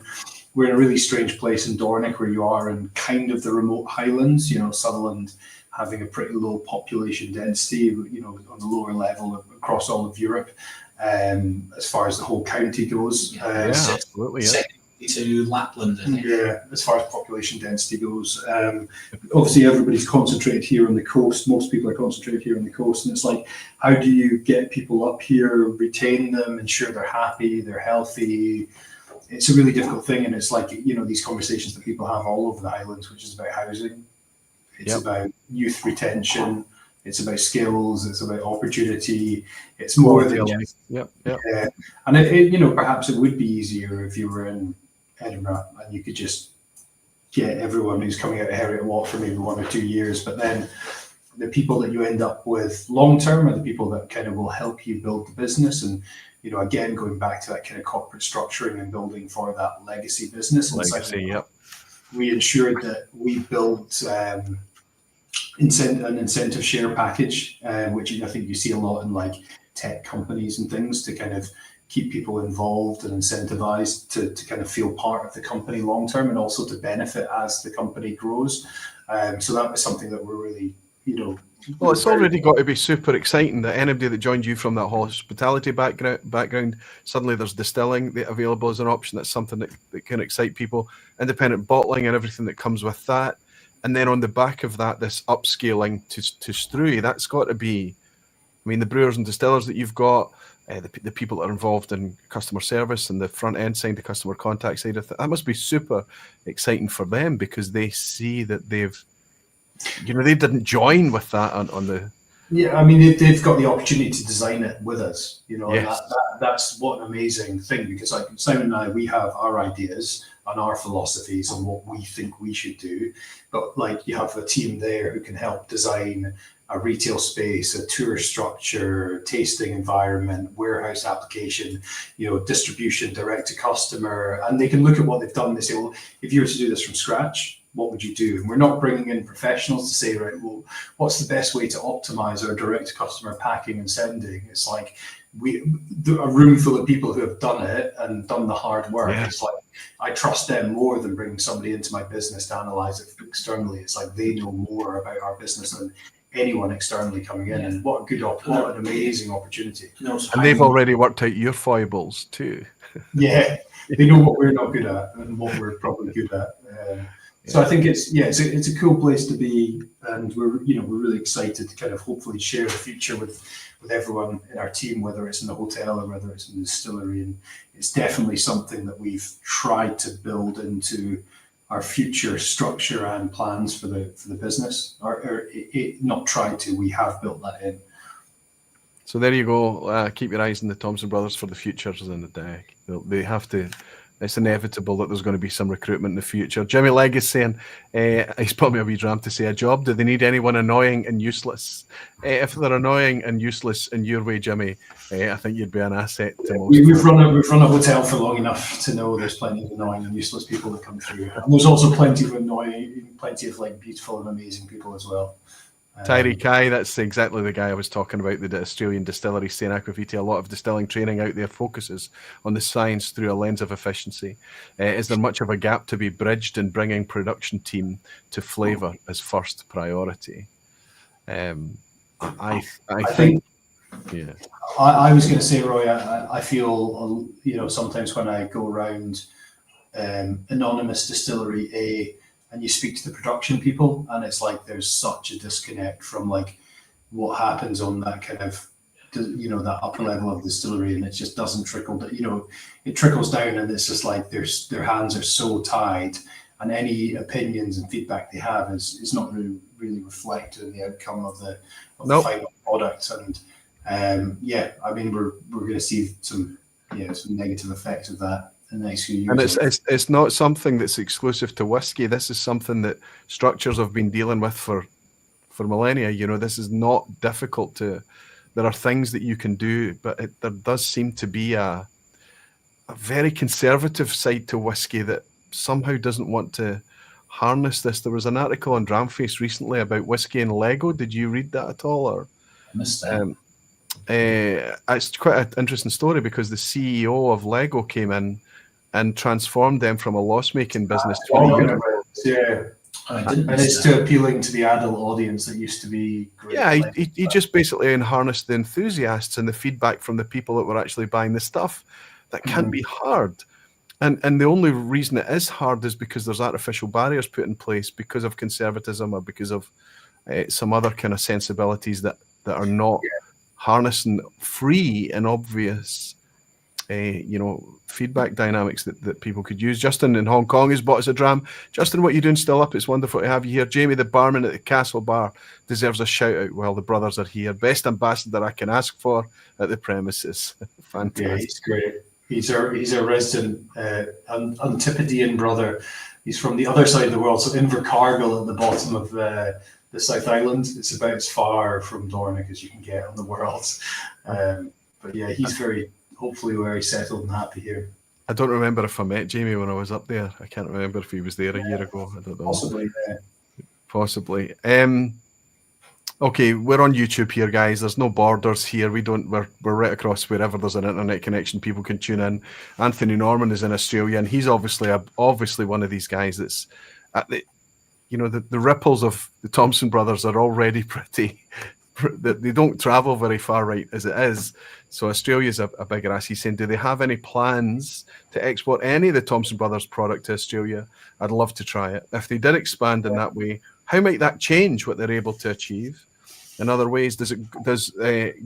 We're in a really strange place in Dornick where you are in kind of the remote Highlands, Sutherland having a pretty low population density, on the lower level across all of Europe, as far as the whole county goes. Absolutely. to Lapland, I think. Yeah, as far as population density goes, obviously everybody's concentrated here on the coast. Most people are concentrated here on the coast, and it's like, how do you get people up here, retain them, ensure they're happy, they're healthy? It's a really difficult thing, and it's like, these conversations that people have all over the Highlands, which is about housing, it's about youth retention, it's about skills, it's about opportunity. It's more than just, and perhaps it would be easier if you were in Edinburgh and you could just get everyone who's coming out of Heriot Watt for maybe 1 or 2 years, but then the people that you end up with long term are the people that kind of will help you build the business. And again, going back to that kind of corporate structuring and building for that legacy business. We ensured that we built an incentive share package, which I think you see a lot in like tech companies and things, to kind of keep people involved and incentivized to kind of feel part of the company long term, and also to benefit as the company grows. So that was something that we're really, Well, it's already got to be super exciting that anybody that joined you from that hospitality background, suddenly there's distilling available as an option. That's something that can excite people. Independent bottling and everything that comes with that. And then on the back of that, this upscaling to Struy, that's got to be, the brewers and distillers that you've got, the people that are involved in customer service and the front end side, the customer contact side of that must be super exciting for them, because they see that they didn't join with that on the. Yeah, they've got the opportunity to design it with us, Yes. and that's what an amazing thing, because like Simon and I, we have our ideas and our philosophies on what we think we should do, but like you have a team there who can help design a retail space, a tour structure, tasting environment, warehouse application, distribution, direct to customer, and they can look at what they've done and they say, well, if you were to do this from scratch, what would you do? And we're not bringing in professionals to say, right, well, what's the best way to optimize our direct to customer packing and sending? It's like a room full of people who have done it and done the hard work. Yeah. It's like, I trust them more than bringing somebody into my business to analyze it externally. It's like they know more about our business than anyone externally coming in. And what an amazing opportunity. And they've already worked out your foibles too. Yeah, they know what we're not good at and what we're probably good at. So I think it's a cool place to be, and we're really excited to kind of hopefully share the future with everyone in our team, whether it's in the hotel or whether it's in the distillery. And it's definitely something that we've tried to build into our future structure and plans for the business, or not tried to, we have built that in. So there you go. Keep your eyes on the Thompson brothers for the futures in the deck. They have to. It's inevitable that there's going to be some recruitment in the future. Jimmy Legg is saying, he's probably a wee dram to say a job. Do they need anyone annoying and useless? If they're annoying and useless in your way, Jimmy, I think you'd be an asset to most. We've run a hotel for long enough to know there's plenty of annoying and useless people that come through. And there's also plenty of like beautiful and amazing people as well. Tyree Kai, that's exactly the guy I was talking about, the Australian distillery, saying Aquavita, a lot of distilling training out there focuses on the science through a lens of efficiency. Is there much of a gap to be bridged in bringing production team to flavour as first priority? I think yeah. I was going to say, Roy, I feel, sometimes when I go around anonymous distillery and you speak to the production people, and it's like there's such a disconnect from like what happens on that kind of, that upper level of distillery, and it just doesn't trickle down. It trickles down, and it's just like their hands are so tied, and any opinions and feedback they have is not really reflected in the outcome of the final product. And we're going to see some negative effects of that in the next few years. And it's not something that's exclusive to whiskey. This is something that structures have been dealing with for millennia. This is not difficult to. There are things that you can do, but there does seem to be a very conservative side to whiskey that somehow doesn't want to harness this. There was an article on Dramface recently about whiskey and Lego. Did you read that at all? Or I missed that. It's quite an interesting story, because the CEO of Lego came in and transformed them from a loss-making business to and it's too appealing to the adult audience that used to be great. Yeah, he just basically harnessed the enthusiasts and the feedback from the people that were actually buying the stuff. That can be hard. And the only reason it is hard is because there's artificial barriers put in place because of conservatism or because of some other kind of sensibilities that are not harnessing free and obvious, feedback dynamics that people could use. Justin in Hong Kong has bought us a dram. Justin, what are you doing still up? It's wonderful to have you here. Jamie, the barman at the Castle Bar, deserves a shout out while the brothers are here. Best ambassador I can ask for at the premises. Fantastic. Yeah, he's great. He's our resident Antipodean brother. He's from the other side of the world, so Invercargill at the bottom of the South Island. It's about as far from Dornoch as you can get on the world. But yeah, he's hopefully very settled and happy here. I don't remember if I met Jamie when I was up there. I can't remember if he was there a year ago. I don't know. Possibly. Okay, we're on YouTube here, guys. There's no borders here. We're right across wherever there's an internet connection. People can tune in. Anthony Norman is in Australia, and he's obviously one of these guys that's at the ripples of the Thompson brothers are already pretty. They don't travel very far, right, as it is. So Australia's a bigger ass. He's saying, do they have any plans to export any of the Thompson brothers product to Australia? I'd love to try it. If they did expand in that way, how might that change what they're able to achieve? In other ways, does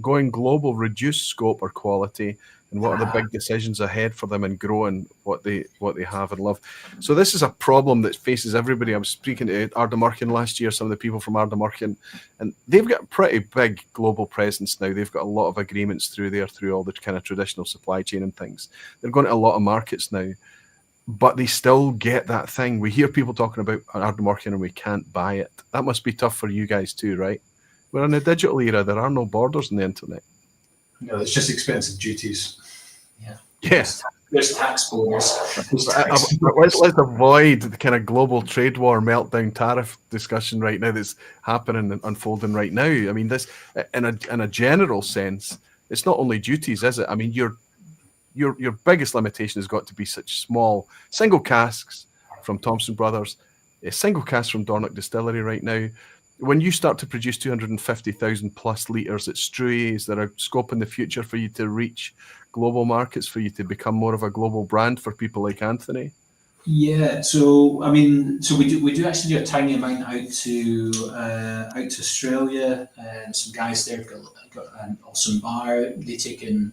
going global reduce scope or quality? And what are the big decisions ahead for them in growing what they have and love? So this is a problem that faces everybody. I was speaking to Ardnamurchan last year, some of the people from Ardnamurchan, and they've got a pretty big global presence now. They've got a lot of agreements through all the kind of traditional supply chain and things. They're going to a lot of markets now, but they still get that thing. We hear people talking about Ardnamurchan and we can't buy it. That must be tough for you guys too, right? We're in a digital era. There are no borders on the internet. No, it's just expensive duties. Yeah. Yes. There's tax borders. Let's avoid the kind of global trade war meltdown tariff discussion right now that's happening and unfolding right now. I mean, this in a general sense, it's not only duties, is it? I mean, your biggest limitation has got to be such small single casks from Thompson Brothers, a single cask from Dornoch Distillery right now. When you start to produce 250,000 plus litres at Struy, is there a scope in the future for you to reach global markets, for you to become more of a global brand for people like Anthony? Yeah, so we do actually do a tiny amount out to Australia, and some guys there have got an awesome bar. They take in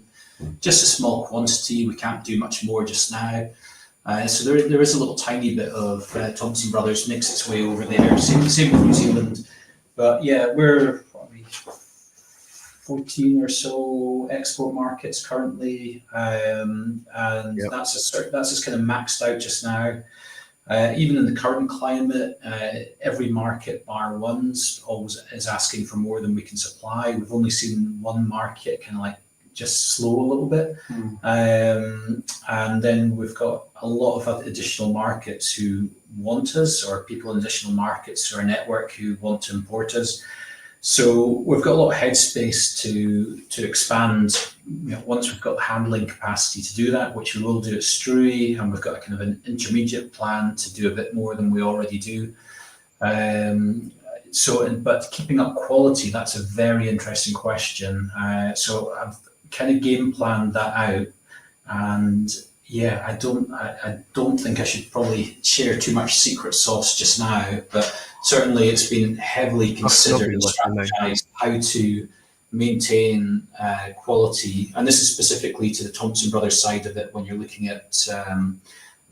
just a small quantity. We can't do much more just now. So there is a little tiny bit of Thompson Brothers makes its way over there. Same with New Zealand, but yeah, we're probably 14 or so export markets currently, and yep. That's just kind of maxed out just now. Even in the current climate, every market bar one's always is asking for more than we can supply. We've only seen one market kind of like just slow a little bit. And then we've got a lot of other additional markets who want us, or people in additional markets or a network who want to import us. So we've got a lot of headspace to expand, once we've got the handling capacity to do that, which we will do at Struy, and we've got a kind of an intermediate plan to do a bit more than we already do. But keeping up quality, that's a very interesting question. So I've kind of game planned that out, and yeah, I don't think I should probably share too much secret sauce just now, but certainly it's been heavily considered and strategized how to maintain quality, and this is specifically to the Thompson Brothers side of it. When you're looking at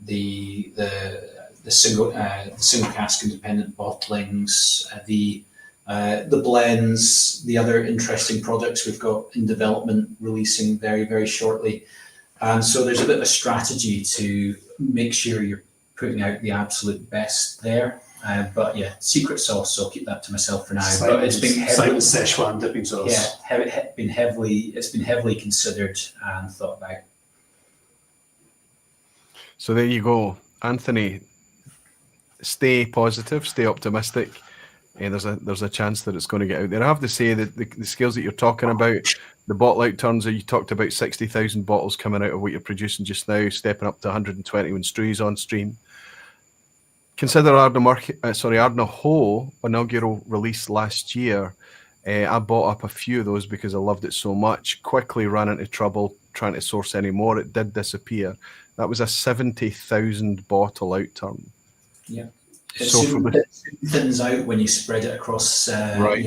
the single cask independent bottlings, the blends, the other interesting products we've got in development, releasing very, very shortly. And so there's a bit of a strategy to make sure you're putting out the absolute best there. But yeah, secret sauce, so I'll keep that to myself for now. But it's been heavily Szechuan dipping sauce. Yeah, it's been heavily considered and thought about. So there you go, Anthony. Stay positive, stay optimistic. There's a chance that it's going to get out there. I have to say that the scales that you're talking about, the bottle out turns, you talked about 60,000 bottles coming out of what you're producing just now, stepping up to 120 when Struy's on stream. Consider Ardnahoe inaugural release last year. I bought up a few of those because I loved it so much. Quickly ran into trouble trying to source any more. It did disappear. That was a 70,000 bottle outturn. Yeah. So It thins out when you spread it across, Right.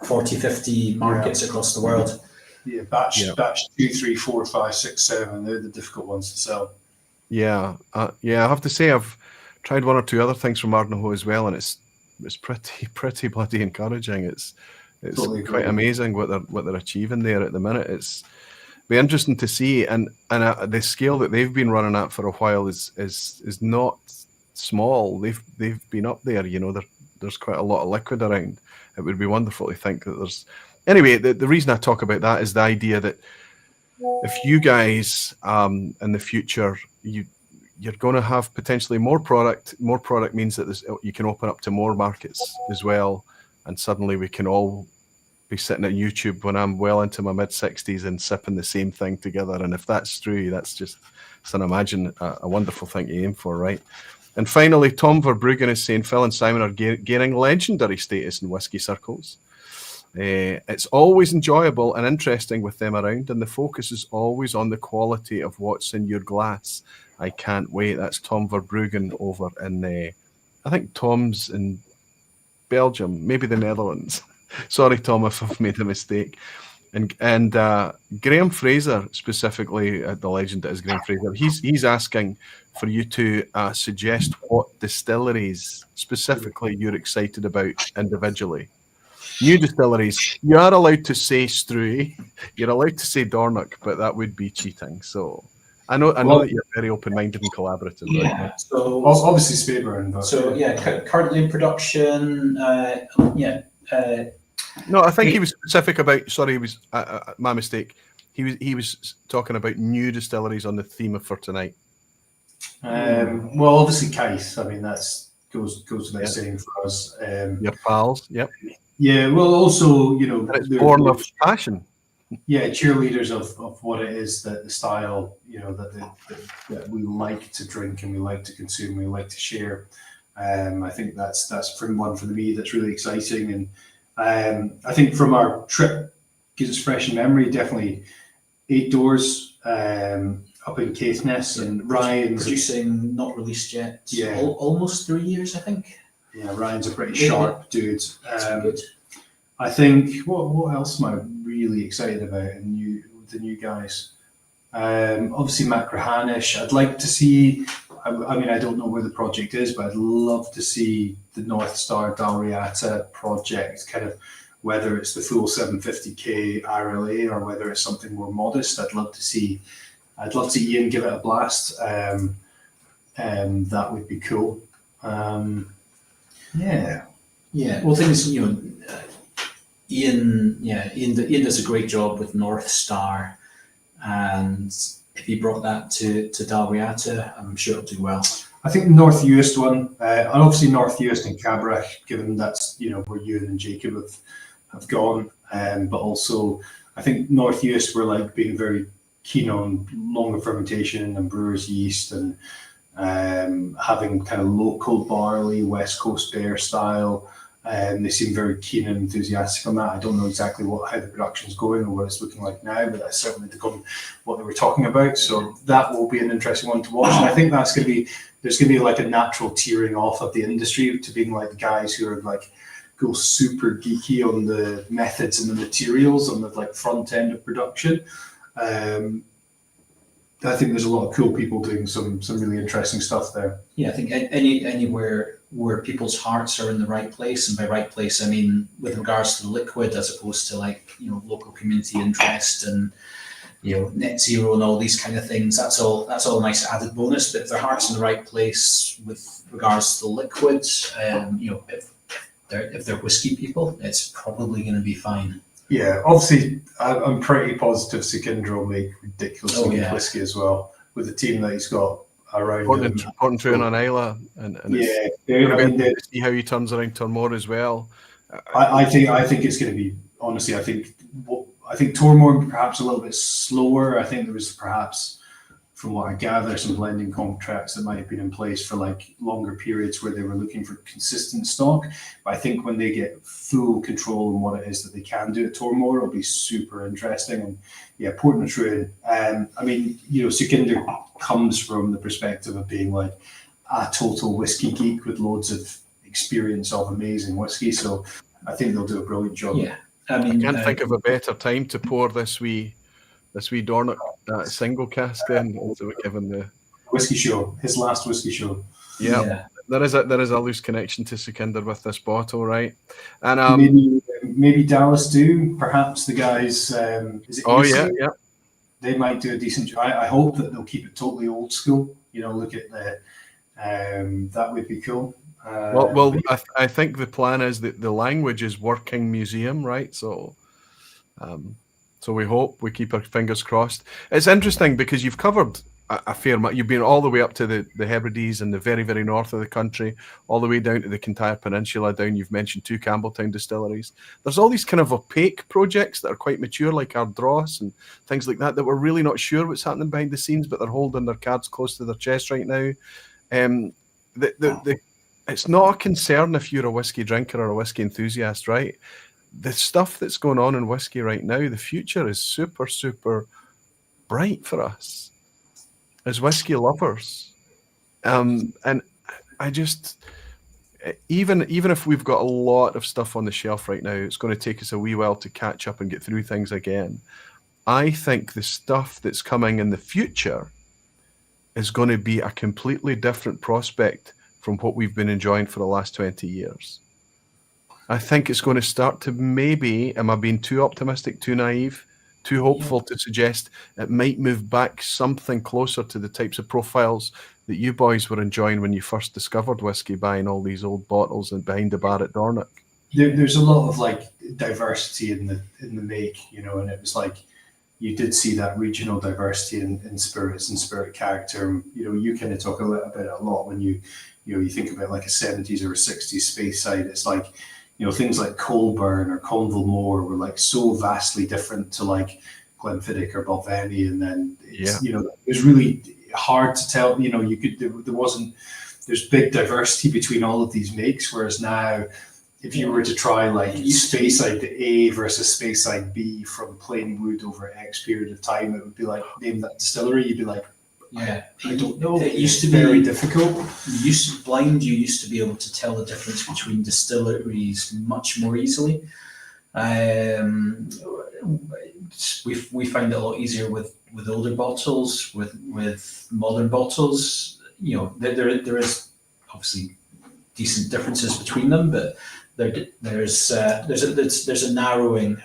40, 50 markets across the world. Yeah, batch 2, 3, 4, 5, 6, 7. They're the difficult ones to sell. Yeah, I have to say I've tried one or two other things from Ardnahoe as well, and it's pretty bloody encouraging. It's Totally quite agree. amazing what they're achieving there at the minute. It's be interesting to see, and the scale that they've been running at for a while is not small. They've been up there. There's quite a lot of liquid around. It would be wonderful to think that there's. Anyway, the reason I talk about that is the idea that if you guys in the future you're going to have potentially more product means that you can open up to more markets as well, and suddenly we can all be sitting at YouTube when I'm well into my mid-60s and sipping the same thing together. And if that's Struy, that's just imagine a wonderful thing to aim for, right? And finally, Tom Verbruggen is saying Phil and Simon are gaining legendary status in whisky circles. It's always enjoyable and interesting with them around, and the focus is always on the quality of what's in your glass. I can't wait. That's Tom Verbruggen over in, I think Tom's in Belgium, maybe the Netherlands. Sorry, Tom, if I've made a mistake. And Graham Fraser, specifically, the legend that is Graham Fraser, he's asking for you to suggest what distilleries specifically you're excited about individually. New distilleries. You are allowed to say Struy, you're allowed to say Dornoch, but that would be cheating. So I know that you're very open-minded and collaborative. Yeah. Right? So Obviously Speyburn. So currently in production. No, I think he was specific about. Sorry, he was my mistake. He was talking about new distilleries on the theme for tonight. Well, obviously Kythe. I mean, that's goes without saying for us. Your pals, yep. Yeah. Well, also and it's born of passion. Yeah, cheerleaders of what it is, that the style, that we like to drink and we like to consume, we like to share. I think that's from one for me that's really exciting. And I think from our trip, gives us fresh in memory, definitely 8 Doors up in Caithness, and Ryan's producing, not released yet. Yeah, almost 3 years, I think. Yeah, Ryan's a pretty sharp dude. Good. I think what else am I really excited about in the new guys? Obviously Macrahanish. I'd like to see. I mean, I don't know where the project is, but I'd love to see the North Star Dalriata project, kind of, whether it's the full 750k RLA or whether it's something more modest. I'd love to see Ian give it a blast. That would be cool. Yeah. Well, the thing is, Ian does a great job with North Star, and if he brought that to Dalriata, I'm sure it'll do well. I think the North Uist one, and obviously North Uist and Cabrach, given that's where Ewan and Jacob have gone, but also I think North Uist were like being very keen on longer fermentation and brewer's yeast, and having kind of local barley, West Coast beer style. They seem very keen and enthusiastic on that. I don't know exactly how the production's going or what it's looking like now, but that's certainly what they were talking about. So that will be an interesting one to watch. And I think there's going to be like a natural tearing off of the industry to being like the guys who are like go super geeky on the methods and the materials on the like front end of production. I think there's a lot of cool people doing some really interesting stuff there. Yeah, I think anywhere where people's hearts are in the right place, and by right place I mean with regards to the liquid, as opposed to local community interest and net zero and all these kind of things. That's all a nice added bonus. But if their heart's in the right place with regards to the liquid, if they're whiskey people, it's probably going to be fine. Yeah, obviously, I'm pretty positive Sikindra will make ridiculously good whiskey as well, with the team that he's got around him. Portentruan on Isla, and see how he turns around Turmore as well. I think it's going to be, honestly, I think Turmore perhaps a little bit slower. I think there was perhaps from what I gather, some blending contracts that might have been in place for like longer periods where they were looking for consistent stock. But I think when they get full control on what it is that they can do at Tormore, it'll be super interesting. And yeah, Port na Trúin. I mean, you know, Sukhinder comes from the perspective of being like a total whiskey geek with loads of experience of amazing whiskey. So I think they'll do a brilliant job. Yeah, I mean, I can't think of a better time to pour this wee Dornoch single cask in. So given the whiskey show, his last whiskey show. Yeah. There is a loose connection to Sukhinder with this bottle, right? And maybe Dallas do. Perhaps the guys. Is it Eastleigh? Yeah. They might do a decent job. I hope that they'll keep it totally old school. You know, look at the. That would be cool. I think the plan is that the language is working museum, right? So we hope, we keep our fingers crossed. It's interesting because you've covered a fair amount. You've been all the way up to the Hebrides and the very, very north of the country, all the way down to the Kintyre Peninsula down. You've mentioned 2 Campbelltown distilleries. There's all these kind of opaque projects that are quite mature, like Ardross and things like that we're really not sure what's happening behind the scenes, but they're holding their cards close to their chest right now. It's not a concern if you're a whiskey drinker or a whiskey enthusiast, right? The stuff that's going on in whiskey right now, the future is super, super bright for us as whiskey lovers. And I just, even if we've got a lot of stuff on the shelf right now, it's going to take us a wee while to catch up and get through things again. I think the stuff that's coming in the future is going to be a completely different prospect from what we've been enjoying for the last 20 years. I think it's going to start to maybe, am I being too optimistic, too naive, too hopeful to suggest it might move back something closer to the types of profiles that you boys were enjoying when you first discovered whiskey, buying all these old bottles and behind the bar at Dornoch? There's a lot of like diversity in the make, you know, and it was like you did see that regional diversity in spirits and spirit character. You know, you kind of talk about it a lot when you think about like a 70s or a 60s space side. It's like, you know, things like Colburn or Conville Moor were like so vastly different to like Glenfiddich or Balvenie, and then you know, it was really hard to tell. You know, there's big diversity between all of these makes, whereas now, if you were to try like Speyside A versus Speyside B from plain wood over X period of time, it would be like, name that distillery, you'd be like, yeah, I don't know. It used to be very difficult. You used to be able to tell the difference between distilleries much more easily. We find it a lot easier with older bottles, with modern bottles. You know, there is obviously decent differences between them, but there's a narrowing.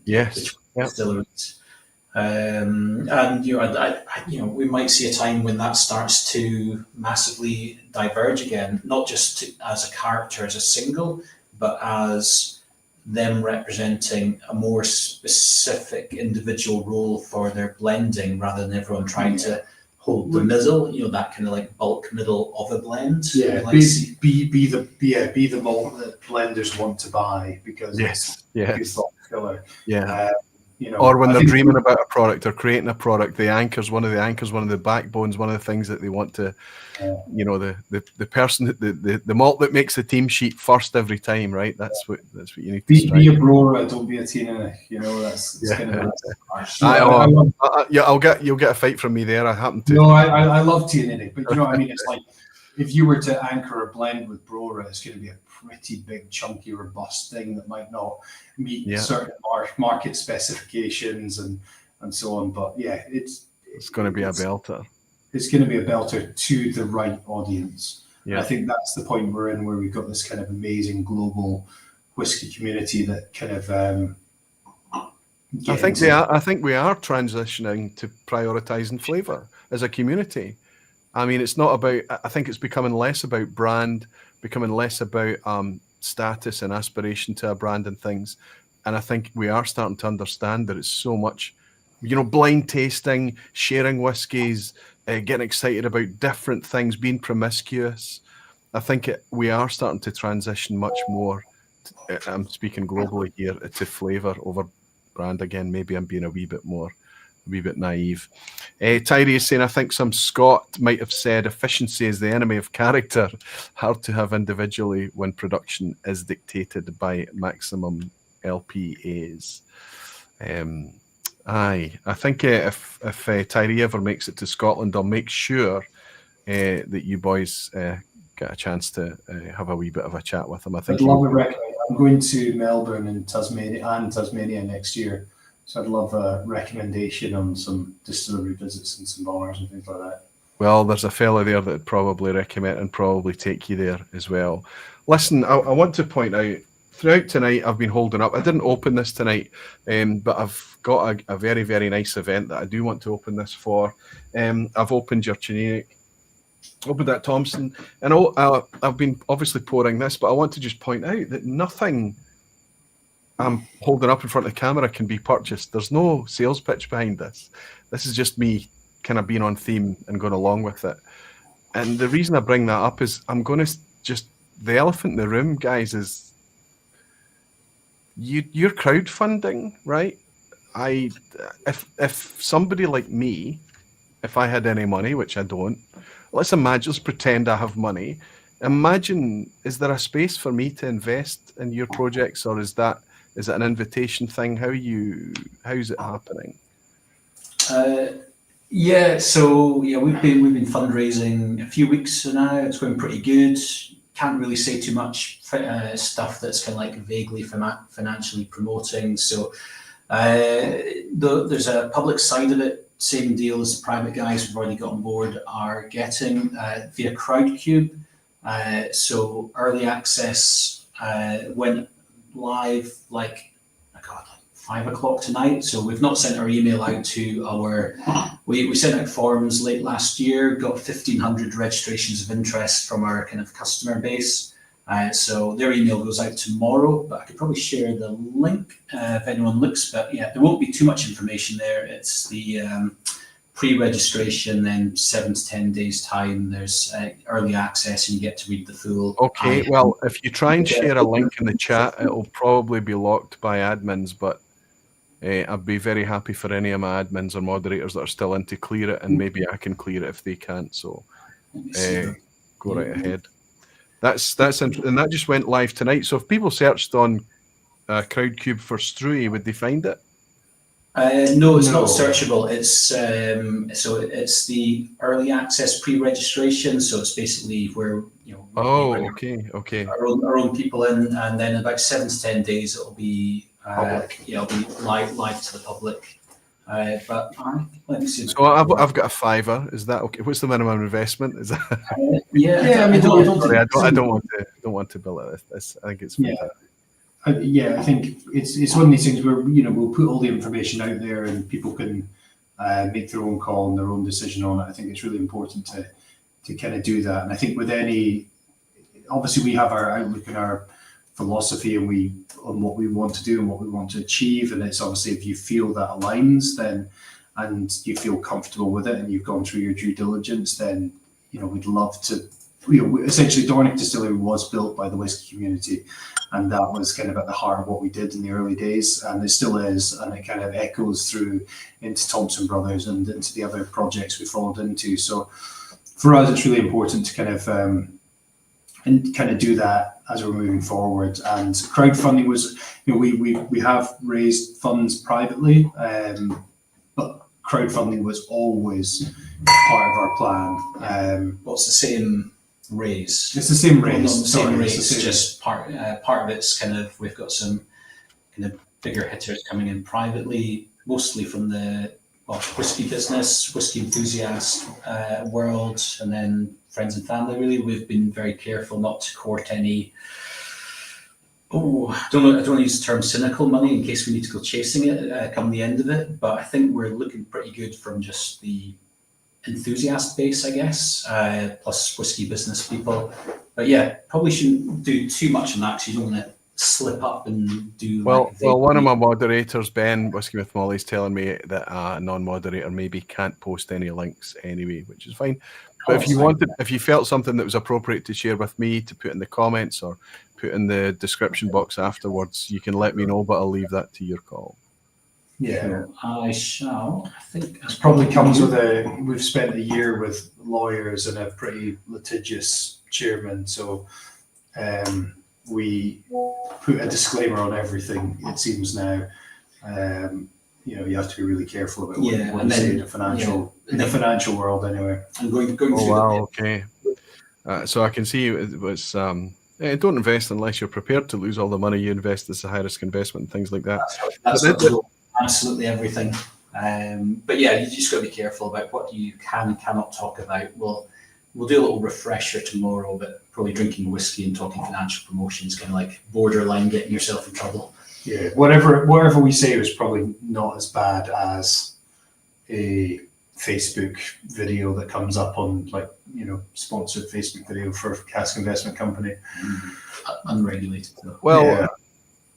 Yes. Distilleries. And you know, we might see a time when that starts to massively diverge again, not just as a character, as a single, but as them representing a more specific individual role for their blending, rather than everyone trying to hold the middle. You know, that kind of like bulk middle of a blend. Yeah, be the malt that blenders want to buy because it's good thought filler. Yeah. You know, or when they're dreaming about a product or creating a product, one of the backbones, one of the things that they want to, you know, the person, the malt that makes the team sheet first every time, right? That's what you need to strike. Be a Brora, don't be a Tina. You know, that's kind of you'll get a fight from me there. I happen to. No, I love Tina, but you know what I mean. It's like if you were to anchor a blend with Brora, it's going to be a pretty big, chunky, robust thing that might not meet certain market specifications and so on. But yeah, it's going to be a belter. It's going to be a belter to the right audience. Yeah. I think that's the point we're in, where we've got this kind of amazing global whiskey community that kind of. I think we are transitioning to prioritizing flavour as a community. I mean, it's not about. I think it's becoming less about brand, becoming less about status and aspiration to a brand and things. And I think we are starting to understand that it's so much, you know, blind tasting, sharing whiskies, getting excited about different things, being promiscuous. I think we are starting to transition much more. I'm speaking globally here, to flavour over brand again. Maybe I'm being a wee bit more wee bit naive. Tyree is saying, I think some Scot might have said efficiency is the enemy of character. Hard to have individually when production is dictated by maximum LPAs. Aye, I think if Tyree ever makes it to Scotland, I'll make sure that you boys get a chance to have a wee bit of a chat with him. I think I'd love a recommend. I'm going to Melbourne and Tasmania next year, so I'd love a recommendation on some distillery visits and some bars and things like that. Well, there's a fella there that would probably recommend and probably take you there as well. Listen, I want to point out, throughout tonight, I've been holding up. I didn't open this tonight, but I've got a very, very nice event that I do want to open this for. I've opened your Chinook, opened that Thompson, and I've been obviously pouring this, but I want to just point out that nothing I'm holding up in front of the camera can be purchased. There's no sales pitch behind this. This is just me kind of being on theme and going along with it. And the reason I bring that up is I'm going to just, the elephant in the room, guys, is you're crowdfunding, right? If somebody like me, if I had any money, which I don't, let's pretend I have money. Imagine, is there a space for me to invest in your projects, or is it an invitation thing? How's it happening? We've been fundraising a few weeks now. It's going pretty good. Can't really say too much stuff that's kind of like vaguely financially promoting. So there's a public side of it. Same deal as the private guys we've already got on board are getting via Crowdcube. So early access went live like 5 o'clock tonight. So we've not sent our email out to we sent out forms late last year, got 1,500 registrations of interest from our kind of customer base. So their email goes out tomorrow, but I could probably share the link if anyone looks. But yeah, there won't be too much information there. It's the pre-registration, then 7 to 10 days time. There's early access, and you get to read the full. Okay, well, if you try and share a link in the chat, it'll probably be locked by admins, but I'd be very happy for any of my admins or moderators that are still in to clear it, and maybe I can clear it if they can't. So go right ahead. That's and that just went live tonight. So if people searched on Crowdcube for Struy, would they find it? No, it's not searchable. It's it's the early access pre-registration. So it's basically where okay. Our own people in, and then in about 7 to 10 days it'll be it'll be live to the public. But let me see. So I've got a $5. Is that okay? What's the minimum investment? Is that? I don't want to bill it. I think it's fantastic. I think it's one of these things where we'll put all the information out there and people can make their own call and their own decision on it. I think it's really important to kind of do that. And I think with obviously we have our outlook and our philosophy on what we want to do and what we want to achieve. And it's obviously, if you feel that aligns, then and you feel comfortable with it and you've gone through your due diligence, then we'd love to. Essentially, Dornick Distillery was built by the whisky community, and that was kind of at the heart of what we did in the early days, and it still is, and it kind of echoes through into Thompson Brothers and into the other projects we followed into. So for us, it's really important to kind of do that as we're moving forward. And crowdfunding was, we have raised funds privately, but crowdfunding was always part of our plan. What's the same raise? It's the same raise. Just part of it's kind of, we've got some kind of bigger hitters coming in privately, mostly from the whisky business, whisky enthusiast world, and then friends and family. Really, we've been very careful not to court any. I don't want to use the term cynical money in case we need to go chasing it come the end of it. But I think we're looking pretty good from just the enthusiast base, I guess, plus whisky business people. But yeah, probably shouldn't do too much on that because you don't want to slip up and do. Well, one of my moderators, Ben Whiskey with Molly, is telling me that a non-moderator maybe can't post any links anyway, which is fine. But if you felt something that was appropriate to share with me, to put in the comments or put in the description box afterwards, you can let me know, but I'll leave that to your call. Yeah. So I shall. I think It probably comes with we've spent a year with lawyers and a pretty litigious chairman, so we put a disclaimer on everything, it seems now. You have to be really careful about what you say in the financial world anyway. I'm going Oh, wow, okay. So I can see it was don't invest unless you're prepared to lose all the money you invest. This is a high risk investment and things like that. That's absolutely everything. But yeah, you just got to be careful about what you can and cannot talk about. We'll do a little refresher tomorrow, but probably drinking whiskey and talking financial promotions kind of like borderline getting yourself in trouble. Yeah, whatever we say was probably not as bad as a Facebook video that comes up on sponsored Facebook video for Cask Investment Company. Unregulated. Well,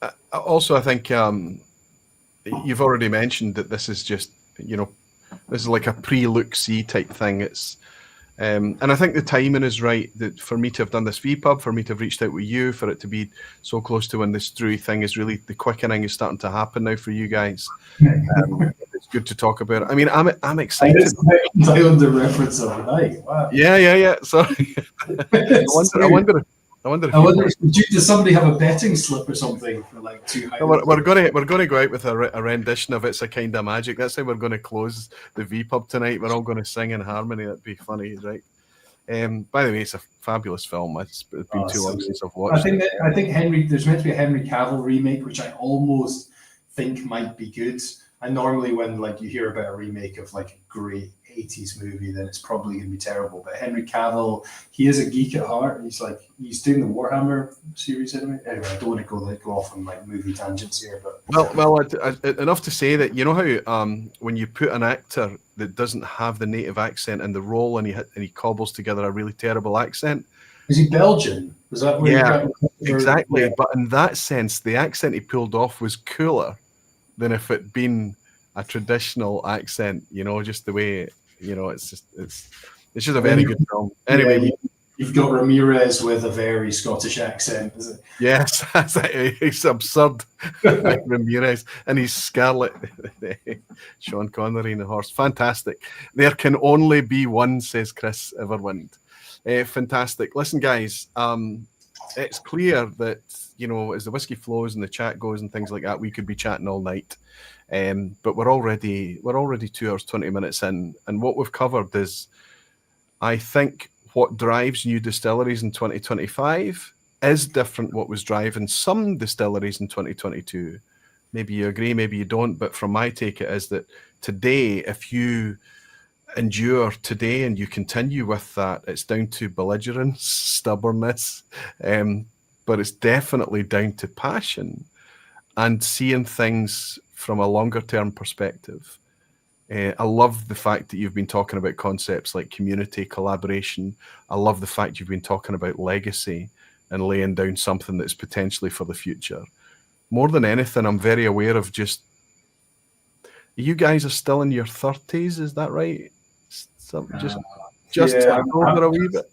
yeah. Also I think you've already mentioned that this is just, this is like a pre-look-see type thing. It's and I think the timing is right, that for me to have done this vPub, for me to have reached out with you, for it to be so close to when this Struy thing is really, the quickening is starting to happen now for you guys. It's good to talk about it. I mean, I'm excited. Islander reference of the night. Wow. Yeah. Sorry. I wonder if does somebody have a betting slip or something for like two? We're going to go out with a rendition of It's a Kind of Magic. That's how we're going to close the vPub tonight. We're all going to sing in harmony. That'd be funny, right? By the way, it's a fabulous film. It's been too long since I've watched it. I think there's meant to be a Henry Cavill remake, which I almost think might be good. And normally when you hear about a remake of like a great 80s movie, then it's probably going to be terrible. But Henry Cavill, he is a geek at heart. He's doing the Warhammer series anyway. Anyway, I don't want to go off on movie tangents here, but well, enough to say that how when you put an actor that doesn't have the native accent in the role and he cobbles together a really terrible accent. Is he Belgian? Was that where? Yeah, exactly. Yeah. But in that sense, the accent he pulled off was cooler than if it'd been a traditional accent. Just the way. It's just a very good film. Anyway, you've got Ramirez with a very Scottish accent, is it? Yes, it's absurd. Ramirez and he's Scarlet. Sean Connery in the horse, fantastic. There can only be one, says Chris Everwind. Fantastic. Listen, guys, it's clear that as the whiskey flows and the chat goes and things like that, we could be chatting all night. But we're already 2 hours 20 minutes in, and what we've covered is, I think, what drives new distilleries in 2025 is different what was driving some distilleries in 2022. Maybe you agree, maybe you don't, but from my take it is that today, if you endure today and you continue with that, it's down to belligerence, stubbornness, but it's definitely down to passion and seeing things from a longer term perspective. I love the fact that you've been talking about concepts like community, collaboration. I love the fact you've been talking about legacy and laying down something that's potentially for the future. More than anything, I'm very aware of you guys are still in your 30s, is that right? Just over a wee bit.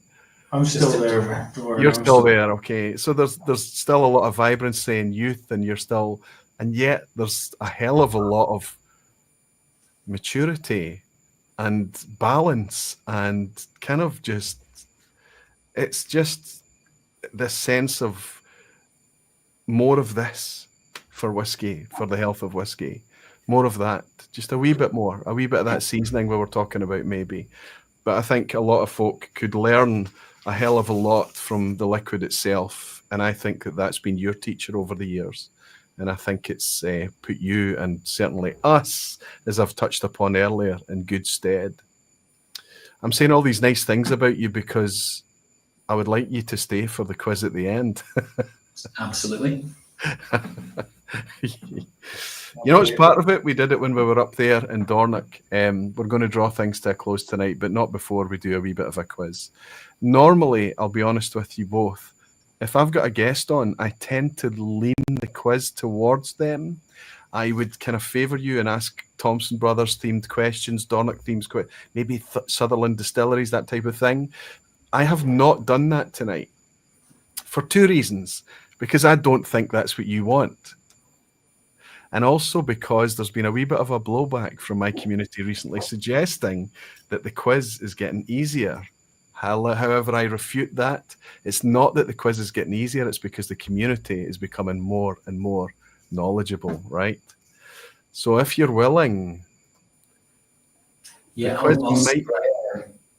I'm still there. You're still there, okay. So there's still a lot of vibrancy and youth, and and yet there's a hell of a lot of maturity and balance and kind of it's just this sense of more of this for whiskey, for the health of whiskey, more of that, just a wee bit of that seasoning we were talking about maybe. But I think a lot of folk could learn a hell of a lot from the liquid itself, and I think that's been your teacher over the years. And I think it's put you, and certainly us, as I've touched upon earlier, in good stead. I'm saying all these nice things about you because I would like you to stay for the quiz at the end. Absolutely. It's part of it. We did it when we were up there in Dornoch. We're going to draw things to a close tonight, but not before we do a wee bit of a quiz. Normally, I'll be honest with you both, if I've got a guest on, I tend to lean the quiz towards them. I would kind of favour you and ask Thompson Brothers themed questions, Dornoch themed maybe Sutherland Distilleries, that type of thing. I have not done that tonight for two reasons. Because I don't think that's what you want. And also because there's been a wee bit of a blowback from my community recently suggesting that the quiz is getting easier. However, I refute that. It's not that the quiz is getting easier, it's because the community is becoming more and more knowledgeable, right? So if you're willing, Yeah, the quiz I'll might...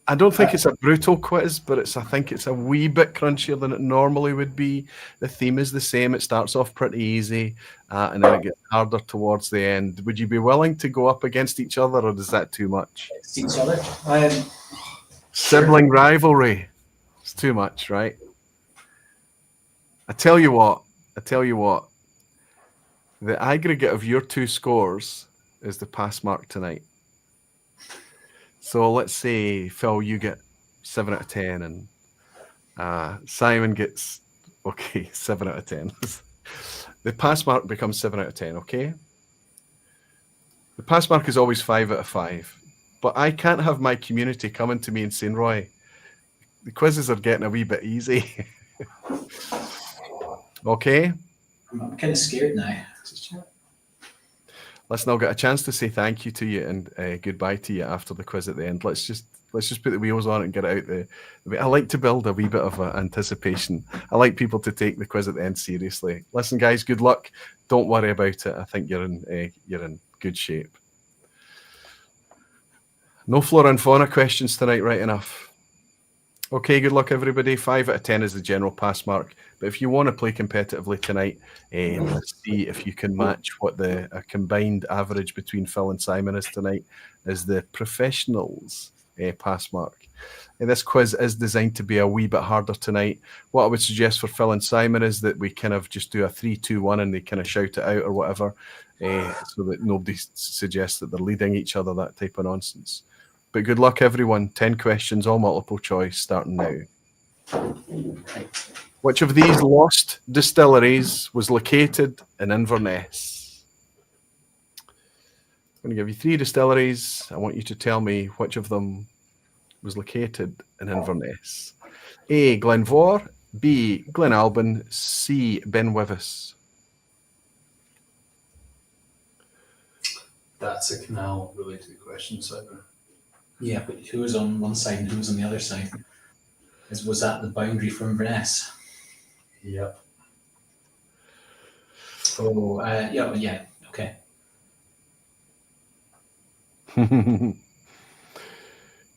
I don't think it's a brutal quiz, but I think it's a wee bit crunchier than it normally would be. The theme is the same. It starts off pretty easy, and then it gets harder towards the end. Would you be willing to go up against each other, or is that too much? each other. Sibling rivalry. It's too much, right? I tell you what. The aggregate of your two scores is the pass mark tonight. So let's say, Phil, you get 7 out of 10, and Simon gets, 7 out of 10. The pass mark becomes 7 out of 10, okay? The pass mark is always 5 out of 5. But I can't have my community coming to me and saying, Roy, the quizzes are getting a wee bit easy. Okay? I'm kind of scared now. Let's now get a chance to say thank you to you and goodbye to you after the quiz at the end. Let's just put the wheels on it and get it out there. I like to build a wee bit of anticipation. I like people to take the quiz at the end seriously. Listen, guys, good luck. Don't worry about it. I think you're in good shape. No flora and fauna questions tonight, right enough. Okay, good luck, everybody. 5 out of 10 is the general pass mark. But if you want to play competitively tonight, let's see if you can match what the combined average between Phil and Simon is tonight is the professionals pass mark. This quiz is designed to be a wee bit harder tonight. What I would suggest for Phil and Simon is that we kind of just do a 3-2-1 and they kind of shout it out or whatever, so that nobody suggests that they're leading each other, that type of nonsense. But good luck, everyone. 10 questions, all multiple choice, starting now. Which of these lost distilleries was located in Inverness? I'm going to give you 3 distilleries. I want you to tell me which of them was located in Inverness. A, Glenvor, B, Glenalbin, C, Benwivas. That's a canal related question, Simon. Yeah, but who was on one side and who was on the other side? Was that the boundary for Inverness? Yep. Oh, yeah, okay.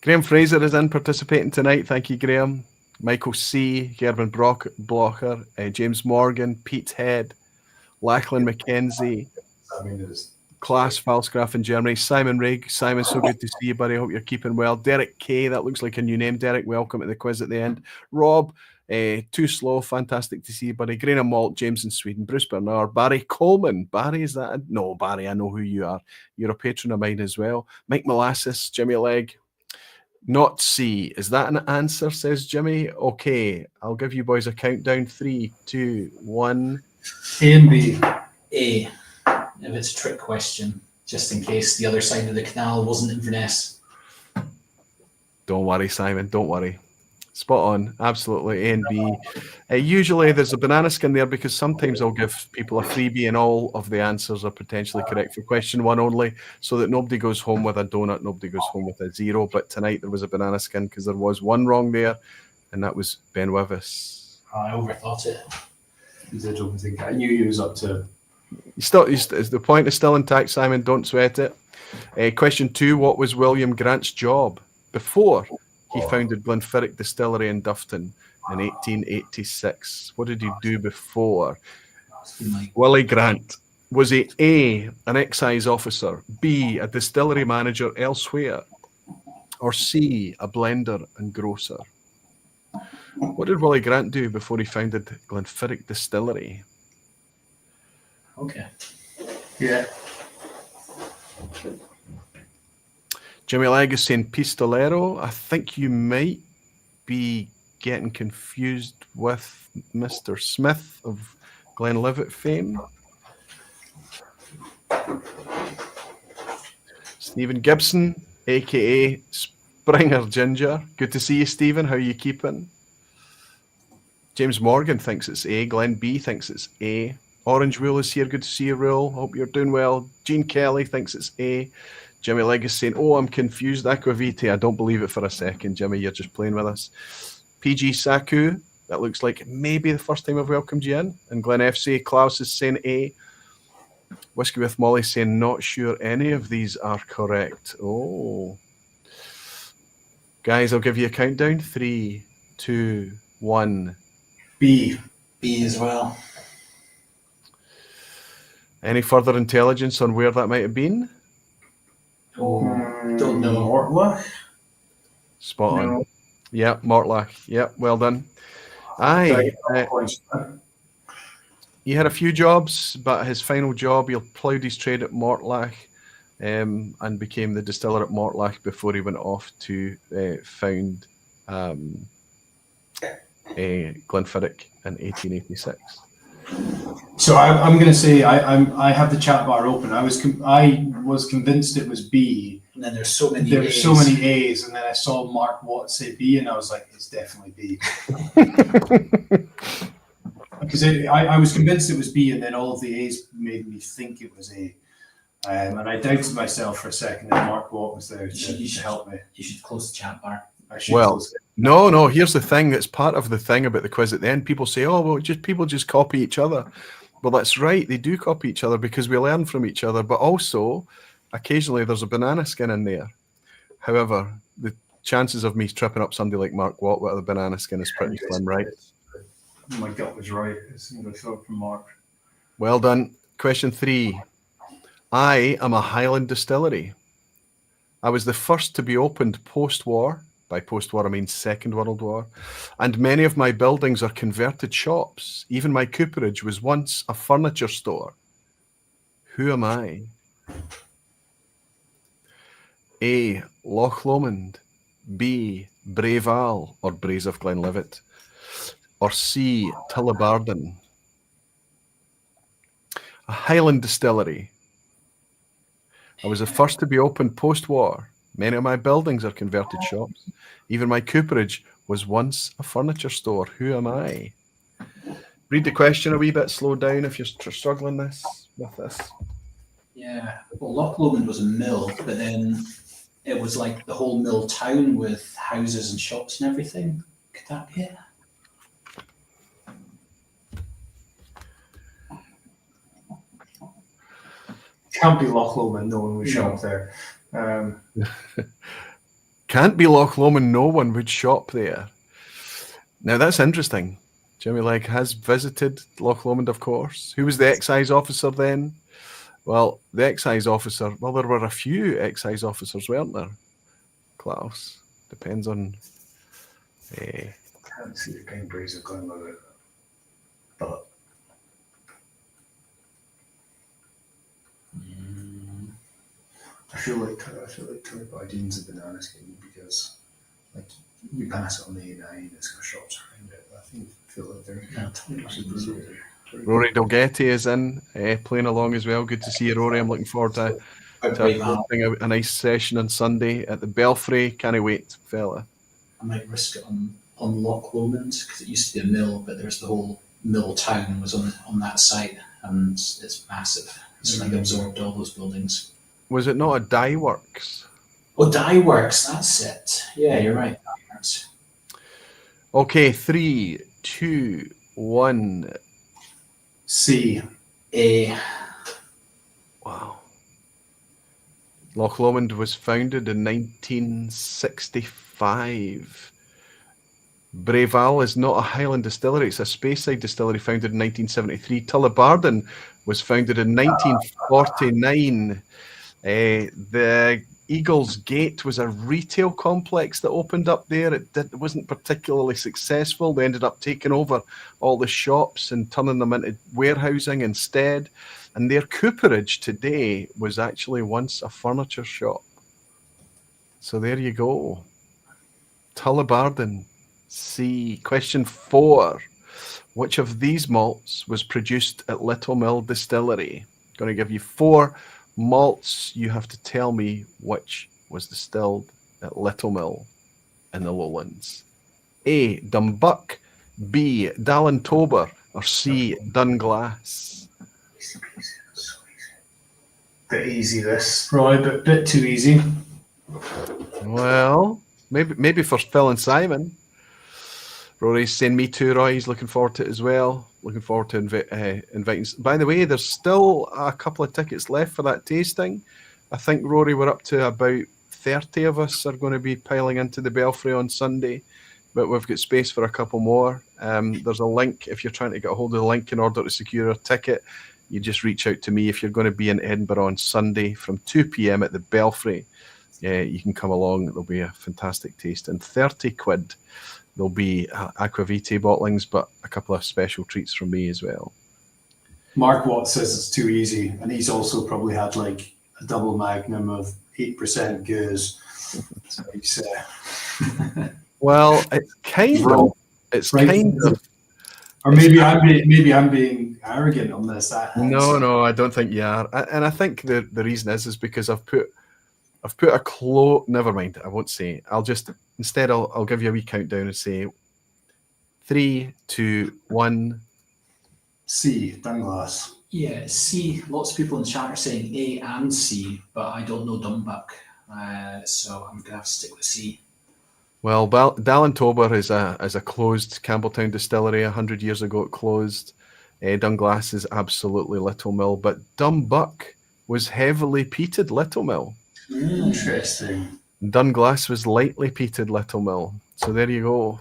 Graham Fraser is in participating tonight. Thank you, Graham. Michael C, Gerben Blocher, James Morgan, Pete Head, Lachlan McKenzie, Klaas Falsgraf in Germany, Simon Rigg. Simon, so good to see you, buddy. I hope you're keeping well. Derek K, that looks like a new name. Derek, welcome to the quiz at the end. Rob, Too Slow, fantastic to see you, buddy. Grain of Malt, James in Sweden, Bruce Bernard, Barry Coleman. Barry, is that? No, Barry, I know who you are. You're a patron of mine as well. Mike Molasses, Jimmy Legg. Not C. Is that an answer, says Jimmy? Okay, I'll give you boys a countdown. 3, 2, 1. A and B. A, if it's a trick question, just in case the other side of the canal wasn't Inverness. Don't worry, Simon, don't worry. Spot on, absolutely. A and B. Usually there's a banana skin there because sometimes I'll give people a freebie and all of the answers are potentially correct for question 1 only, so that nobody goes home with a donut, nobody goes home with a 0. But tonight there was a banana skin because there was one wrong there, and that was Benwivas. I overthought it. You did overthink it. I knew you was up to. The point is still intact, Simon. Don't sweat it. Question 2: what was William Grant's job before he founded Glenfiddich Distillery in Dufton in 1886? What did he do before? Willie Grant. Was he A, an excise officer, B, a distillery manager elsewhere, or C, a blender and grocer? What did Willie Grant do before he founded Glenfiddich Distillery? Okay. Yeah. Jimmy Legg is saying Pistolero. I think you might be getting confused with Mr. Smith of Glenlivet fame. Stephen Gibson, aka Springer Ginger. Good to see you, Stephen. How are you keeping? James Morgan thinks it's A. Glenn B thinks it's A. Orange Wool is here. Good to see you, Rule. Hope you're doing well. Jean Kelly thinks it's A. Jimmy Leg is saying, oh, I'm confused. Aquavite. I don't believe it for a second. Jimmy, you're just playing with us. PG Saku. That looks like maybe the first time I've welcomed you in. And Glenn FC. Klaus is saying A. Whiskey with Molly saying, not sure any of these are correct. Oh. Guys, I'll give you a countdown. 3, 2, 1. B. B as well. Any further intelligence on where that might have been? Oh, don't know. Mortlach? Spot on. No. Yep, Mortlach. Yep, well done. Aye. He had a few jobs, but his final job, he ploughed his trade at Mortlach and became the distiller at Mortlach before he went off to found Glenfiddich in 1886. So I'm going to say I have the chat bar open. I was convinced it was B. And then there's so many. There's A's. so many A's, and then I saw Mark Watt say B, and I was like, it's definitely B. Because I was convinced it was B, and then all of the A's made me think it was A. And I doubted myself for a second, and Mark Watt was there to help me. You should close the chat bar. Well, no. Here's the thing. That's part of the thing about the quiz at the end. People say, "Oh, well, people just copy each other." Well, that's right. They do copy each other because we learn from each other. But also, occasionally, there's a banana skin in there. However, the chances of me tripping up somebody like Mark Watt with a banana skin is pretty slim, right? My gut was right. As soon as I saw it from Mark. Well done. Question 3. I am a Highland distillery. I was the first to be opened post-war. By post-war, I mean Second World War. And many of my buildings are converted shops. Even my cooperage was once a furniture store. Who am I? A. Loch Lomond. B. Braeval or Braes of Glenlivet. Or C. Tullibardine. A Highland distillery. I was the first to be opened post-war. Many of my buildings are converted shops. Even my cooperage was once a furniture store. Who am I? Read the question a wee bit, slow down if you're struggling with this. Yeah, well, Loch Lomond was a mill, but then it was like the whole mill town with houses and shops and everything. Could that be it? Can't be Loch Lomond. No one would shop there. Can't be Loch Lomond. No one would shop there. Now that's interesting. Jimmy Legg has visited Loch Lomond, of course. Who was the excise officer then? Well, the excise officer. Well, there were a few excise officers, weren't there? Klaus. Depends on. Can't see the kind Braes of Glenlivet, but. I feel like Tullibardines a banana skin because like you pass it on the A9, it's got shops around it. I feel like they're Rory Dolgetti is in, playing along as well. Good to see you, Rory. I'm looking forward to having a nice session on Sunday at the Belfry. Can't wait, fella. I might risk it on Loch Lomond because it used to be a mill, but there's the whole mill town was on that site, and it's massive. It's like absorbed all those buildings. Was it not a dye works? Oh, dye works. That's it. Yeah, you're right. Dye works. Okay, 3, 2, 1. C. A. Wow. Loch Lomond was founded in 1965. Braeval is not a Highland distillery. It's a Speyside distillery founded in 1973. Tullibardine was founded in 1949. The Eagles Gate was a retail complex that opened up there. It wasn't particularly successful. They ended up taking over all the shops and turning them into warehousing instead. And their cooperage today was actually once a furniture shop. So there you go. Tullibardine. C. Question 4. Which of these malts was produced at Little Mill Distillery? I'm going to give you 4 malts. You have to tell me which was distilled at Little Mill in the Lowlands. A. Dumbuck. B. Dallintober. Or C. Dunglass. Bit easy this, Roy, but bit too easy. Well, maybe for Phil and Simon. Rory's saying me too, Roy. He's looking forward to it as well. Looking forward to inviting. By the way, there's still a couple of tickets left for that tasting. I think, Rory, we're up to about 30 of us are going to be piling into the Belfry on Sunday, but we've got space for a couple more. There's a link. If you're trying to get a hold of the link in order to secure a ticket, you just reach out to me. If you're going to be in Edinburgh on Sunday from 2 p.m. at the Belfry, you can come along. There'll be a fantastic taste. And 30 quid, there'll be aquavite bottlings, but a couple of special treats from me as well. Mark Watt says it's too easy, and he's also probably had like a double magnum of 8% goose. So he's, well, it's kind of. It's right. kind of. Or maybe I'm being arrogant on this. No, I don't think you are. And I think the reason is because I've put a close. Never mind. I won't say. I'll give you a wee countdown and say 3, 2, 1. C. Dunglass. Yeah, C. Lots of people in chat are saying A and C, but I don't know Dumbuck, so I'm gonna have to stick with C. Well, Dallintober is a closed Campbelltown distillery. 100 years ago, it closed. Dunglass is absolutely Little Mill, but Dumbuck was heavily peated Little Mill. Interesting. Dunglass was lightly peated Little Mill. So there you go.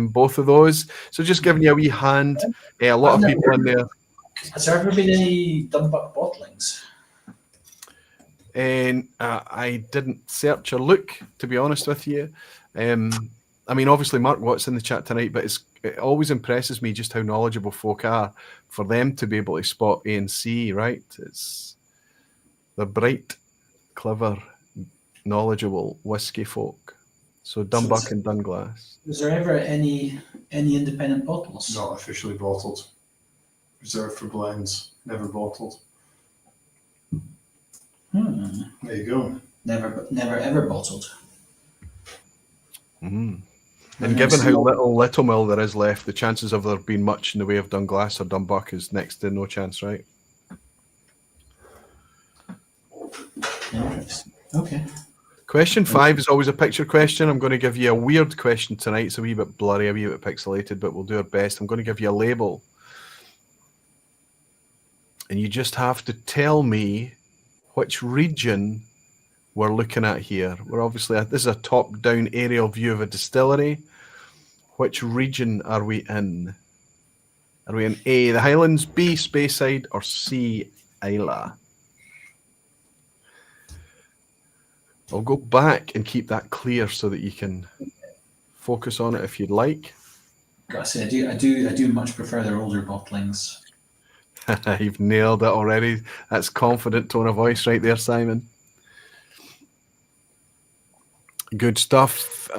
Both of those. So just giving you a wee hand. A lot of people in there. Has there ever been any Dumbuck bottlings? And I didn't search or look, to be honest with you. I mean, obviously, Mark Watt's in the chat tonight, but it always impresses me just how knowledgeable folk are for them to be able to spot A and C, right? They're bright, clever, knowledgeable whiskey folk. So Dumbuck and Dunglass. Was there ever any independent bottles? Not officially bottled. Reserved for blends. Never bottled. There you go. Never ever bottled. And given how little mill there is left, the chances of there being much in the way of Dunglass or Dumbuck is next to no chance, right? Interesting. Okay. Question 5 is always a picture question. I'm going to give you a weird question tonight. It's a wee bit blurry, a wee bit pixelated, but we'll do our best. I'm going to give you a label. And you just have to tell me which region we're looking at here. We're obviously this is a top-down aerial view of a distillery. Which region are we in? Are we in A, the Highlands, B, Speyside, or C, Islay? I'll go back and keep that clear so that you can focus on it if you'd like. Gotta say, I do much prefer their older bottlings. You've nailed it already. That's confident tone of voice right there, Simon. Good stuff.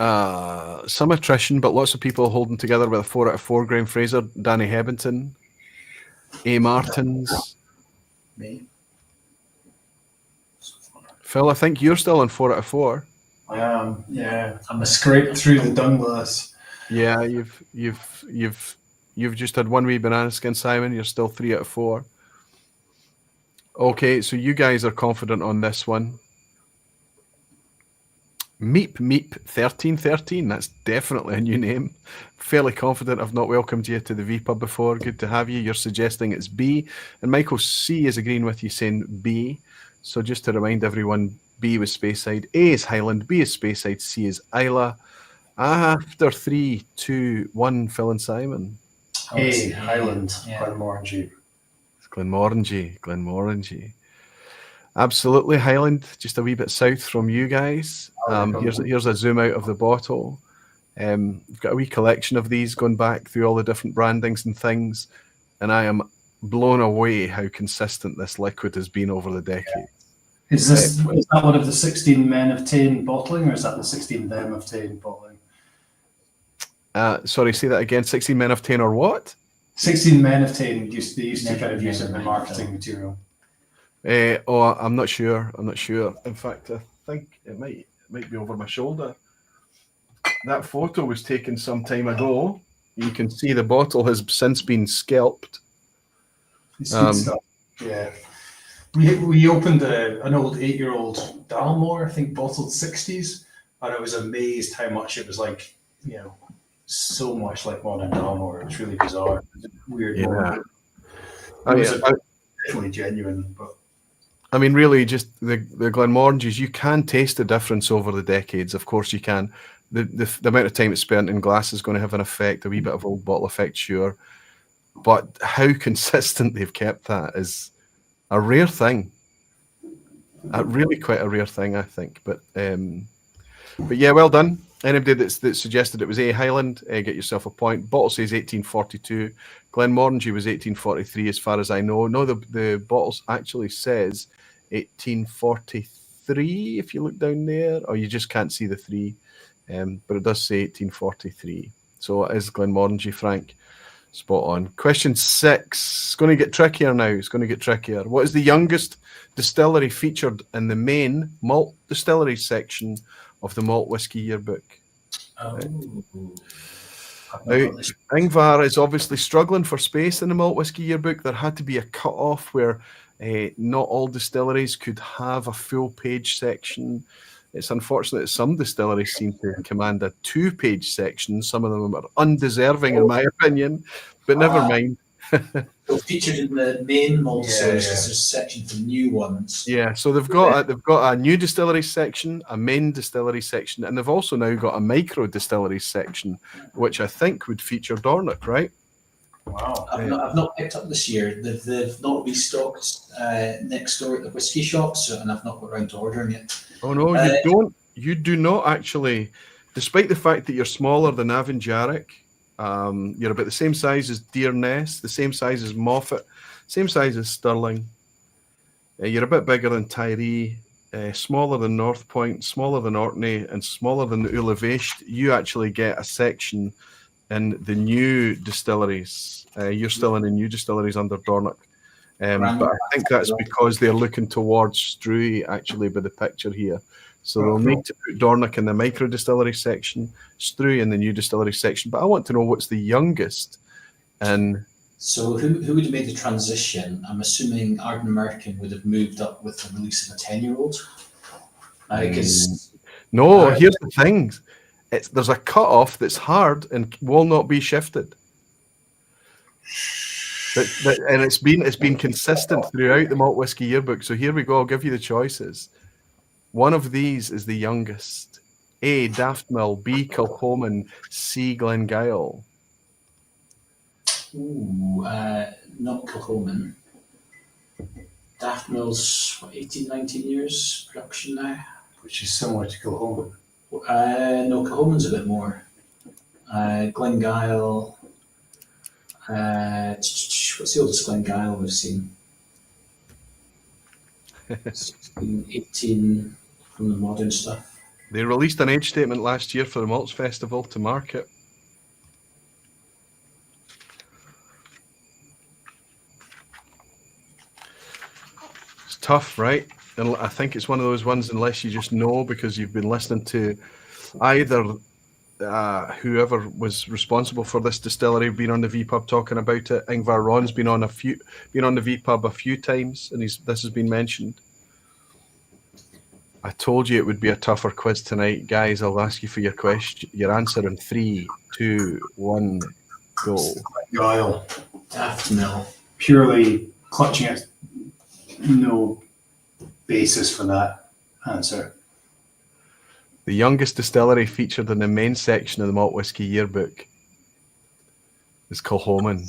Some attrition, but lots of people holding together with a 4 out of 4. Graham Fraser, Danny Hebbington, A. Martins. Me. Phil, I think you're still on 4 out of 4. I am. Yeah, I'm a scrape through the Dunglass. Yeah, you've just had one wee banana skin, Simon. You're still 3 out of 4. Okay, so you guys are confident on this one. Meep 1313. That's definitely a new name. Fairly confident I've not welcomed you to the vPub before. Good to have you. You're suggesting it's B, and Michael C is agreeing with you, saying B. So just to remind everyone, B was Speyside, A is Highland, B is Speyside, C is Islay. After 3, 2, 1, Phil and Simon. A, Highland, yeah. Glenmorangie. Glenmorangie. Absolutely, Highland, just a wee bit south from you guys. Here's a zoom out of the bottle. We've got a wee collection of these going back through all the different brandings and things, and I am blown away how consistent this liquid has been over the decade. Is that one of the 16 Men of Tane bottling, or is that the 16 Them of Tane bottling? Sorry, say that again. 16 Men of Tane or what? 16 Men of Tane they used to kind of use it in the marketing material. I'm not sure. In fact, I think it might be over my shoulder. That photo was taken some time ago. You can see the bottle has since been scalped. Yeah. We opened an old 8-year-old Dalmore, I think bottled 60s, and I was amazed how much it was like, so much like modern Dalmore. It was really bizarre. It was a weird Yeah. moment. I It mean, was definitely genuine, but I mean, really, just the Glenmorangies, you can taste the difference over the decades. Of course, you can. The amount of time it's spent in glass is going to have an effect, a wee bit of old bottle effect, sure. But how consistent they've kept that is a rare thing. Really quite a rare thing, I think. But yeah, well done. Anybody that suggested it was A Highland, get yourself a point. Bottle says 1842. Glenmorangie was 1843, as far as I know. No, the bottle actually says 1843. If you look down there, or you just can't see the 3, but it does say 1843. So it is Glenmorangie, Frank. Spot on. Question 6. It's going to get trickier now. It's going to get trickier. What is the youngest distillery featured in the main malt distillery section of the Malt Whisky Yearbook? Oh. Now, Ingvar is obviously struggling for space in the Malt Whisky Yearbook. There had to be a cut-off where not all distilleries could have a full page section. It's unfortunate that some distilleries seem to command a 2-page section. Some of them are undeserving, in my opinion, but never mind. So featured in the main malt distilleries, Yeah. because there's a section for new ones. Yeah, so they've got a new distillery section, a main distillery section, and they've also now got a micro distillery section, which I think would feature Dornoch, right? wow. I've not picked up this year. They've not restocked next door at the whisky shops, and I've not got around to ordering it. Oh no, you don't. You do not actually, despite the fact that you're smaller than Avinjarek, you're about the same size as Deerness, the same size as Moffat, same size as Stirling. You're a bit bigger than Tyree, smaller than North Point, smaller than Orkney, and smaller than the Ulevecht. You actually get a section in the new distilleries. You're still in the new distilleries under Dornoch. But I think that's because they're looking towards Struy, actually, by the picture here. So they'll need to put Dornoch in the micro distillery section, Struy in the new distillery section. But I want to know what's the youngest. And so who would have made the transition? I'm assuming Ardnamurchan would have moved up with the release of a 10-year-old. No, here's the thing. There's a cut-off that's hard and will not be shifted. And it's been consistent throughout the Malt Whisky Yearbook. So here we go. I'll give you the choices. One of these is the youngest. A, Daftmill. B, Kilchoman. C, Glengyle. Ooh, not Kilchoman. Daftmill's 18, 19 years production now. Which is similar to Kilchoman. No, Kilchoman's a bit more. Glengyle. What's the oldest Glengyle we've seen? 16, 18 from the modern stuff. They released an age statement last year for the Malts Festival to market. It's tough, right? And I think it's one of those ones, unless you just know because you've been listening to either whoever was responsible for this distillery been on the vPub talking about it. Ingvar Ron's been on the vPub a few times, and this has been mentioned. I told you it would be a tougher quiz tonight, guys. I'll ask you for your answer in 3, 2, 1, go. Guile. Daftmill. Purely clutching at no basis for that answer. The youngest distillery featured in the main section of the Malt Whisky Yearbook is Kilchoman.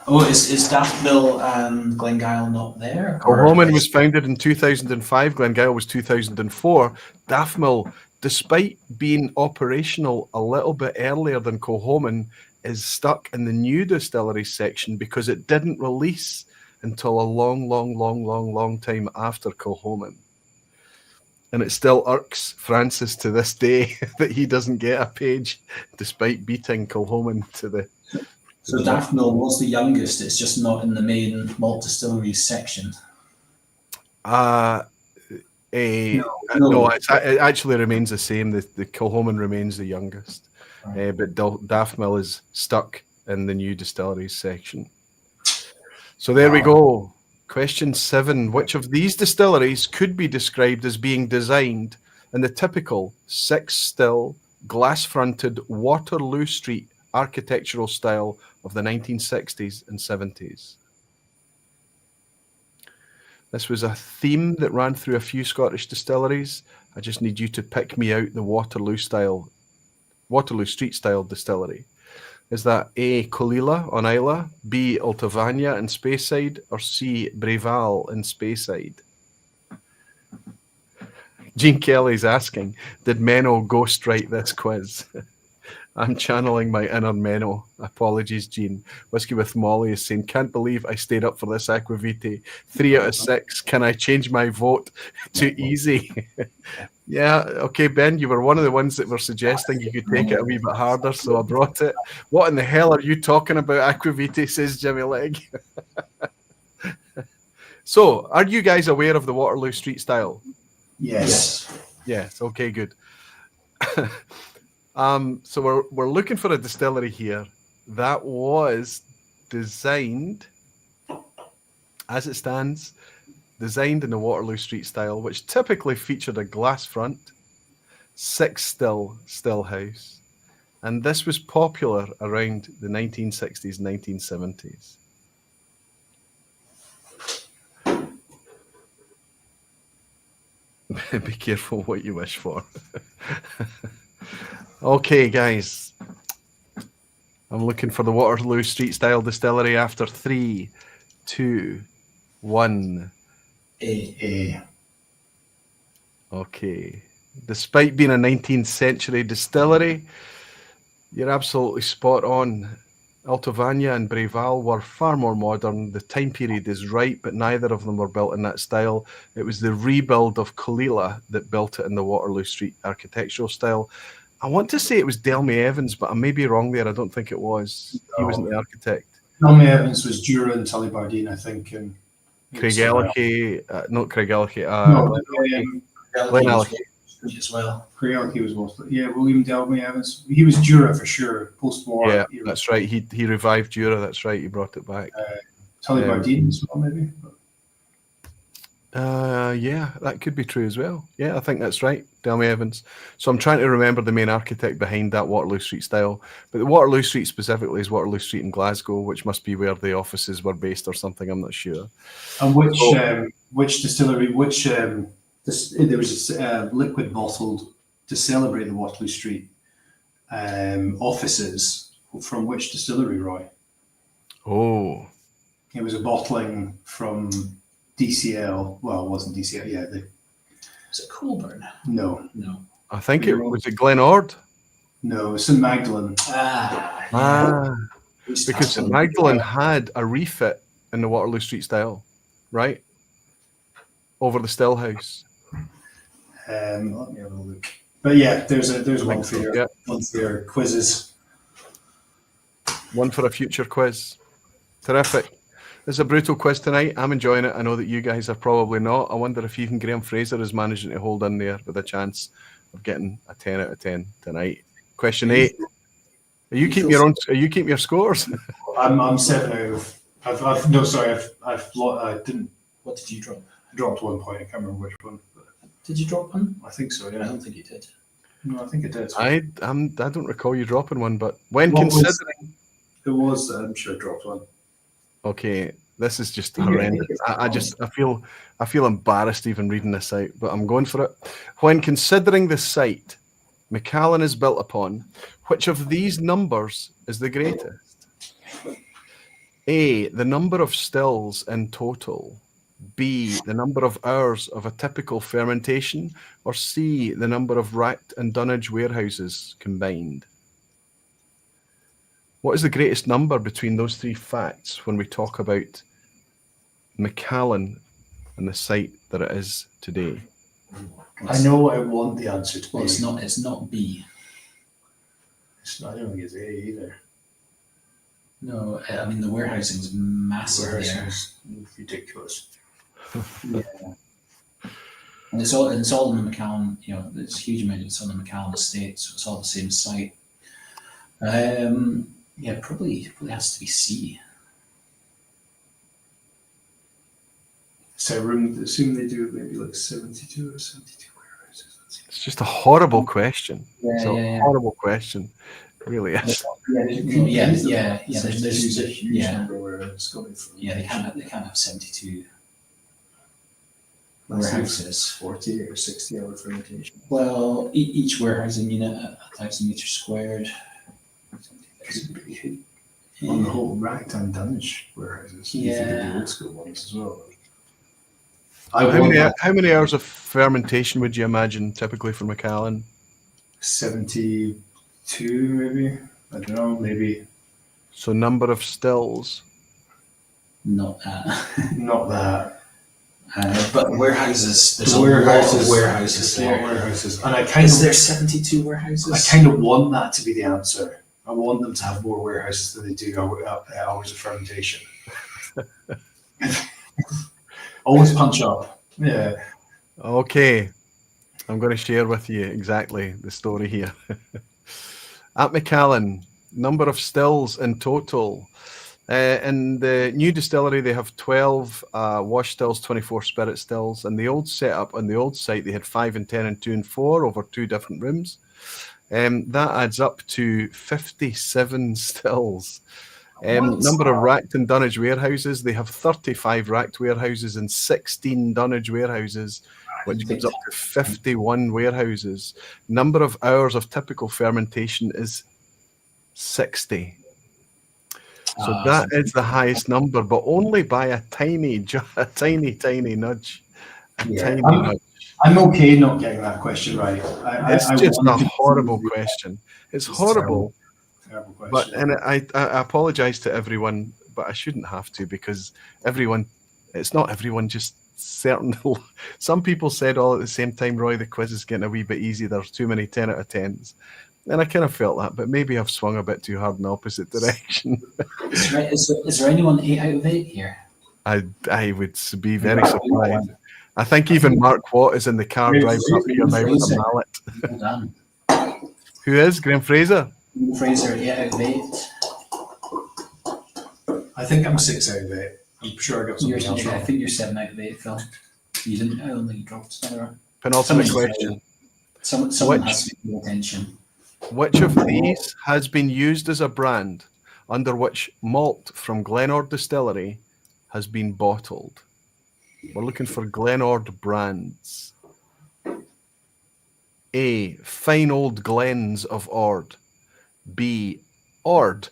Oh, is Daftmill and Glengyle not there? Kilchoman was founded in 2005. Glengyle was 2004. Daftmill, despite being operational a little bit earlier than Kilchoman, is stuck in the new distillery section because it didn't release until a long time after Kilchoman. And it still irks Francis to this day that he doesn't get a page despite beating Kilchoman to the... So Daftmill was the youngest, it's just not in the main malt distilleries section. No, it actually remains the same. The Kilchoman remains the youngest. Right. But Daftmill is stuck in the new distilleries section. So there we go. Question 7. Which of these distilleries could be described as being designed in the typical 6-still, glass-fronted Waterloo Street architectural style of the 1960s and 70s? This was a theme that ran through a few Scottish distilleries. I just need you to pick me out the Waterloo Street style distillery. Is that A, Colilla on Isla, B, Altavania in Speyside, or C, Breval in Speyside? Jean Kelly's asking, did Menno ghostwrite this quiz? I'm channeling my inner Menno. Apologies, Jean. Whiskey with Molly is saying, can't believe I stayed up for this Aquavitae. 3 out of 6. Can I change my vote to easy? Yeah, okay, Ben, you were one of the ones that were suggesting you could take it a wee bit harder, so I brought it. What in the hell are you talking about, Aquavitae, says Jimmy Legg. So, are you guys aware of the Waterloo Street style? Yes. Yes, okay, good. So we're looking for a distillery here that was designed, as it stands, designed in the Waterloo Street style, which typically featured a glass front, 6-still still house, and this was popular around the 1960s, 1970s. Be careful what you wish for. Okay, guys. I'm looking for the Waterloo Street style distillery after 3, 2, 1. A. Okay. Despite being a 19th century distillery, you're absolutely spot on. Altavania and Breval were far more modern. The time period is right, but neither of them were built in that style. It was the rebuild of Colilla that built it in the Waterloo Street architectural style. I want to say it was Delmy Evans, but I may be wrong there. I don't think it was. He wasn't the architect. Delmy Evans was Jura and Tullibardine, I think. And Craig Ellicky, not Craig Ellicky. Glen as well. Craig Ellicky was mostly. Yeah, William Delmy Evans. He was Jura for sure, post-war. Yeah, that's right. He revived Jura. That's right. He brought it back. Tullibardine as well, maybe. Yeah, that could be true as well. Yeah, I think that's right. Delmy Evans. So I'm trying to remember the main architect behind that Waterloo Street style. But the Waterloo Street specifically is Waterloo Street in Glasgow, which must be where the offices were based or something. I'm not sure. And which distillery? There was a liquid bottled to celebrate the Waterloo Street offices from which distillery, Roy? Oh, it was a bottling from DCL. Well, it wasn't DCL. Yeah, Was it Colburn? No. I think it was it Glen Ord. No, it was St Magdalene. Because St Magdalene had a refit in the Waterloo Street style, right? Over the still house. Let me have a look. But yeah, there's one for your one for your quizzes. One for a future quiz. Terrific. It's a brutal quiz tonight. I'm enjoying it. I know that you guys are probably not. I wonder if even Graham Fraser is managing to hold in there with a chance of getting a 10 out of 10 tonight. Question 8. Are you keeping your scores? I'm 7 out of. I didn't. What did you drop? I dropped 1 point. I can't remember which one. But Did you drop one? I think so. I Yeah. don't think you did. No, I think it did. I don't recall you dropping one, but when considering, it was. I'm sure I dropped one. okay, this is just horrendous. I feel embarrassed even reading this out, but I'm going for it. When considering the site Macallan is built upon, which of these numbers is the greatest? A, the number of stills in total. B, the number of hours of a typical fermentation. Or C, the number of racked and dunnage warehouses combined. What is the greatest number between those 3 facts when we talk about Macallan and the site that it is today? I know I want the answer to. Well, it's not B. I don't think it's A either. No, I mean the warehousing is massive there. Ridiculous. Yeah. And it's all in the Macallan. You know, there's a huge amount. It's on the Macallan estate, so it's all the same site. Yeah, probably has to be C. So room, assume they do maybe like 72 or 72 warehouses. It's just a horrible question. It's a Yeah. horrible question. It really is. Yeah. There's There's a huge yeah. number of warehouses coming from. Yeah, they can't have 72 Let's say warehouses. 40 or 60 hour fermentation. Well, each warehousing unit at 1,000 meters squared. Could be on the whole ragtime dunnage warehouses. You think of the old school ones as well. How many hours of fermentation would you imagine typically for Macallan? 72 maybe. I don't know, maybe So number of stills. Not that. not that. But warehouses, there's a Warehouses. lot of warehouses There's a lot of there. warehouses. And I kind Is of there 72 warehouses? I kind of want that to be the answer. I want them to have more warehouses than they do hours of fermentation. Always punch up. Yeah. Okay. I'm going to share with you exactly the story here. At Macallan, number of stills in total. In the new distillery, they have 12 wash stills, 24 spirit stills. In the old setup, on the old site, they had 5 and 10 and 2 and 4 over 2 different rooms. That adds up to 57 stills. Number of racked and dunnage warehouses, they have 35 racked warehouses and 16 dunnage warehouses, which comes up to 51 warehouses. Number of hours of typical fermentation is 60. So that is the highest number, but only by a tiny nudge. Tiny nudge. I'm okay not getting that question right. It's just a horrible question. It's horrible. Terrible question. But and I apologize to everyone, but I shouldn't have to because everyone. It's not everyone. Just certain. Some people said all at the same time. Roy, the quiz is getting a wee bit easy. There's too many 10 out of 10s, and I kind of felt that. But maybe I've swung a bit too hard in the opposite direction. Is there anyone 8 out of 8 here? I would be very surprised. I think even Mark Watt is in the car driving up here now with a mallet. Well done. Who is Graham Fraser? Fraser, 8 out of 8. I think I'm 6 out of 8. I'm sure I got something else I wrong. think you're 7 out of 8, Phil. You didn't. I don't think you dropped another. Penultimate Someone- question. Someone has to pay attention. Which of these has been used as a brand under which malt from Glenord Distillery has been bottled? We're looking for Glenord brands. A. Fine Old Glens of Ord. B. Ord.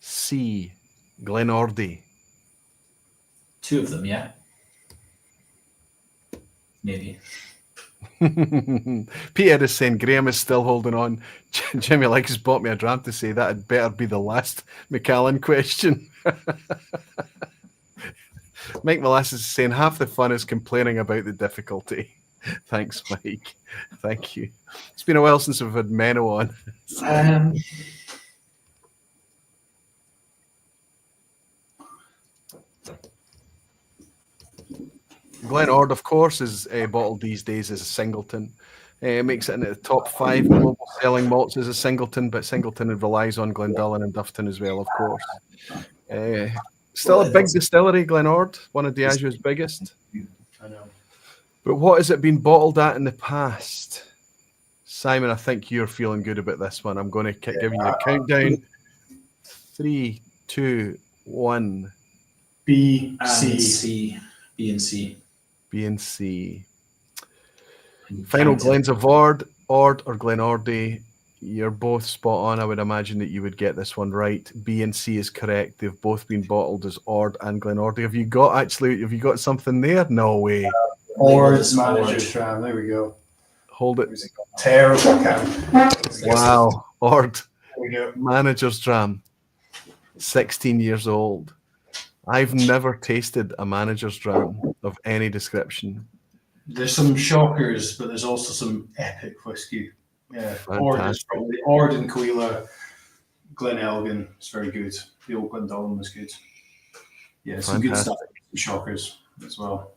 C. Glenordy. 2 of them, yeah. Maybe. Peter is saying Graham is still holding on. Jimmy Likes has bought me a dram to say that had better be the last Macallan question. Mike Molasses is saying half the fun is complaining about the difficulty. Thanks, Mike. Thank you. It's been a while since we've had Menno on. Glenord, of course, is bottled these days as a singleton. It makes it into the top 5 global selling malts as a singleton, but singleton relies on Glendullan and Duffton as well, of course. Still a big distillery, Glenord, one of Diageo's biggest. I know. But what has it been bottled at in the past? Simon, I think you're feeling good about this one. I'm going to give you a countdown. 3, 2, 1. B, And C. C. B and C. B and C. Final Glens of Ord or Glenordy. You're both spot on. I would imagine that you would get this one right. B and C is correct. They've both been bottled as Ord and Glenordy. Have you got something there? No way. Ord's manager's dram. There we go. Hold it. Terrible can. Wow. Ord. There we go. Manager's dram. 16 years old. I've never tasted a manager's dram of any description. There's some shockers, but there's also some epic whiskey. Yeah, Ord is Fantastic. probably Ord and Coila, Glen Elgin. It's very good. The old Glendullan was good. Yeah, some good stuff. Shockers as well.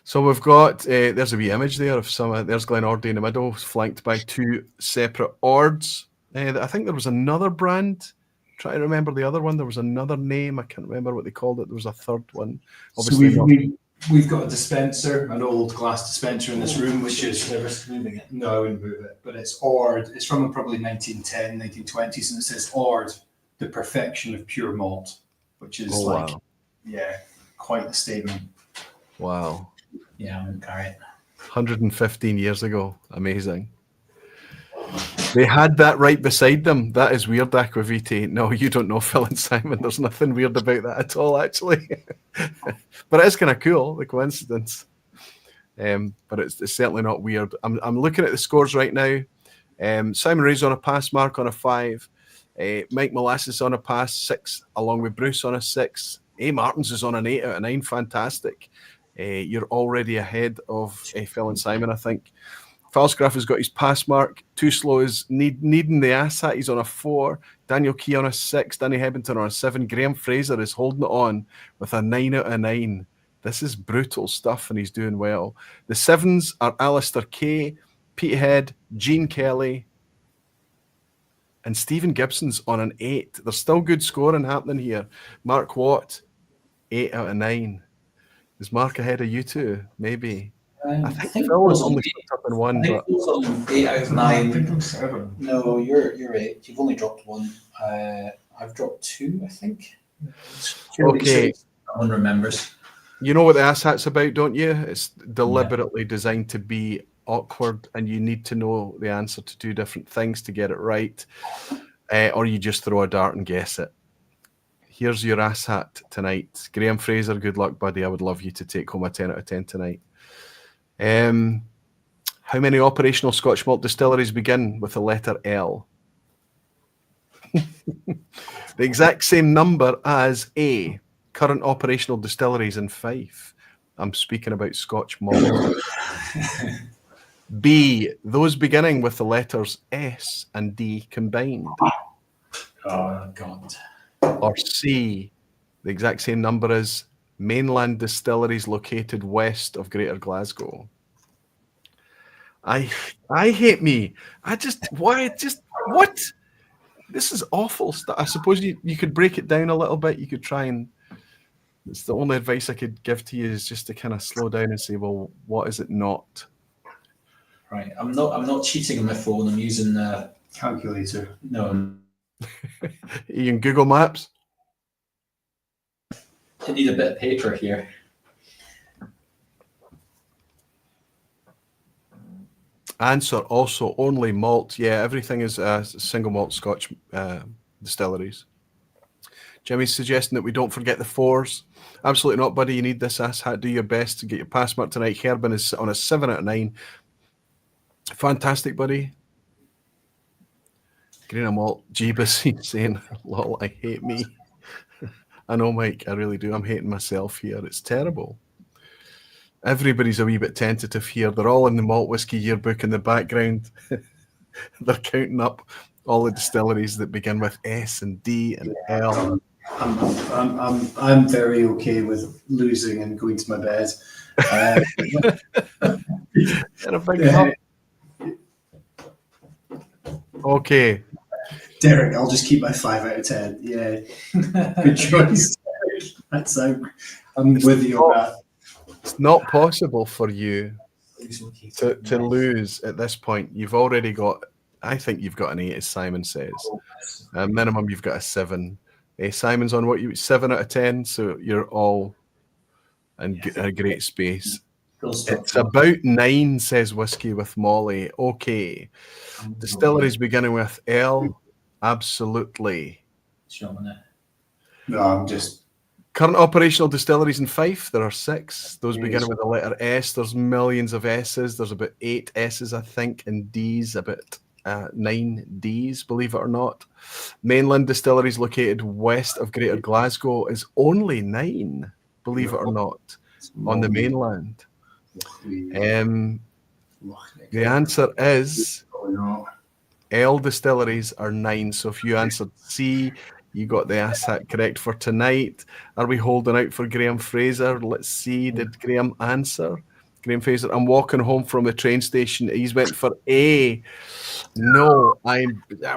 So we've got there's a wee image there of some. There's Glenordy in the middle, flanked by 2 separate Ords. I think there was another brand. Try to remember the other one. There was another name. I can't remember what they called it. There was a third one. So Obviously, we've got a dispenser, an old glass dispenser in this room, which is risk moving it. no, I wouldn't move it, but it's Ord. It's from probably 1910, 1920s, and it says Ord, the perfection of pure malt, which is wow. yeah, quite the statement. Wow. Yeah, I'm gonna carry it. 115 years ago. Amazing. They had that right beside them. That is weird, Aquavite. No, you don't know Phil and Simon. There's nothing weird about that at all, actually. But it is kind of cool, the coincidence. But it's certainly not weird. I'm looking at the scores right now. Simon Ray's on a pass, Mark on a 5. Mike Molasses on a pass, 6, along with Bruce on a 6. A. Martins is on an 8 out of 9. Fantastic. You're already ahead of Phil and Simon, I think. Falsgraf has got his pass mark. Too Slow is needing the asshat. He's on a 4. Daniel Key on a 6. Danny Hebbington on a 7. Graham Fraser is holding it on with a 9 out of 9. This is brutal stuff, and he's doing well. The 7s are Alistair Kay, Pete Head, Gene Kelly, and Stephen Gibson's on an 8. There's still good scoring happening here. Mark Watt, 8 out of 9. Is Mark ahead of you two? Maybe. I think Phil was only up in 1. I think But Phil's on 8 out of I 9. think I'm 7. No, you're 8. You've only dropped 1. I've dropped 2, I think. okay, No one remembers. you know what the asshat's about, don't you? It's deliberately designed to be awkward, and you need to know the answer to 2 different things to get it right, or you just throw a dart and guess it. Here's your asshat tonight. Graham Fraser, good luck, buddy. I would love you to take home a 10 out of 10 tonight. How many operational Scotch malt distilleries begin with the letter L? The exact same number as A. Current operational distilleries in Fife. I'm speaking about Scotch malt. B. Those beginning with the letters S and D combined. Oh, God. Or C. The exact same number as mainland distilleries located west of Greater Glasgow. I hate me. What? This is awful stuff. I suppose you could break it down a little bit. You could try and. It's the only advice I could give to you is just to kind of slow down and say, well, what is it not? Right. I'm not cheating on my phone. I'm using the Calculator. no. Ian, Google Maps. I need a bit of paper here. Answer also only malt. Yeah, everything is single malt Scotch distilleries. Jimmy's suggesting that we don't forget the 4s. Absolutely not, buddy. You need this asshat. Do your best to get your pass mark tonight. Herben is on a 7 out of 9. Fantastic, buddy. Green malt. Jeebus, he's saying, lol, I hate me. I know, Mike, I really do. I'm hating myself here. It's terrible. Everybody's a wee bit tentative here. They're all in the malt whiskey yearbook in the background. They're counting up all the distilleries that begin with S and D and L. I'm very okay with losing and going to my bed. And a big cup. Okay. Derek, I'll just keep my 5 out of 10. Yeah, good choice. I'm with you on that. It's not possible for you to lose at this point. You've already got, I think you've got an 8, as Simon says. Minimum, you've got a 7. Simon's on what, 7 out of 10, so you're all in a great space. It's about 9, says Whiskey with Molly. Okay. Distilleries beginning with L. Absolutely. No, I'm just... Current operational distilleries in Fife, there are 6. Those beginning with the letter S. There's millions of S's. There's about 8 S's, I think, and D's, about 9 D's, believe it or not. Mainland distilleries located west of Greater Glasgow is only 9, believe it or not, on the mainland. The answer is L distilleries are 9. So if you answered C, you got the asshat correct for tonight. Are we holding out for Graham Fraser? Let's see. Did Graham answer? Graham Fraser, I'm walking home from the train station. He's went for A. No,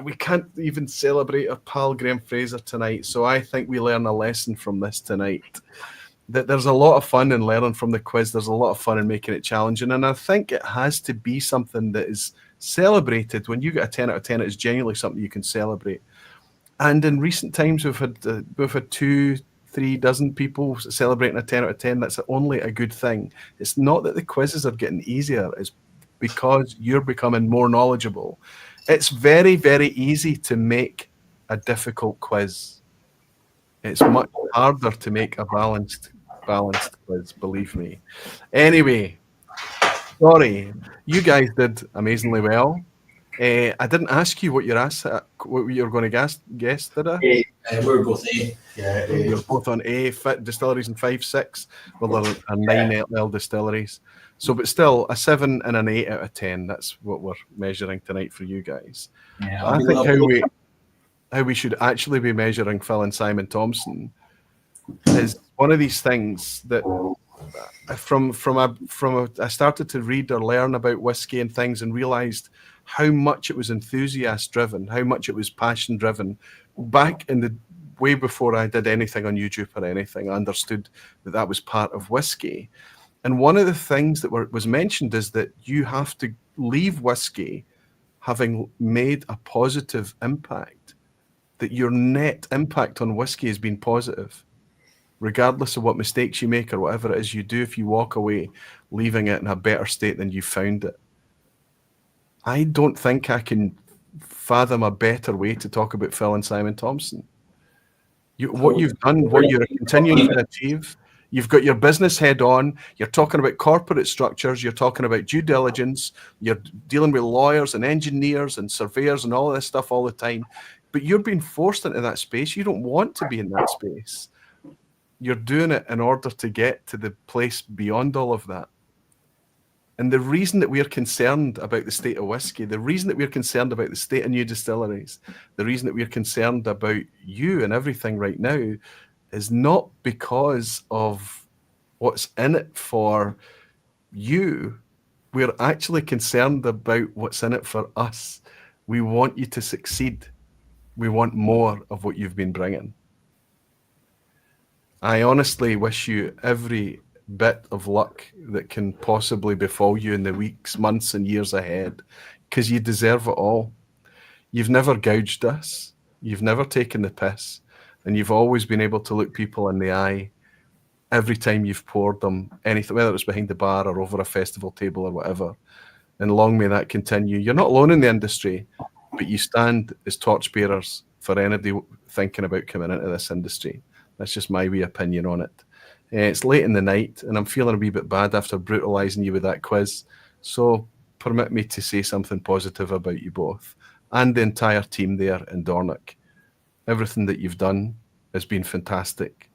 we can't even celebrate our pal Graham Fraser tonight. So I think we learn a lesson from this tonight. that there's a lot of fun in learning from the quiz. There's a lot of fun in making it challenging. And I think it has to be something that is celebrated. When you get a 10 out of 10, it is genuinely something you can celebrate. And in recent times, we've had 2-3 dozen people celebrating a 10 out of 10. That's only a good thing. It's not that the quizzes are getting easier. It's because you're becoming more knowledgeable. It's very, very easy to make a difficult quiz. It's much harder to make a balanced quiz, believe me. Anyway, sorry, you guys did amazingly well. I didn't ask you what you're going to guess, did I? We're both A. Yeah, You're both on A. Fit Distilleries and 5-6. Well, there are 9 L distilleries. So, but still, a 7 and an 8 out of 10. That's what we're measuring tonight for you guys. Yeah, I think how we should actually be measuring Phil and Simon Thompson is one of these things that I started to read or learn about whiskey and things and realized how much it was enthusiast driven, how much it was passion driven. Back in the way before I did anything on YouTube or anything, I understood that was part of whiskey. And one of the things that was mentioned is that you have to leave whiskey having made a positive impact, that your net impact on whiskey has been positive, regardless of what mistakes you make or whatever it is you do. If you walk away leaving it in a better state than you found it, I don't think I can fathom a better way to talk about Phil and Simon Thompson. What you've done, what you're continuing to achieve, you've got your business head on, you're talking about corporate structures, you're talking about due diligence, you're dealing with lawyers and engineers and surveyors and all of this stuff all the time, but you're being forced into that space. You don't want to be in that space. You're doing it in order to get to the place beyond all of that. And the reason that we are concerned about the state of whiskey, the reason that we're concerned about the state of new distilleries, the reason that we're concerned about you and everything right now is not because of what's in it for you. We're actually concerned about what's in it for us. We want you to succeed. We want more of what you've been bringing. I honestly wish you every bit of luck that can possibly befall you in the weeks, months, and years ahead, because you deserve it all. You've never gouged us. You've never taken the piss. And you've always been able to look people in the eye every time you've poured them anything, whether it's behind the bar or over a festival table or whatever. And long may that continue. You're not alone in the industry, but you stand as torchbearers for anybody thinking about coming into this industry. That's just my wee opinion on it. It's late in the night, and I'm feeling a wee bit bad after brutalising you with that quiz. So permit me to say something positive about you both and the entire team there in Dornoch. Everything that you've done has been fantastic.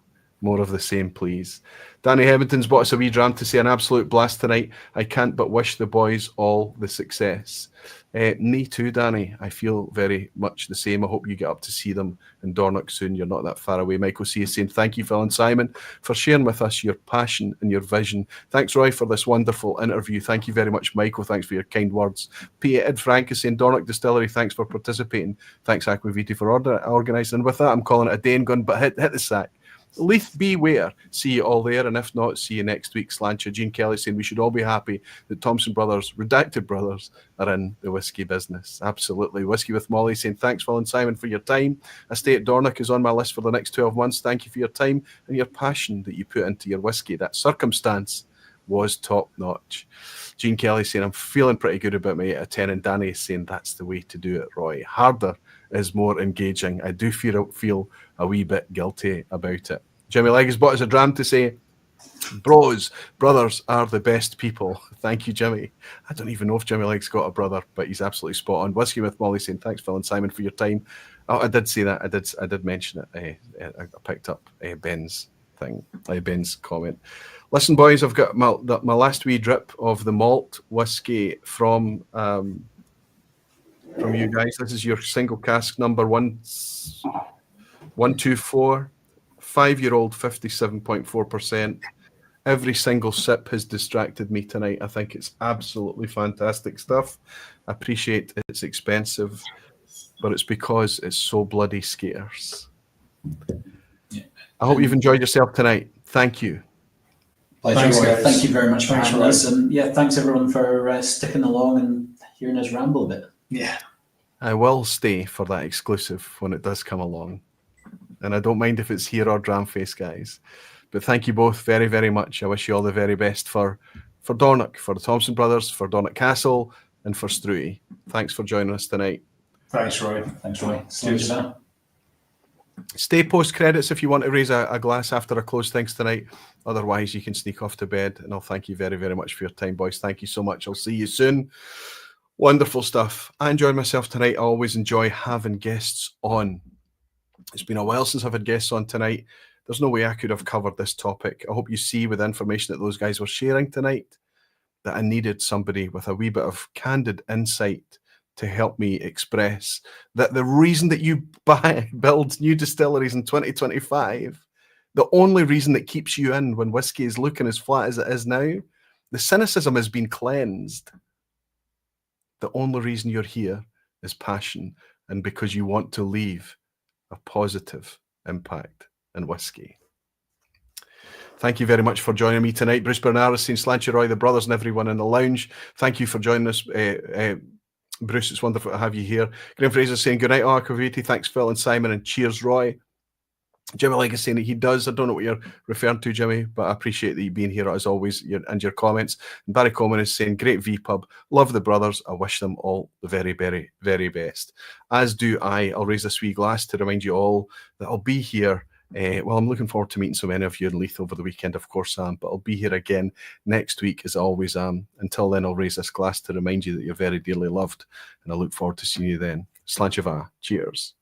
More of the same, please. Danny Hebbington's bought us a wee dram to say an absolute blast tonight. I can't but wish the boys all the success. Me too, Danny. I feel very much the same. I hope you get up to see them in Dornoch soon. You're not that far away. Michael C is saying, thank you, Phil and Simon, for sharing with us your passion and your vision. Thanks, Roy, for this wonderful interview. Thank you very much, Michael. Thanks for your kind words. Peter Ed Frank is saying, Dornoch Distillery, thanks for participating. Thanks, Aquaviti, for organising. And with that, I'm calling it a day and gun, but hit the sack. Leith, beware. See you all there, and if not, see you next week. Slancher. Gene Kelly saying we should all be happy that Thompson Brothers, Redacted Brothers, are in the whiskey business. Absolutely. Whiskey with Molly saying thanks, Phil and Simon, for your time. A stay at Dornoch is on my list for the next 12 months. Thank you for your time and your passion that you put into your whiskey. That circumstance was top notch. Gene Kelly saying I'm feeling pretty good about my 8 out of 10, and Danny is saying that's the way to do it, Roy. Harder is more engaging. I do feel a wee bit guilty about it. Jimmy Legg has bought us a dram to say, brothers are the best people. Thank you, Jimmy. I don't even know if Jimmy Legg's got a brother, but he's absolutely spot on. Whiskey with Molly saying, thanks, Phil and Simon, for your time. Oh, I did say that. I did mention it. I picked up Ben's thing, Ben's comment. Listen, boys, I've got my last wee drip of the malt whiskey from you guys. This is your single cask number 124, 5-year-old, 57.4%. Every single sip has distracted me tonight. I think it's absolutely fantastic stuff. I appreciate it's expensive, but it's because it's so bloody scarce. I hope you've enjoyed yourself tonight. Thank you. Pleasure, Thanks, Roy. guys. Thank you very much for Thanks, having Roy. us. And yeah, thanks everyone for sticking along and hearing us ramble a bit. Yeah. I will stay for that exclusive when it does come along. And I don't mind if it's here or Dramface, guys. But thank you both very, very much. I wish you all the very best for Dornoch, for the Thompson brothers, for Dornoch Castle, and for Struy. Thanks for joining us tonight. Thanks, Roy. Thanks, Roy. Cheers. Stay post credits if you want to raise a glass after I close things tonight. Otherwise, you can sneak off to bed. And I'll thank you very, very much for your time, boys. Thank you so much. I'll see you soon. Wonderful stuff. I enjoyed myself tonight. I always enjoy having guests on. It's been a while since I've had guests on tonight. There's no way I could have covered this topic. I hope you see with the information that those guys were sharing tonight that I needed somebody with a wee bit of candid insight to help me express that the reason that you build new distilleries in 2025, the only reason that keeps you in when whiskey is looking as flat as it is now, the cynicism has been cleansed. The only reason you're here is passion and because you want to leave a positive impact in whiskey. Thank you very much for joining me tonight. Bruce Bernard, St. Slancher Roy, the brothers and everyone in the lounge. Thank you for joining us. Bruce, it's wonderful to have you here. Graham Fraser saying good night, Arkaviti. Thanks, Phil and Simon, and cheers, Roy. Jimmy Like is saying that he does. I don't know what you're referring to, Jimmy, but I appreciate that you being here as always and your comments. And Barry Coleman is saying, great vPub. Love the brothers. I wish them all the very, very, very best. As do I. I'll raise this wee glass to remind you all that I'll be here. Well, I'm looking forward to meeting so many of you in Leith over the weekend, of course, but I'll be here again next week as I always am. Until then, I'll raise this glass to remind you that you're very dearly loved, and I look forward to seeing you then. Slanchava. Cheers.